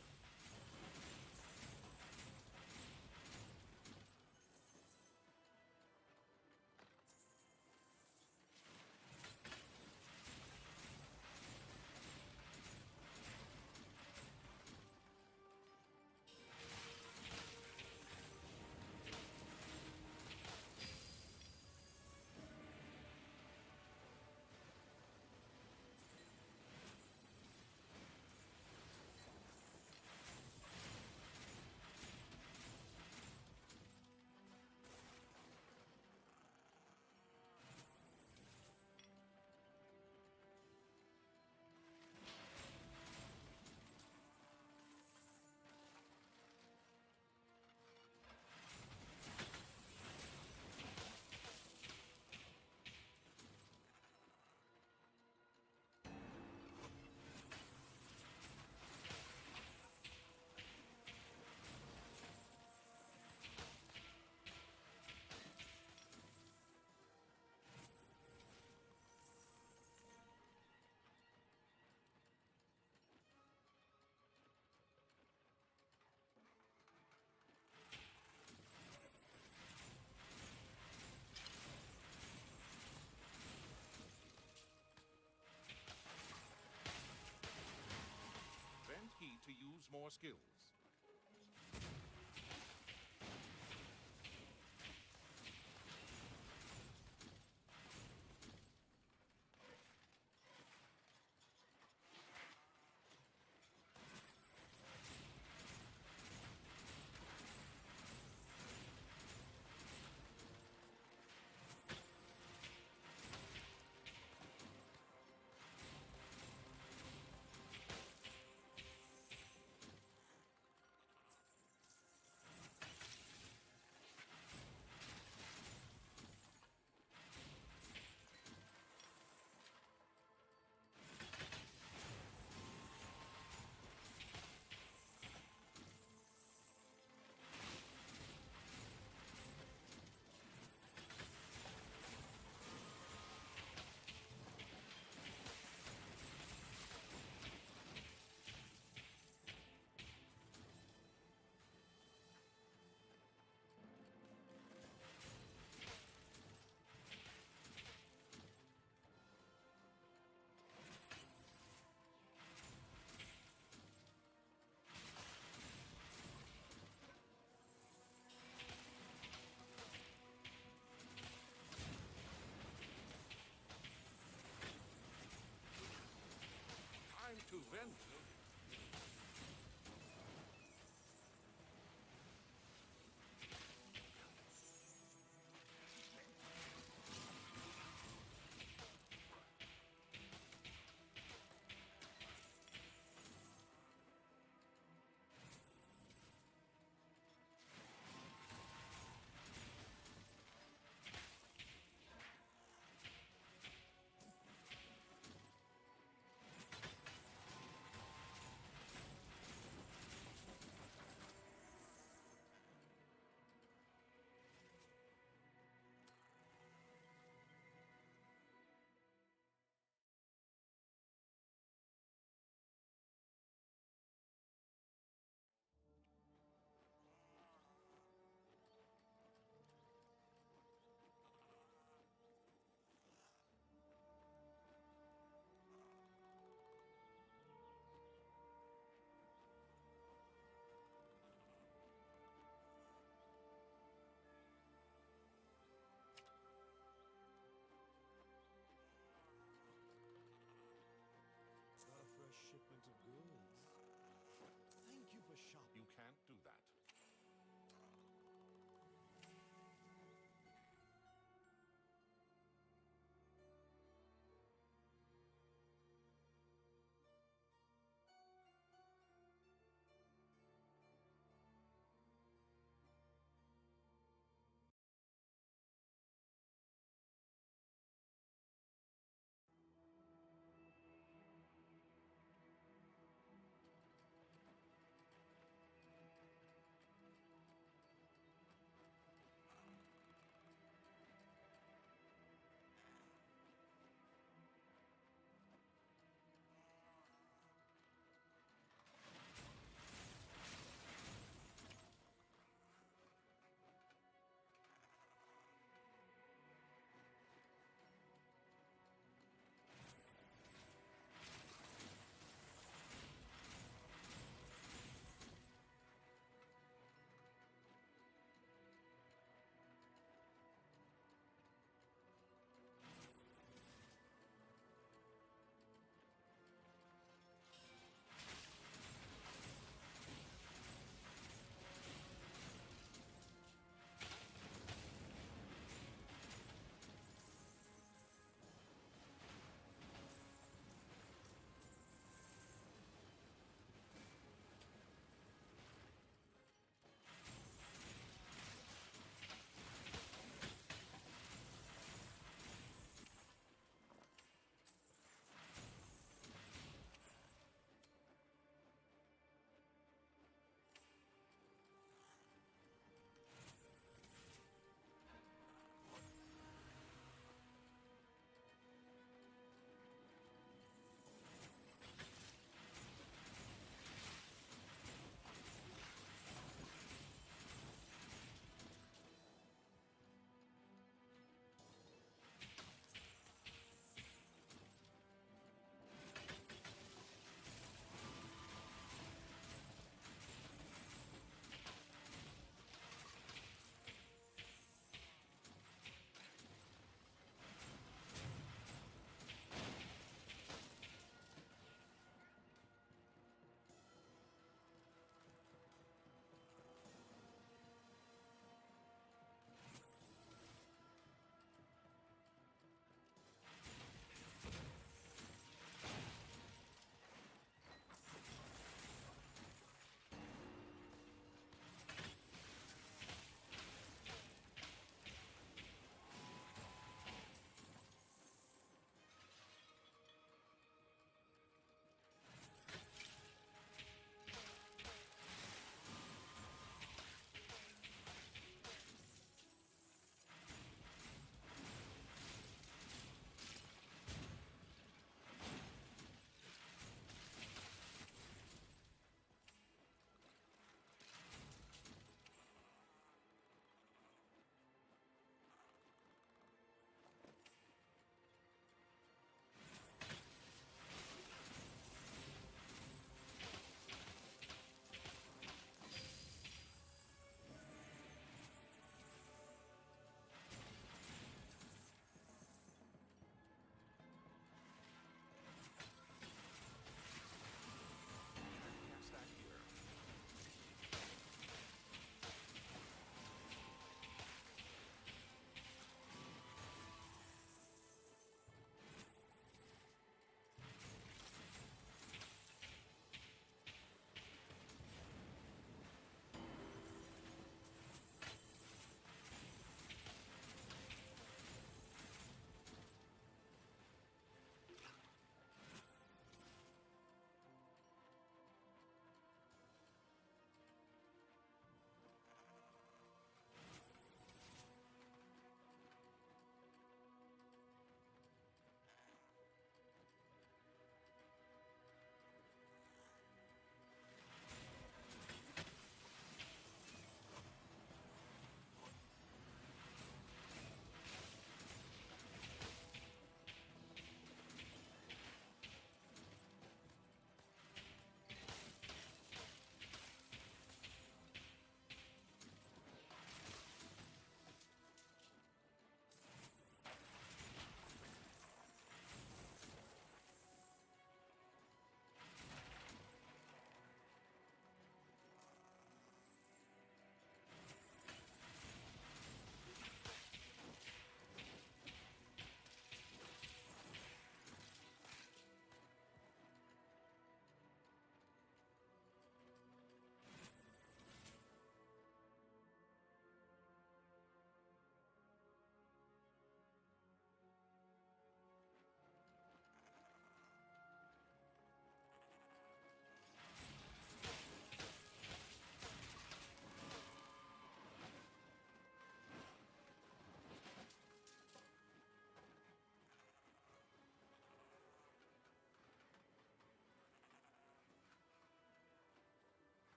Vent heat to use more skills.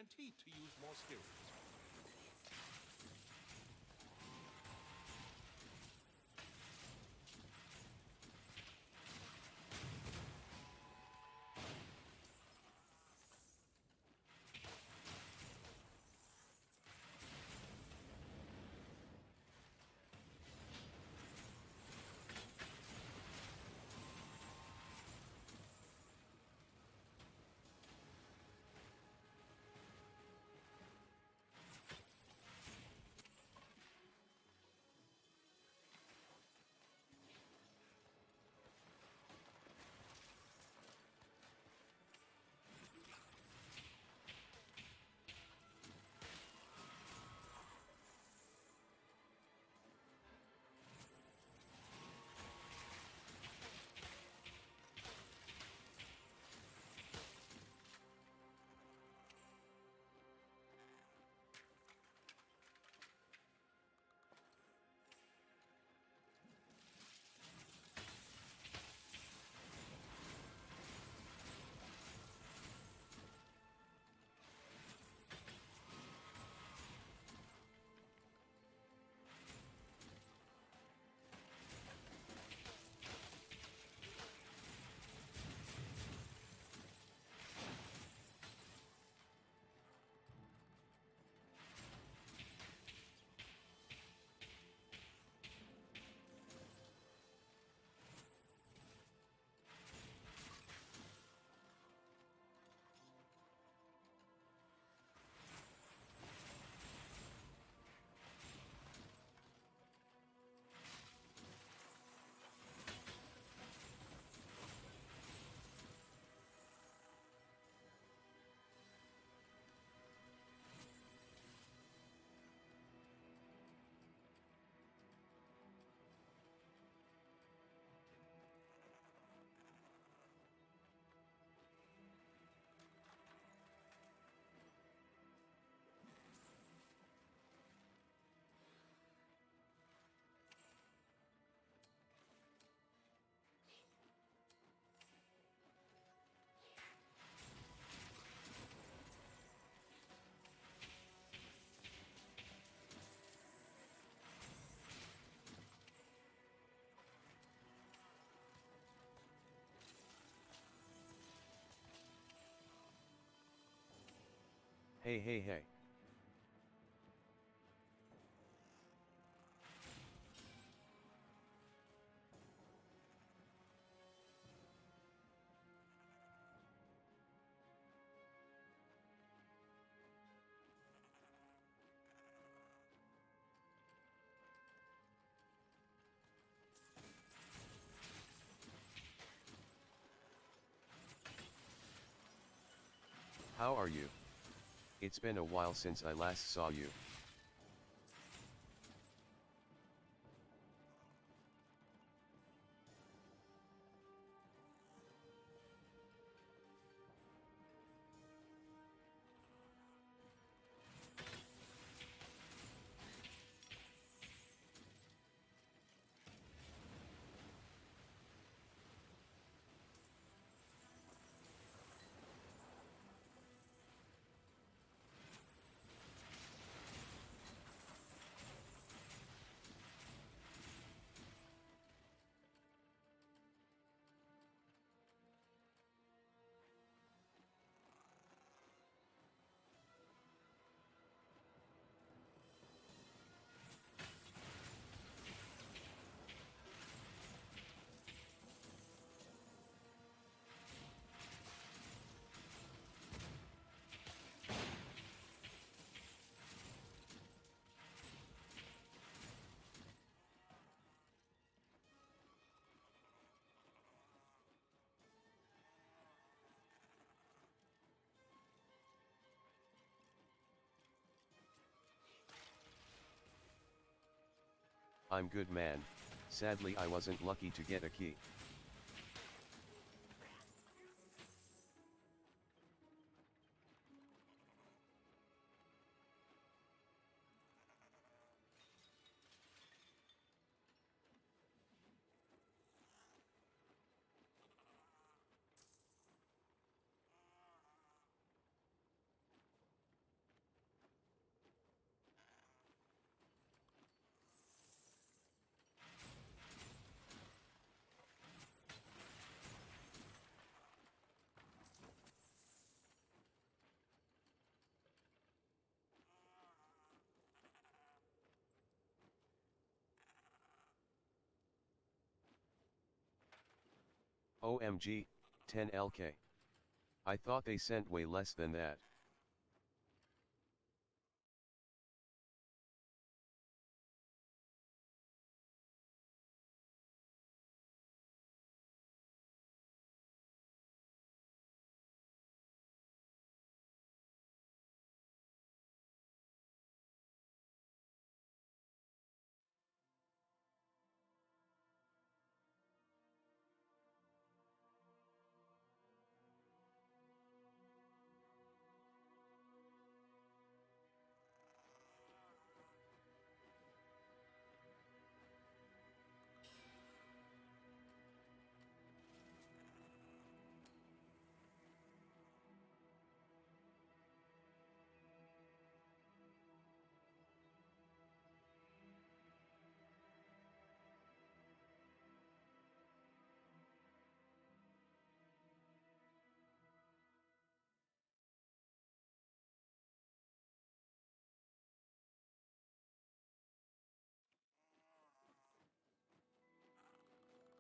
Grant heat to use more skills. Hey hey hey. How are you? It's been a while since I last saw you. I'm good man, sadly I wasn't lucky to get a key. OMG, 10 LK. I thought they sent way less than that.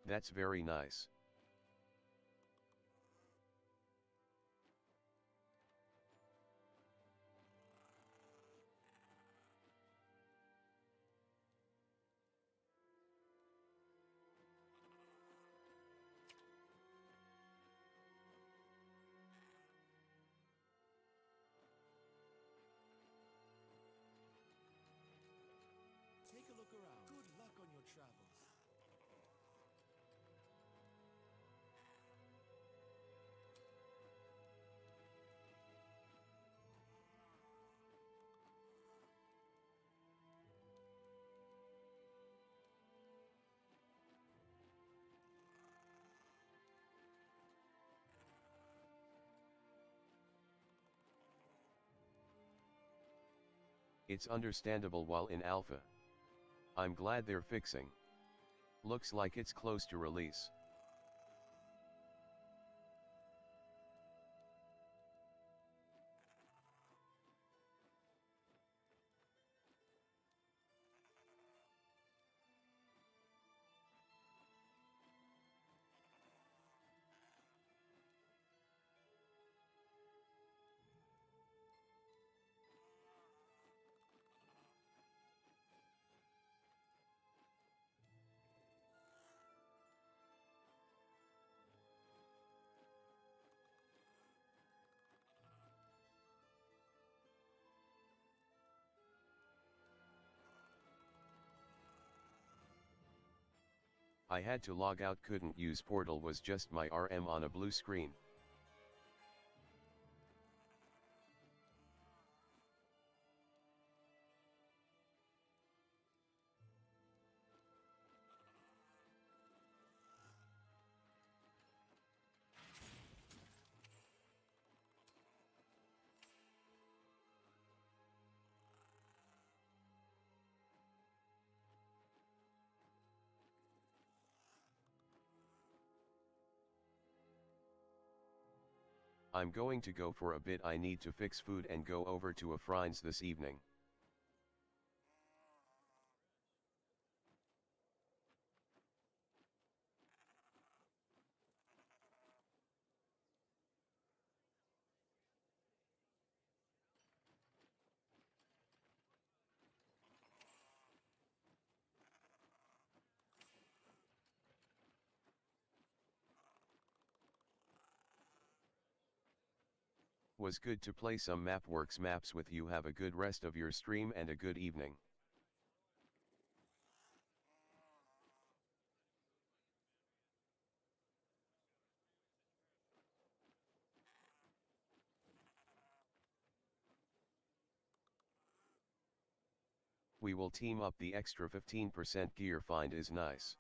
That's very nice. Take a look around. Good luck on your travels. It's understandable while in alpha. I'm glad they're fixing. Looks like it's close to release. I had to log out, couldn't use portal, was just my RM on a blue screen. I'm going to go for a bit, I need to fix food and go over to a friend's this evening. Was good to play some Mapworks maps with you. Have a good rest of your stream and a good evening. We will team up, the extra 15% gear find is nice.